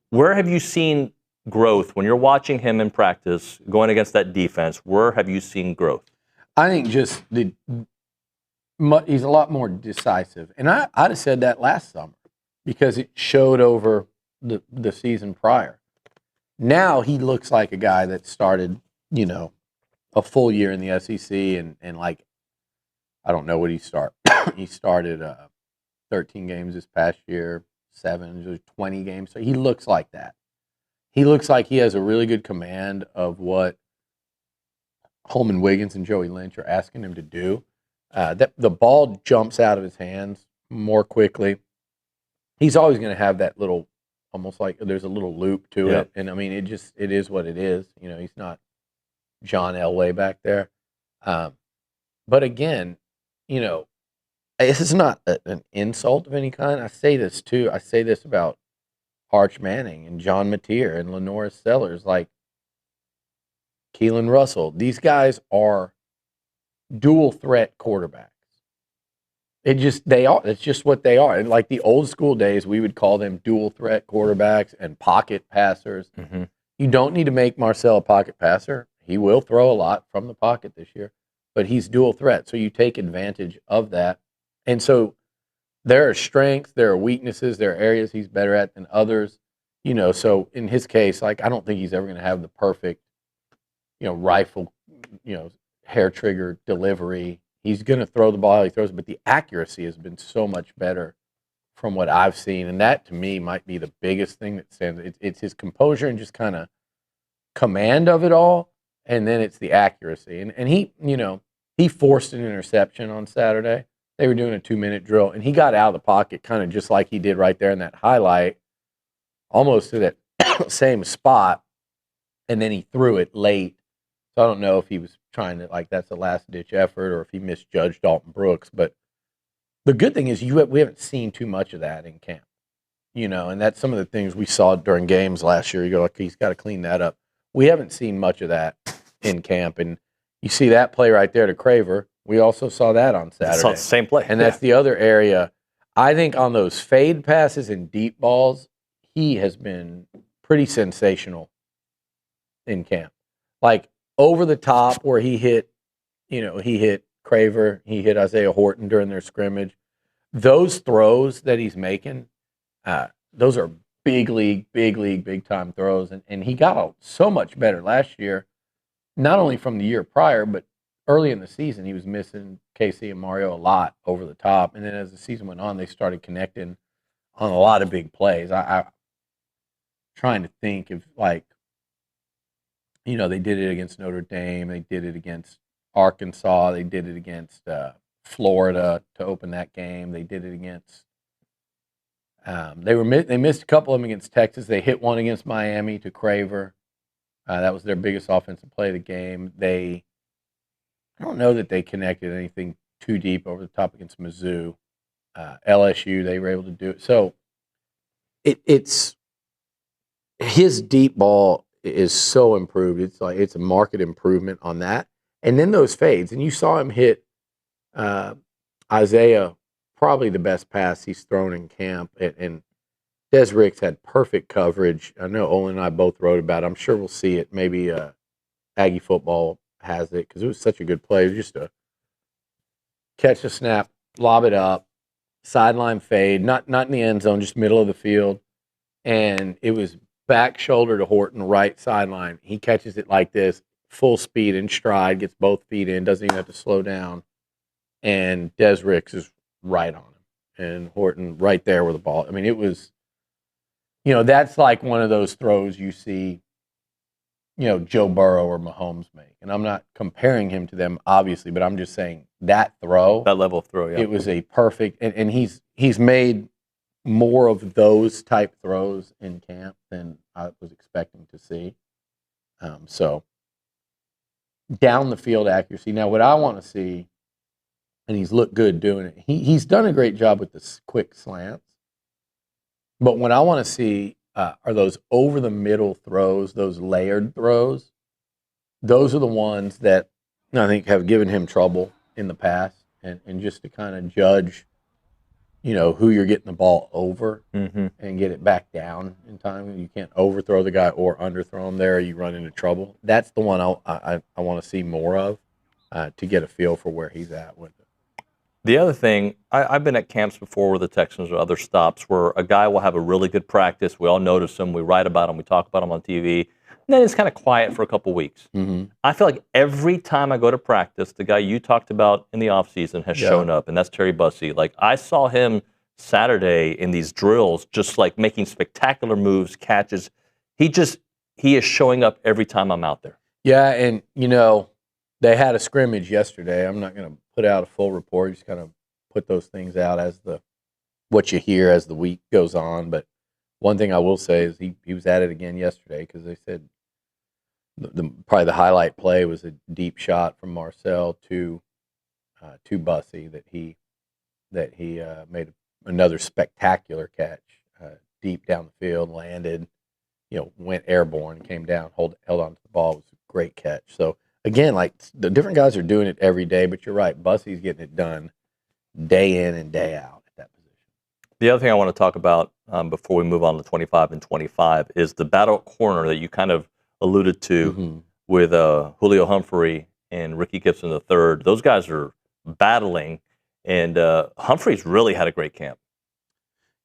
Where have you seen growth when you're watching him in practice, going against that defense? Where have you seen growth? I think just he's a lot more decisive. And I'd have said that last summer because it showed over the season prior. Now he looks like a guy that started, a full year in the SEC and like, I don't know what he started. He started 13 games this past year, 20 games. So he looks like that. He looks like he has a really good command of what Holman Wiggins and Joey Lynch are asking him to do. That the ball jumps out of his hands more quickly. He's always going to have that little, almost like there's a little loop to it. And I mean, it is what it is. He's not John Elway back there. But again, this is not an insult of any kind. I say this too. I say this about Arch Manning and John Mateer and Lenoris Sellers, like Keelan Russell. These guys are dual threat quarterbacks. It's just what they are. And like the old school days, we would call them dual threat quarterbacks and pocket passers. Mm-hmm. You don't need to make Marcel a pocket passer. He will throw a lot from the pocket this year, but he's dual threat. So you take advantage of that. And so there are strengths, there are weaknesses, there are areas he's better at than others. So in his case, like I don't think he's ever going to have the perfect, rifle, hair trigger delivery. He's going to throw the ball, he throws it, but the accuracy has been so much better from what I've seen. And that to me might be the biggest thing that stands. It's his composure and just kind of command of it all. And then it's the accuracy. And he, he forced an interception on Saturday. They were doing a 2-minute drill, and he got out of the pocket kind of just like he did right there in that highlight, almost to that same spot, and then he threw it late. So I don't know if he was trying to, like, that's a last-ditch effort or if he misjudged Dalton Brooks. But the good thing is we haven't seen too much of that in camp, and that's some of the things we saw during games last year. You go, like, he's got to clean that up. We haven't seen much of that in camp, and you see that play right there to Craver, We also saw that on Saturday. Saw the same play. And that's the other area. I think on those fade passes and deep balls, he has been pretty sensational in camp. Like over the top where he hit Craver, he hit Isaiah Horton during their scrimmage. Those throws that he's making, those are big time throws. And he got so much better last year, not only from the year prior, but early in the season, he was missing Casey and Mario a lot over the top. And then as the season went on, they started connecting on a lot of big plays. I'm trying to think of, like, they did it against Notre Dame. They did it against Arkansas. They did it against Florida to open that game. They did it against they missed a couple of them against Texas. They hit one against Miami to Craver. That was their biggest offensive play of the game. I don't know that they connected anything too deep over the top against Mizzou. LSU, they were able to do it. So it's his deep ball is so improved. It's a market improvement on that. And then those fades, and you saw him hit Isaiah, probably the best pass he's thrown in camp. And Des Ricks had perfect coverage. I know Olin and I both wrote about it. I'm sure we'll see it. Maybe Aggie football has it because it was such a good play. It was just a catch the snap, lob it up, sideline fade, not in the end zone, just middle of the field. And it was back shoulder to Horton, right sideline. He catches it like this, full speed in stride, gets both feet in, doesn't even have to slow down. And Des Ricks is right on him. And Horton right there with the ball. I mean, it was, that's like one of those throws you see, Joe Burrow or Mahomes make. And I'm not comparing him to them, obviously, but I'm just saying that throw. That level of throw, yeah. It was a perfect, and he's made more of those type throws in camp than I was expecting to see. So down the field accuracy. Now, what I want to see, and he's looked good doing it, he's done a great job with the quick slants. But what I want to see are those over the middle throws, those layered throws. Those are the ones that I think have given him trouble in the past. And just to kind of judge, who you're getting the ball over and get it back down in time. You can't overthrow the guy or underthrow him there. You run into trouble. That's the one I want to see more of to get a feel for where he's at with it. The other thing, I've been at camps before with the Texans or other stops where a guy will have a really good practice. We all notice him. We write about him. We talk about him on TV. And then it's kind of quiet for a couple weeks. I feel like every time I go to practice, the guy you talked about in the offseason has shown up, and that's Terry Bussey. Like, I saw him Saturday in these drills just like making spectacular moves, catches. He is showing up every time I'm out there. Yeah, and, they had a scrimmage yesterday. I'm not going to put out a full report. Just kind of put those things out as what you hear as the week goes on. But one thing I will say is he was at it again yesterday because they said probably the highlight play was a deep shot from Marcel to Bussey that he made another spectacular catch deep down the field, landed, went airborne, came down, held on to the ball. It was a great catch. So again, like the different guys are doing it every day, but you're right, Bussey's getting it done day in and day out at that position. The other thing I want to talk about before we move on to 25 and 25 is the battle corner that you kind of alluded to with Julio Humphrey and Ricky Gibson III. Those guys are battling, and Humphrey's really had a great camp.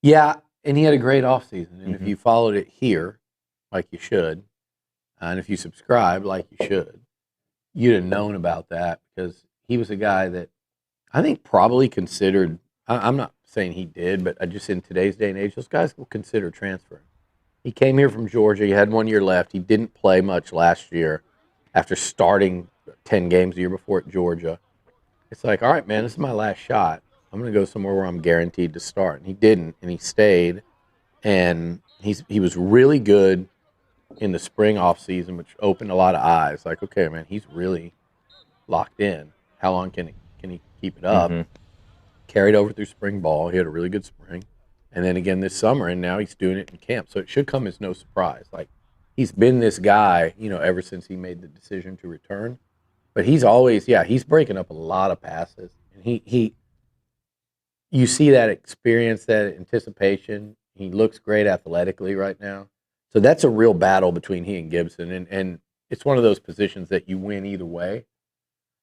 Yeah, and he had a great offseason. And if you followed it here, like you should, and if you subscribed like you should, you'd have known about that because he was a guy that I think probably considered, I'm not saying he did, but just in today's day and age, those guys will consider transferring. He came here from Georgia. He had 1 year left. He didn't play much last year after starting 10 games the year before at Georgia. It's like, all right, man, this is my last shot. I'm going to go somewhere where I'm guaranteed to start. And he didn't, and he stayed. And he was really good in the spring off season, which opened a lot of eyes. Like, okay, man, he's really locked in. How long can he keep it up? Carried over through spring ball. He had a really good spring. And then again this summer, and now he's doing it in camp. So it should come as no surprise. Like, he's been this guy, ever since he made the decision to return. But he's always, he's breaking up a lot of passes. And you see that experience, that anticipation. He looks great athletically right now. So that's a real battle between he and Gibson. And it's one of those positions that you win either way.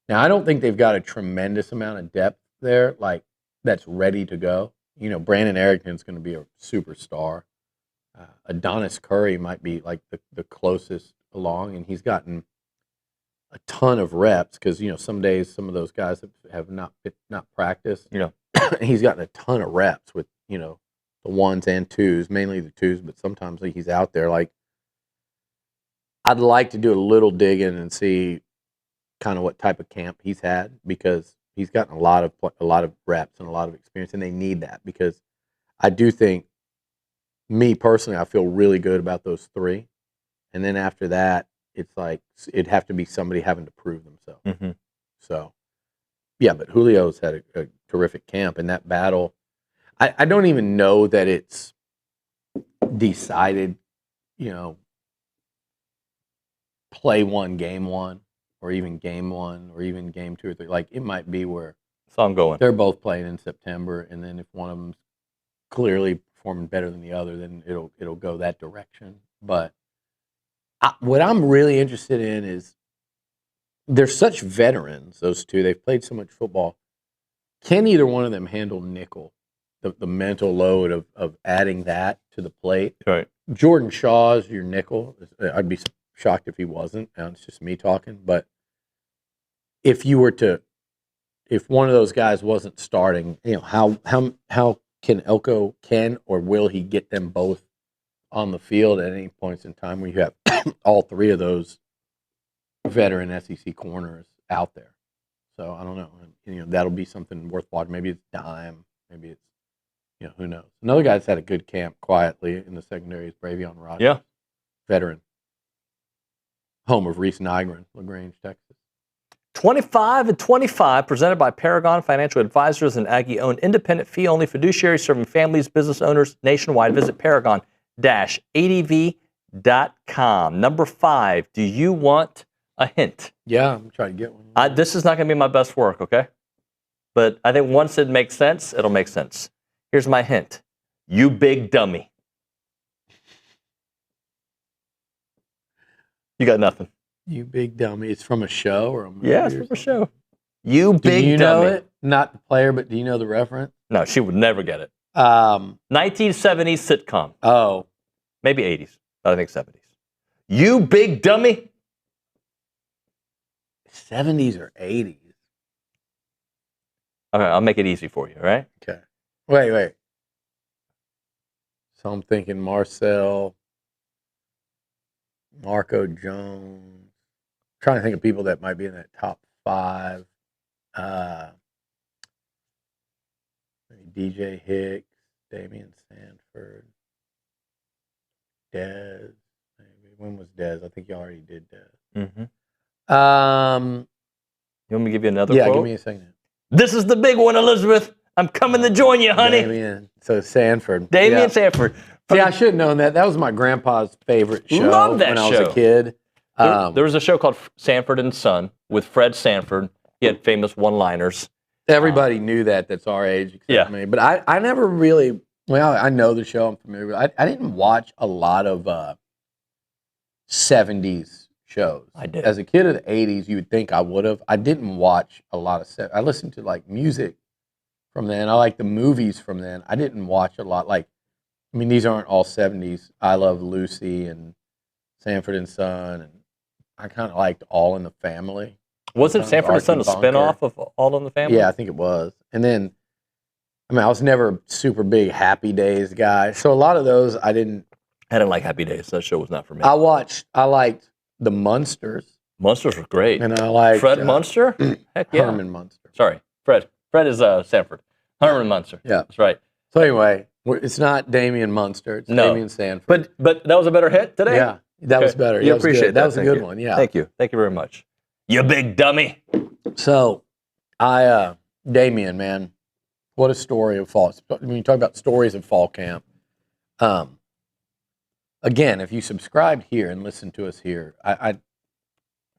Now, I don't think they've got a tremendous amount of depth there, like that's ready to go. Brandon Arrington's going to be a superstar. Adonis Curry might be like the closest along, and he's gotten a ton of reps because some days some of those guys have not practiced. He's gotten a ton of reps with the ones and twos, mainly the twos, but sometimes he's out there. Like, I'd like to do a little digging and see kind of what type of camp he's had, because he's gotten a lot of reps and a lot of experience, and they need that, because I do think, me personally, I feel really good about those three, and then after that, it's like it'd have to be somebody having to prove themselves. Mm-hmm. So, yeah, but Julio's had a terrific camp, and that battle, I don't even know that it's decided, play one, game one, or even game one, or even game 2 or 3. Like, it might be where so I'm going. They're both playing in September, and then if one of them's clearly performing better than the other, then it'll go that direction. But what I'm really interested in is they're such veterans, those two. They've played so much football. Can either one of them handle nickel, the mental load of adding that to the plate? Right. Jordan Shaw's your nickel. I'd be shocked if he wasn't. It's just me talking. But if one of those guys wasn't starting, how can Elko or will he get them both on the field at any points in time where you have all three of those veteran SEC corners out there? So I don't know. That'll be something worth watching. Maybe it's Dime. Maybe it's, who knows. Another guy that's had a good camp quietly in the secondary is Bravion Rogers. Yeah. Veteran. Home of Reese Nygren, LaGrange, Texas. 25 and 25, presented by Paragon Financial Advisors, an Aggie-owned independent fee-only fiduciary serving families, business owners nationwide. Visit paragon-adv.com. Number 5, do you want a hint? Yeah, I'm trying to get one. This is not going to be my best work, okay? But I think once it makes sense, it'll make sense. Here's my hint. You big dummy. You got nothing. You big dummy. It's from a show or a movie? Yeah, it's from a show. You big dummy. Do you know it? Not the player, but do you know the reference? No, she would never get it. 1970s sitcom. Oh. Maybe 80s, but I think 70s. You big dummy. 70s or 80s? Okay, I'll make it easy for you, all right? Okay. Wait. So I'm thinking Marcel, Marco Jones. Trying to think of people that might be in that top 5. DJ Hicks, Damian Sanford, Dez. Maybe. When was Dez? I think you already did Dez. Mm-hmm. You want me to give you another Yeah, quote? give me a second. This is the big one, Elizabeth. I'm coming to join you, honey. Damian. So Sanford. Damian Sanford. Yeah, I should have known that. That was my grandpa's favorite show Love that when I show. was a kid. There was a show called Sanford and Son with Fred Sanford. He had famous one-liners. Everybody knew that's our age except me. But I never really, I know the show. I'm familiar with it. I didn't watch a lot of 70s shows. I did. As a kid of the 80s, you would think I would have. I didn't watch a lot of I listened to like music from then. I like the movies from then. I didn't watch a lot. These aren't all 70s. I Love Lucy and Sanford and Son, and I kind of liked All in the Family. Wasn't Sanford and Son a spinoff of All in the Family? Yeah, I think it was. And then, I was never a super big Happy Days guy. So a lot of those I didn't like Happy Days. That show was not for me. I liked the Munsters. Munsters were great. And I liked Fred Munster? Heck yeah. Herman Munster. Sorry, Fred. Fred is Sanford. Herman Munster. Yeah. That's right. So anyway, it's not Damian Munster. It's Damian Sanford. But that was a better hit today? Yeah, that was better. You That was appreciate good. That was a Thank good you. one, yeah. Thank you. Thank you very much. You big dummy. So, Damian, man, what a story of fall. When you talk about stories of fall camp, again, if you subscribed here and listened to us here,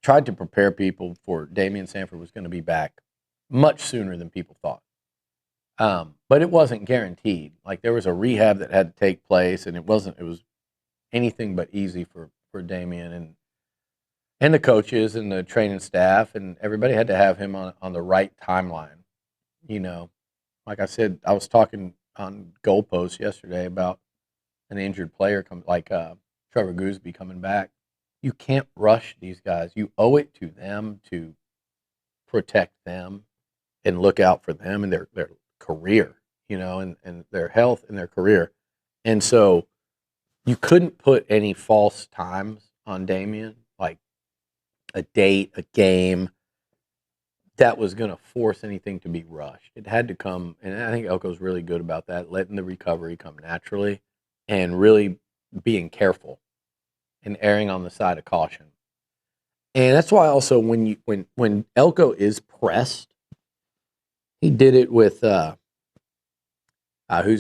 tried to prepare people for Damian Sanford was going to be back much sooner than people thought. But it wasn't guaranteed. Like there was a rehab that had to take place, and it was anything but easy for Damian and the coaches and the training staff, and everybody had to have him on the right timeline. You know, like I said, I was talking on Goalpost yesterday about an injured player like Trevor Gooseby coming back. You can't rush these guys. You owe it to them to protect them and look out for them and their career, you know, and their health and their career. And so you couldn't put any false times on Damian, like a date, a game, that was going to force anything to be rushed. It had to come, and I think Elko's really good about that, letting the recovery come naturally and really being careful and erring on the side of caution. And that's why also when Elko is pressed, he did it with who's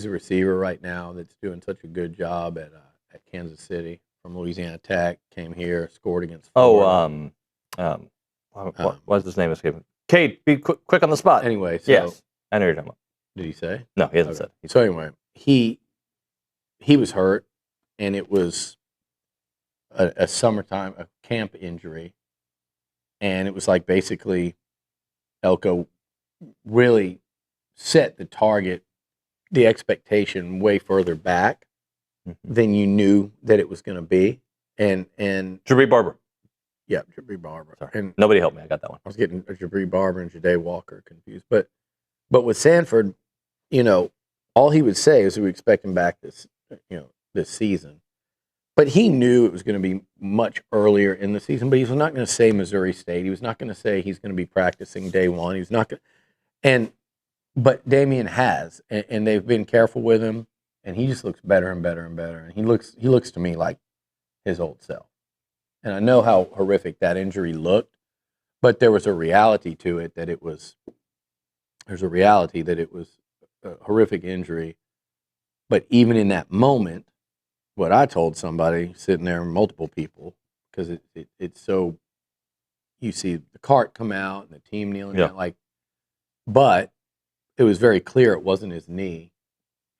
the receiver right now that's doing such a good job at Kansas City from Louisiana Tech, came here, scored against Florida. What's his name escaping? Kate, be quick on the spot. Anyway, so yes, I know you're talking about. Did he say? No, he hasn't said. So anyway, he was hurt, and it was a summertime, a camp injury, and it was like basically Elko really set the target, the expectation way further back than you knew that it was going to be. And Jabri Barber. Yeah, Jabri Barber. Sorry. And nobody helped me. I got that one. I was getting Jabri Barber and Ja'Day Walker confused. But with Sanford, you know, all he would say is we expect him back this season. But he knew it was going to be much earlier in the season. But he was not going to say Missouri State. He was not going to say he's going to be practicing day one. He was not going to. But Damian has, and they've been careful with him, and he just looks better and better and better. And he looks to me like his old self. And I know how horrific that injury looked, but there was a reality to it that it was. There's a reality that it was a horrific injury. But even in that moment, what I told somebody sitting there, multiple people, because it's so, you see the cart come out and the team kneeling down, but it was very clear it wasn't his knee.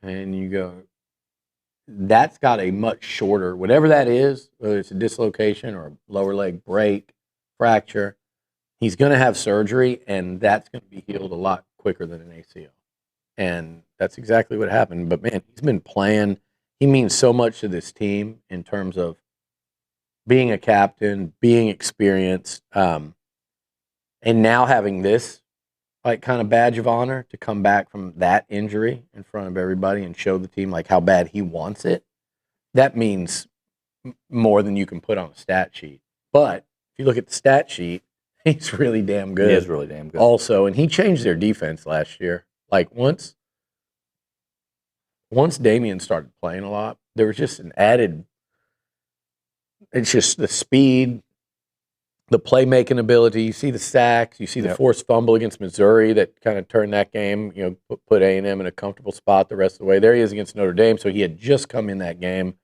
And you go, that's got a much shorter, whatever that is, whether it's a dislocation or a lower leg break, fracture, he's going to have surgery, and that's going to be healed a lot quicker than an ACL. And that's exactly what happened. But, man, he's been playing. He means so much to this team in terms of being a captain, being experienced, and now having this like kind of badge of honor to come back from that injury in front of everybody and show the team like how bad he wants it. That means more than you can put on a stat sheet. But if you look at the stat sheet, he's really damn good. He is really damn good. Also, and he changed their defense last year. Like once Damian started playing a lot, there was just an added, it's just the speed, the playmaking ability. You see the sacks, you see the forced fumble against Missouri that kind of turned that game, you know, put A&M in a comfortable spot the rest of the way. There he is against Notre Dame. So he had just come in that game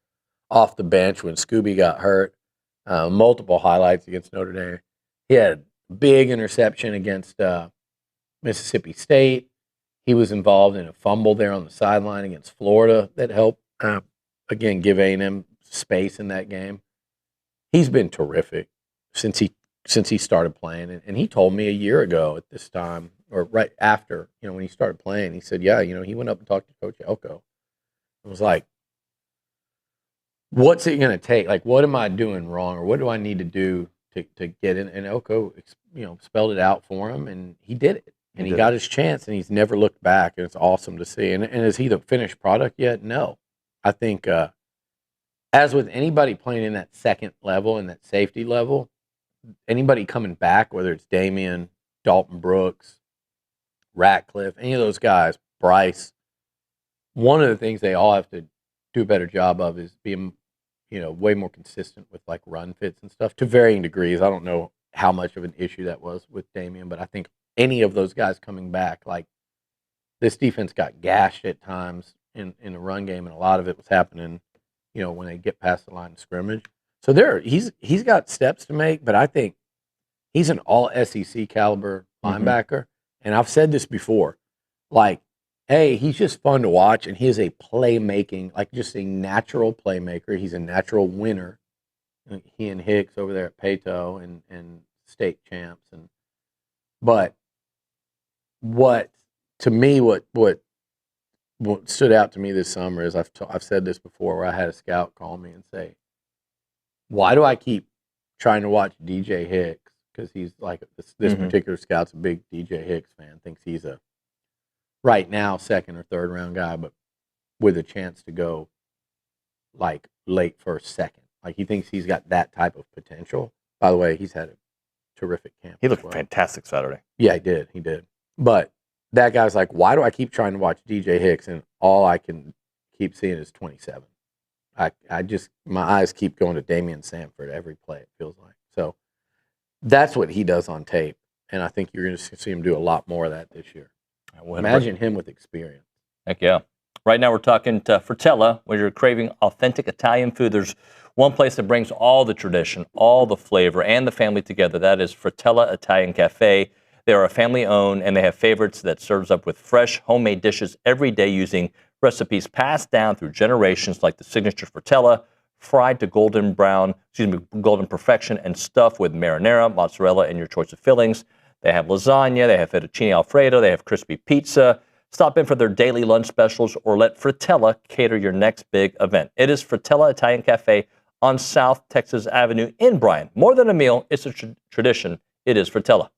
off the bench when Scooby got hurt. Multiple highlights against Notre Dame. He had a big interception against Mississippi State. He was involved in a fumble there on the sideline against Florida that helped, again, give A&M space in that game. He's been terrific since he started playing. And he told me a year ago at this time, or right after, you know, when he started playing, he said, yeah, you know, he went up and talked to Coach Elko. It was like, what's it going to take? Like, what am I doing wrong, or what do I need to do to get in? And Elko, you know, spelled it out for him, and he did it. And he got his chance, and he's never looked back, and it's awesome to see. And is he the finished product yet? No. I think, as with anybody playing in that second level and that safety level, anybody coming back, whether it's Damian, Dalton Brooks, Ratcliffe, any of those guys, Bryce, one of the things they all have to do a better job of is being, you know, way more consistent with like run fits and stuff to varying degrees. I don't know how much of an issue that was with Damian, but I think any of those guys coming back, like this defense got gashed at times in the run game, and a lot of it was happening, you know, when they get past the line of scrimmage. So he's got steps to make, but I think He's an all SEC caliber linebacker. And I've said this before, like, hey, he's just fun to watch, and he is a playmaking, like just a natural playmaker. He's a natural winner. He and Hicks over there at Pato and state champs. But what stood out to me this summer is I've said this before, where I had a scout call me and say, why do I keep trying to watch DJ Hicks? Because he's like, this particular scout's a big DJ Hicks fan, thinks he's a right now second or third round guy, but with a chance to go like late first, second. Like, he thinks he's got that type of potential. By the way, he's had a terrific camp. He looked fantastic Saturday. Yeah, he did. But that guy's like, why do I keep trying to watch DJ Hicks and all I can keep seeing is 27? I just, my eyes keep going to Damian Sanford every play, it feels like. So that's what he does on tape. And I think you're going to see him do a lot more of that this year. Imagine him with experience. Heck yeah. Right now we're talking to Fritella. When you're craving authentic Italian food, there's one place that brings all the tradition, all the flavor, and the family together. That is Fritella Italian Cafe. They are a family-owned, and they have favorites that serves up with fresh, homemade dishes every day using recipes passed down through generations, like the signature Fritella, fried to golden perfection, and stuffed with marinara, mozzarella, and your choice of fillings. They have lasagna, they have fettuccine alfredo, they have crispy pizza. Stop in for their daily lunch specials or let Fritella cater your next big event. It is Fritella Italian Cafe on South Texas Avenue in Bryan. More than a meal, it's a tradition. It is Fritella.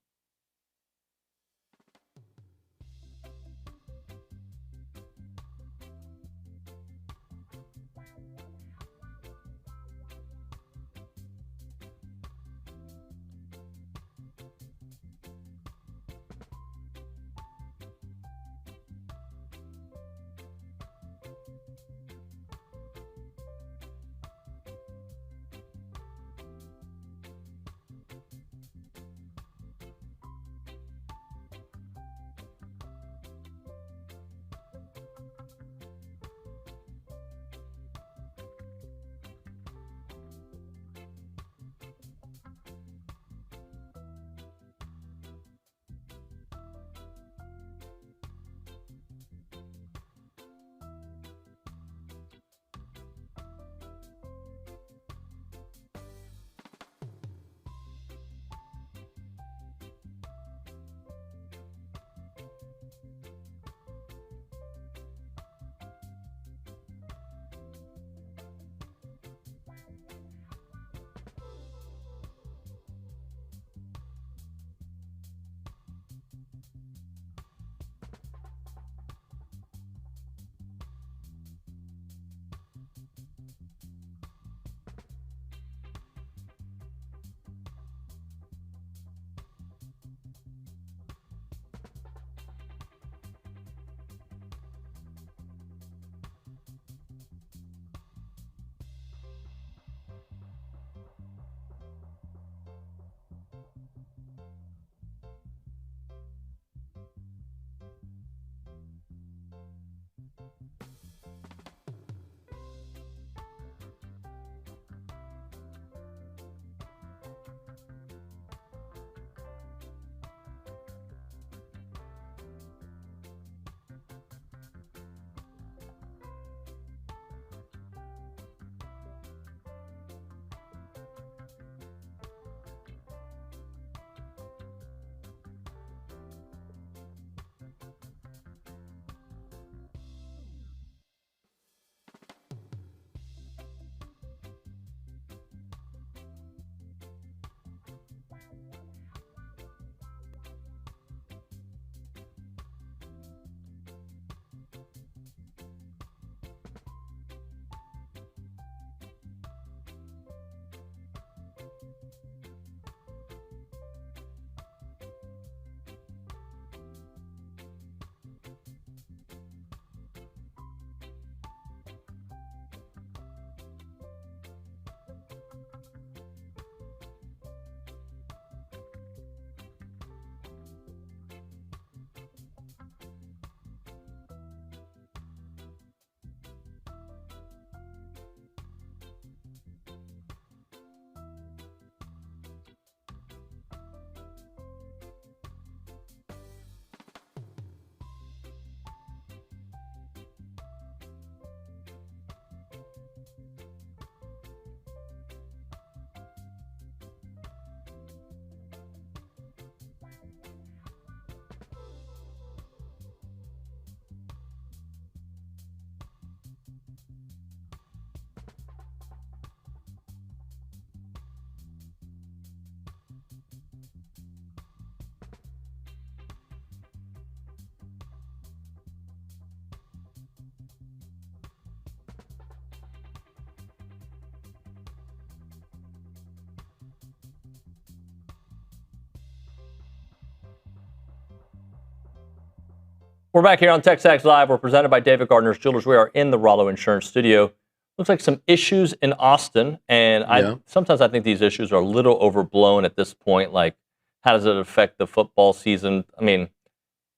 We're back here on TexAgs Live. We're presented by David Gardner's Jewelers. We are in the Rollo Insurance Studio. Looks like some issues in Austin, and sometimes I think these issues are a little overblown at this point. Like, how does it affect the football season? I mean,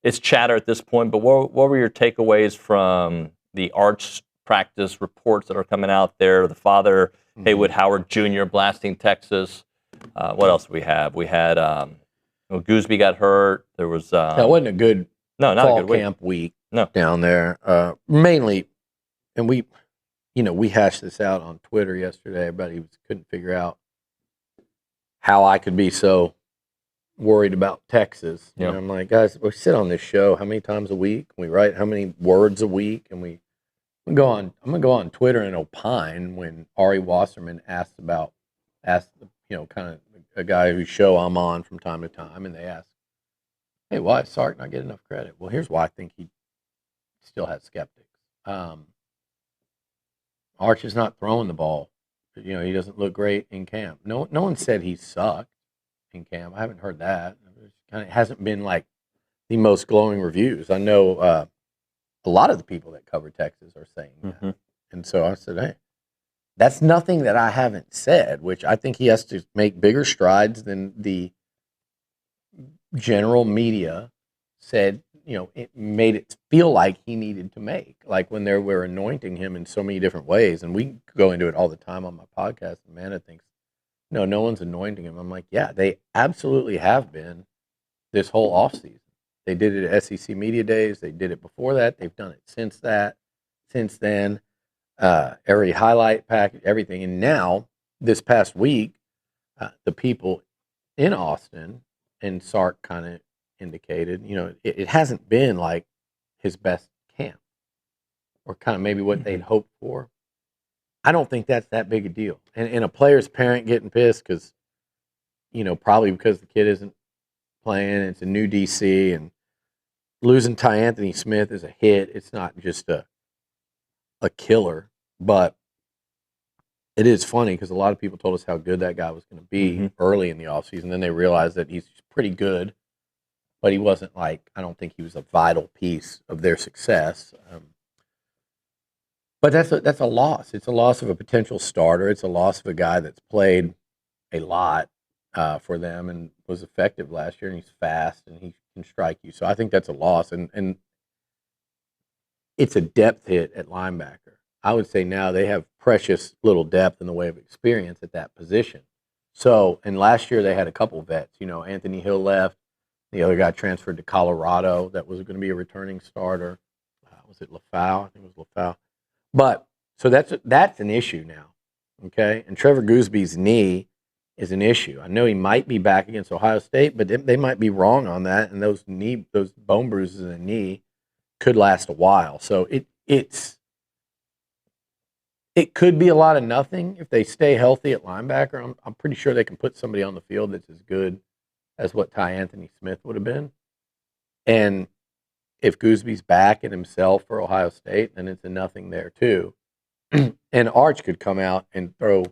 it's chatter at this point, but what were your takeaways from the arch practice reports that are coming out there? The father, Haywood Howard Jr., blasting Texas. What else do we have? We had Gooseby got hurt. There was that wasn't a good not fall a good camp week down there. Mainly, and we hashed this out on Twitter yesterday. Everybody couldn't figure out how I could be so worried about Texas. Yep. And I'm like, guys, we sit on this show how many times a week? We write how many words a week? And I'm gonna go on Twitter and opine when Ari Wasserman asked kind of a guy whose show I'm on from time to time, and they ask, hey, why is Sark not getting enough credit? Well, here's why I think he still has skeptics. Arch is not throwing the ball. He doesn't look great in camp. No one said he sucked in camp. I haven't heard that. It hasn't been like the most glowing reviews. I know a lot of the people that cover Texas are saying that. And so I said, hey, that's nothing that I haven't said, which I think he has to make bigger strides than the general media said, it made it feel like he needed to make. Like when they were anointing him in so many different ways, and we go into it all the time on my podcast, Amanda thinks, no one's anointing him. I'm like, yeah, they absolutely have been this whole offseason. They did it at SEC Media Days. They did it before that. They've done it since then. Every highlight package, everything. And now, this past week, the people in Austin, and Sark kind of indicated, it hasn't been like his best camp or kind of maybe what they'd hoped for. I don't think that's that big a deal. And a player's parent getting pissed because, probably because the kid isn't playing, it's a new DC, and losing Ty Anthony Smith is a hit. It's not just a killer, but it is funny because a lot of people told us how good that guy was going to be early in the offseason. Then they realized that he's pretty good, but he wasn't I don't think he was a vital piece of their success. But that's a loss. It's a loss of a potential starter. It's a loss of a guy that's played a lot for them and was effective last year, and he's fast and he can strike you. So I think that's a loss, and it's a depth hit at linebacker. I would say now they have precious little depth in the way of experience at that position. So, and last year they had a couple vets. Anthony Hill left. The other guy transferred to Colorado. That was going to be a returning starter. Was it LaFau? I think it was LaFau. But so that's an issue now, okay? And Trevor Gooseby's knee is an issue. I know he might be back against Ohio State, but they might be wrong on that. And those bone bruises in the knee could last a while. So it could be a lot of nothing if they stay healthy at linebacker. I'm pretty sure they can put somebody on the field that's as good as what Ty Anthony Smith would have been. And if Gooseby's back and himself for Ohio State, then it's a nothing there too. And Arch could come out and throw,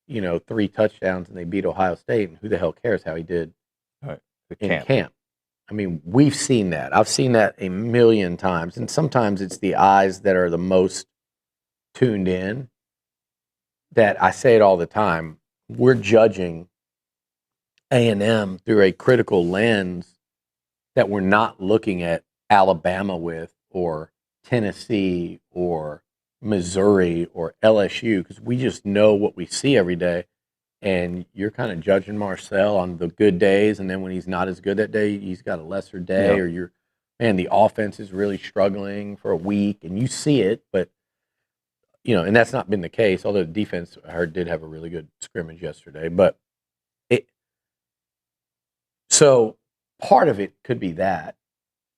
3 touchdowns and they beat Ohio State, and who the hell cares how he did in camp? I mean, we've seen that. I've seen that a million times, and sometimes it's the eyes that are the most tuned in. That I say it all the time. We're judging A&M through a critical lens that we're not looking at Alabama with, or Tennessee, or Missouri, or LSU, because we just know what we see every day. And you're kind of judging Marcel on the good days, and then when he's not as good that day, he's got a lesser day, or the offense is really struggling for a week, and you see it, but and that's not been the case. Although the defense, I heard, did have a really good scrimmage yesterday, but so part of it could be that.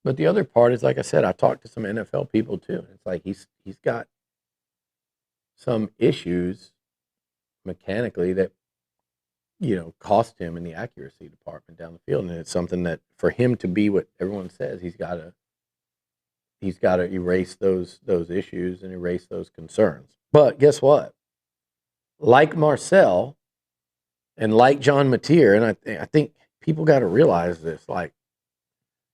But the other part is, like I said, I talked to some NFL people too. It's like he's got some issues mechanically that cost him in the accuracy department down the field, and it's something that for him to be what everyone says, he's got to erase those issues and erase those concerns. But guess what? Like Marcel and like John Mateer, and I think people got to realize this, like,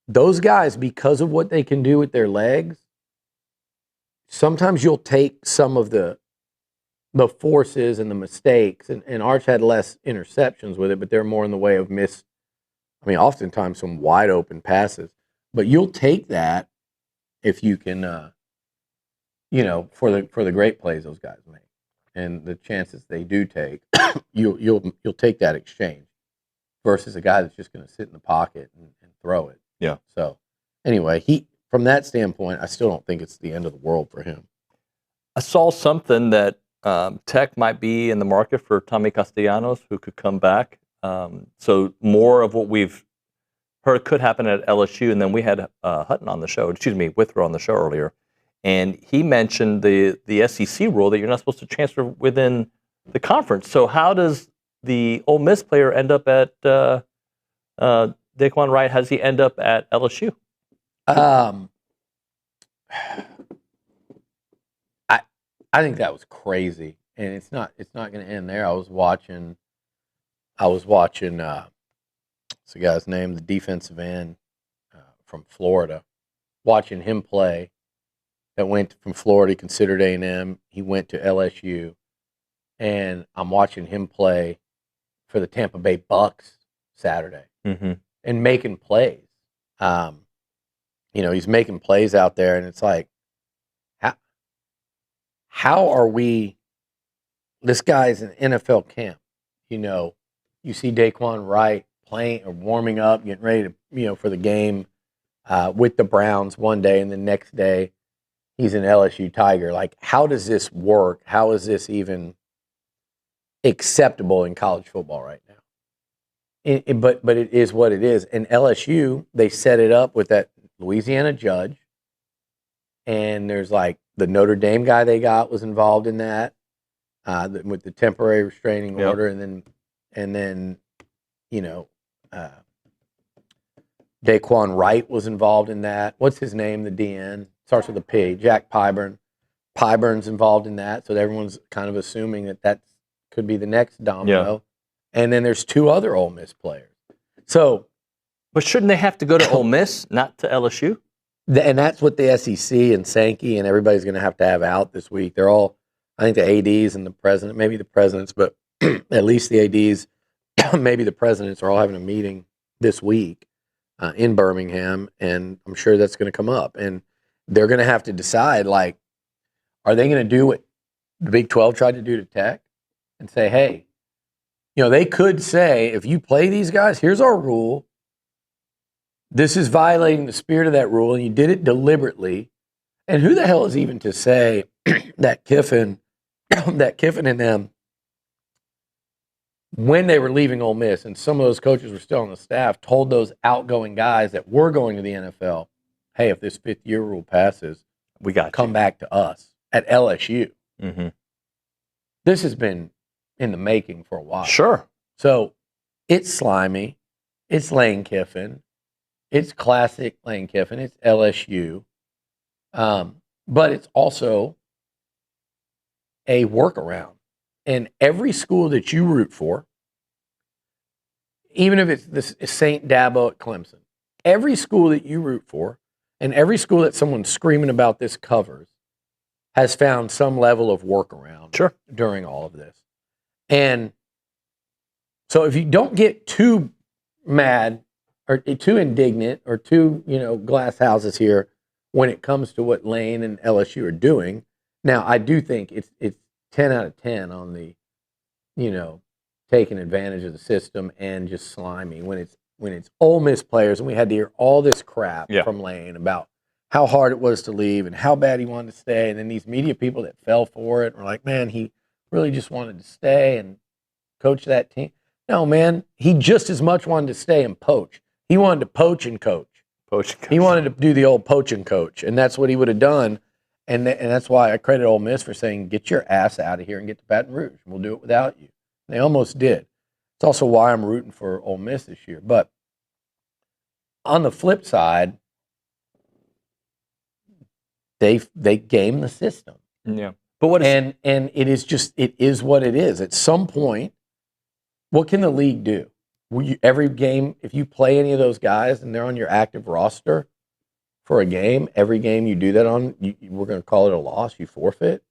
those guys, because of what they can do with their legs, sometimes you'll take some of the forces and the mistakes, and Arch had less interceptions with it, but they're more in the way of oftentimes some wide open passes. But you'll take that if you can, for the great plays those guys make, and the chances they do take, you'll take that exchange versus a guy that's just going to sit in the pocket and throw it. Yeah. So anyway, from that standpoint, I still don't think it's the end of the world for him. I saw something that Tech might be in the market for Tommy Castellanos, who could come back. So more of what we've heard could happen at LSU, and then we had Withrow on the show earlier, and he mentioned the SEC rule that you're not supposed to transfer within the conference. So how does the Ole Miss player end up at Daquan Wright? How does he end up at LSU? I think that was crazy, and it's not going to end there. I was watching. What's the guy's name? The defensive end from Florida. Watching him play. That went from Florida, he considered A&M. He went to LSU, and I'm watching him play for the Tampa Bay Bucks Saturday, and making plays. He's making plays out there, and it's like, how are we? This guy's in NFL camp. You see Daquan Wright playing or warming up, getting ready to, for the game with the Browns one day, and the next day he's an LSU Tiger. Like, how does this work? How is this even acceptable in college football right now? But it is what it is. And LSU, they set it up with that Louisiana judge, and there's like the Notre Dame guy they got was involved in that with the temporary restraining order, and then Daquan Wright was involved in that. What's his name? The DN starts with a P. Jack Pyburn. Pyburn's involved in that, so everyone's kind of assuming that could be the next domino. Yeah. And then there's two other Ole Miss players. So, but shouldn't they have to go to Ole Miss, not to LSU? And that's what the SEC and Sankey and everybody's going to have out this week. They're all, I think the ADs and the president, maybe the presidents, but at least the ADs, maybe the presidents are all having a meeting this week in Birmingham, and I'm sure that's going to come up. And they're going to have to decide, like, are they going to do what the Big 12 tried to do to Tech and say, hey, they could say, if you play these guys, here's our rule. This is violating the spirit of that rule, and you did it deliberately. And who the hell is even to say that Kiffin and them, when they were leaving Ole Miss, and some of those coaches were still on the staff, told those outgoing guys that were going to the NFL, hey, if this fifth-year rule passes, we got come back to us at LSU. Mm-hmm. This has been in the making for a while. Sure. So it's slimy. It's Lane Kiffin. It's classic Lane Kiffin. It's LSU. But it's also a workaround. And every school that you root for, even if it's the St. Dabo at Clemson, every school that you root for, and every school that someone's screaming about this covers, has found some level of workaround during all of this. And so if you don't get too mad or too indignant or too, glass houses here when it comes to what Lane and LSU are doing, now I do think it's 10 out of 10 on the, taking advantage of the system and just slimy when it's Ole Miss players, and we had to hear all this crap from Lane about how hard it was to leave and how bad he wanted to stay, and then these media people that fell for it were like, man, he really just wanted to stay and coach that team. No, man, he just as much wanted to stay and poach. He wanted to poach and coach. He wanted to do the old poach and coach, and that's what he would have done. And that's why I credit Ole Miss for saying, get your ass out of here and get to Baton Rouge. We'll do it without you. They almost did. It's also why I'm rooting for Ole Miss this year. But on the flip side, they game the system. Yeah. But what is and it is what it is. At some point, what can the league do? every game, if you play any of those guys and they're on your active roster for a game, every game you do that on, we're going to call it a loss. You forfeit.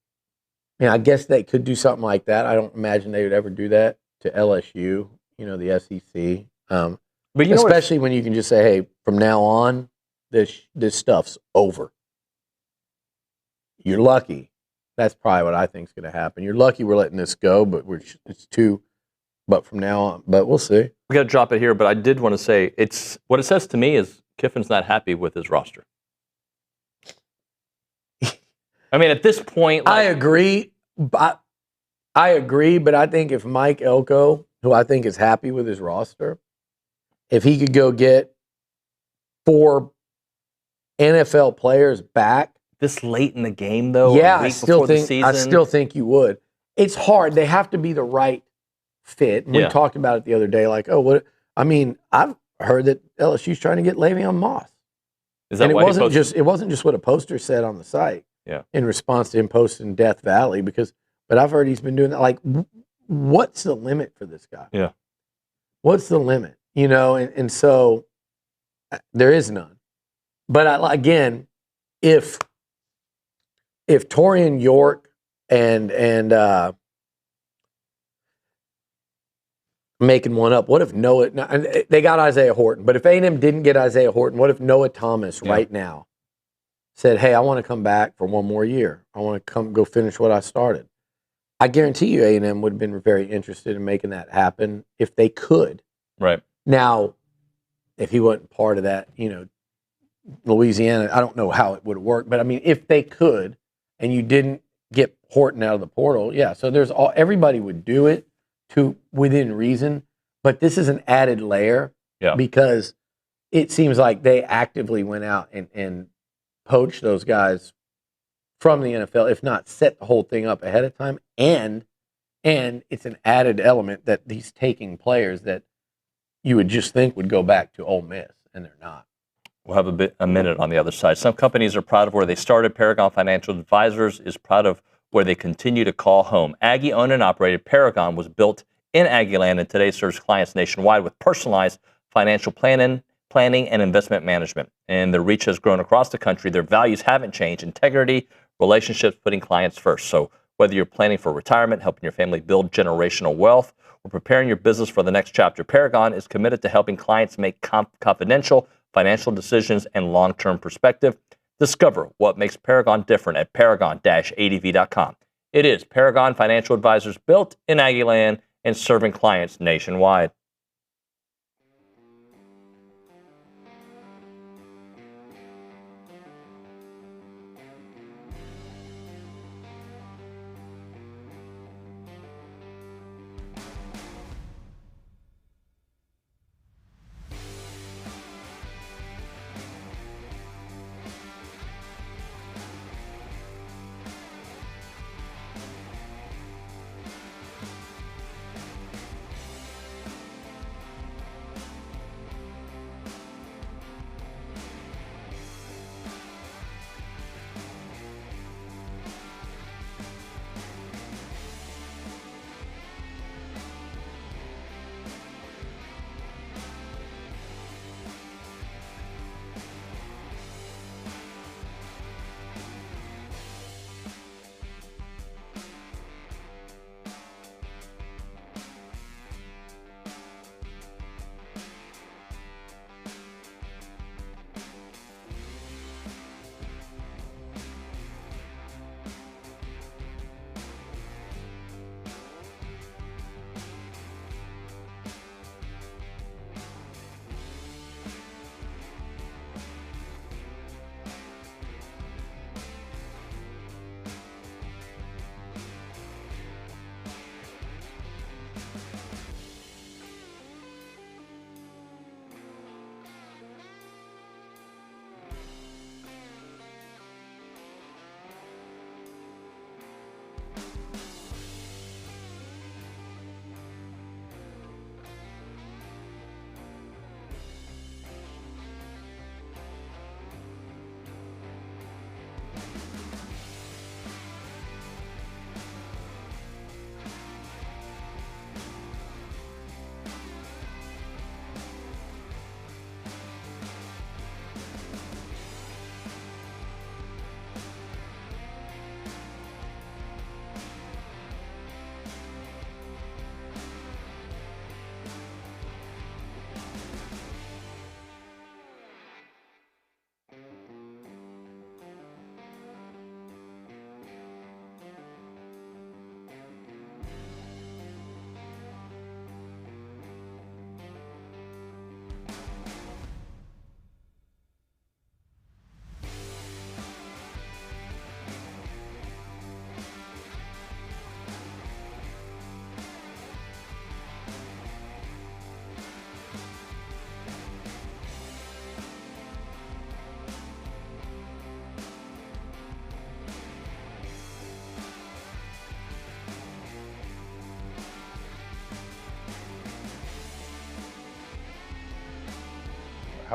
I guess they could do something like that. I don't imagine they would ever do that to LSU, the SEC. But especially when you can just say, hey, from now on, this stuff's over. You're lucky. That's probably what I think is going to happen. You're lucky we're letting this go, but but from now on, but we'll see. We got to drop it here, but I did want to say what it says to me is Kiffin's not happy with his roster. At this point, I agree. But I think if Mike Elko, who I think is happy with his roster, if he could go get 4 NFL players back this late in the game, though, yeah, I still think you would. It's hard. They have to be the right fit. And we talked about it the other day. Like, I've heard that LSU's trying to get Le'Veon Moss. Is that and why it wasn't just what a poster said on the site. Yeah. In response to him posting Death Valley, but I've heard he's been doing that. Like, what's the limit for this guy? Yeah. What's the limit? And so there is none. But again, if Torian York and making one up, what if Noah? They got Isaiah Horton, but if A&M didn't get Isaiah Horton, what if Noah Thomas right now said, hey, I want to come back for one more year. I want to go finish what I started. I guarantee you A&M would have been very interested in making that happen if they could. Right. Now, if he wasn't part of that, Louisiana, I don't know how it would have worked, but if they could and you didn't get Horton out of the portal, yeah. So everybody would do it within reason, but this is an added layer because it seems like they actively went out and poach those guys from the NFL, if not set the whole thing up ahead of time. And it's an added element that he's taking players that you would just think would go back to Ole Miss, and they're not. We'll have a minute on the other side. Some companies are proud of where they started. Paragon Financial Advisors is proud of where they continue to call home. Aggie owned and operated, Paragon was built in Aggieland and today serves clients nationwide with personalized financial planning and investment management. And their reach has grown across the country. Their values haven't changed. Integrity, relationships, putting clients first. So whether you're planning for retirement, helping your family build generational wealth, or preparing your business for the next chapter, Paragon is committed to helping clients make confidential financial decisions and long-term perspective. Discover what makes Paragon different at paragon-adv.com. It is Paragon Financial Advisors, built in Aggieland and serving clients nationwide.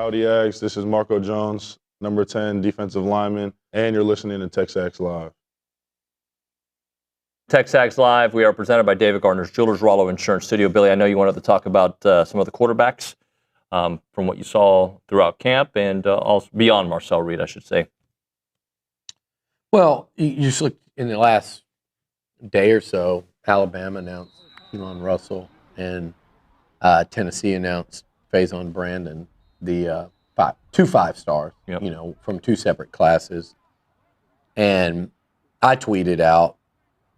Howdy, Aggs. This is Marco Jones, number 10 defensive lineman, and you're listening to TexAgs Live. TexAgs Live. We are presented by David Gardner's Jewelers, Rollo Insurance Studio. Billy, I know you wanted to talk about some of the quarterbacks from what you saw throughout camp and also beyond Marcel Reed, I should say. Well, you just look in the last day or so, Alabama announced Elon Russell and Tennessee announced Faison Brandon, the 2 5-stars, from 2 separate classes. And I tweeted out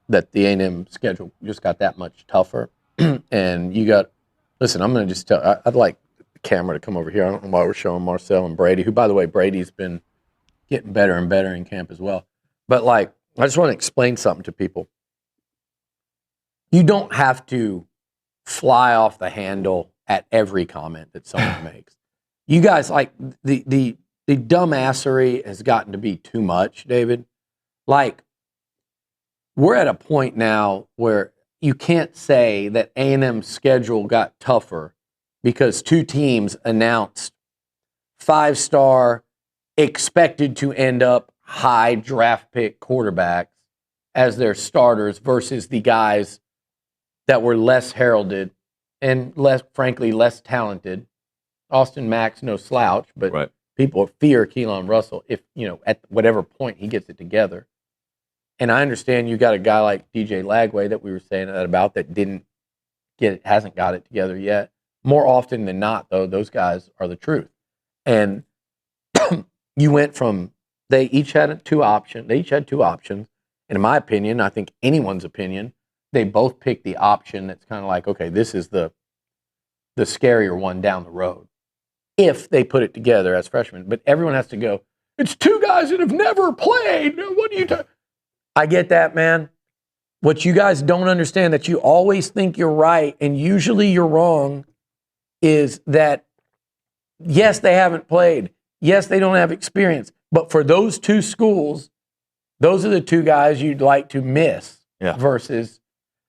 that the A&M schedule just got that much tougher. And you got, listen, I'm going to just tell, I'd like the camera to come over here. I don't know why we're showing Marcel and Brady, who, by the way, Brady's been getting better and better in camp as well. But, I just want to explain something to people. You don't have to fly off the handle at every comment that someone makes. You guys, the dumbassery has gotten to be too much, David. We're at a point now where you can't say that A&M's schedule got tougher because 2 teams announced 5-star, expected to end up high draft pick quarterbacks as their starters versus the guys that were less heralded and frankly less talented. Austin Mack's no slouch, but people fear Keelan Russell if, at whatever point he gets it together. And I understand you got a guy like DJ Lagway that we were saying that about that hasn't got it together yet. More often than not, though, those guys are the truth. And you went from, they each had 2 options. And in my opinion, I think anyone's opinion, they both picked the option that's kind of like, okay, this is the scarier one down the road. If they put it together as freshmen. But everyone has to go, it's 2 guys that have never played. What are you talking? I get that, man. What you guys don't understand, that you always think you're right and usually you're wrong, is that, yes, they haven't played. Yes, they don't have experience. But for those 2 schools, those are the 2 guys you'd like to miss versus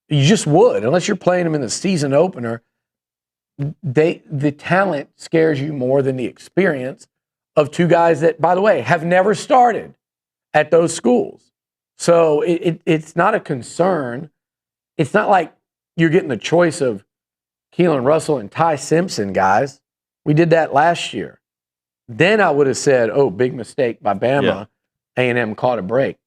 you just would, unless you're playing them in the season opener. The talent scares you more than the experience of 2 guys that, by the way, have never started at those schools. So it's not a concern. It's not like you're getting the choice of Keelan Russell and Ty Simpson, guys. We did that last year. Then I would have said, oh, big mistake by Bama. A&M caught a break.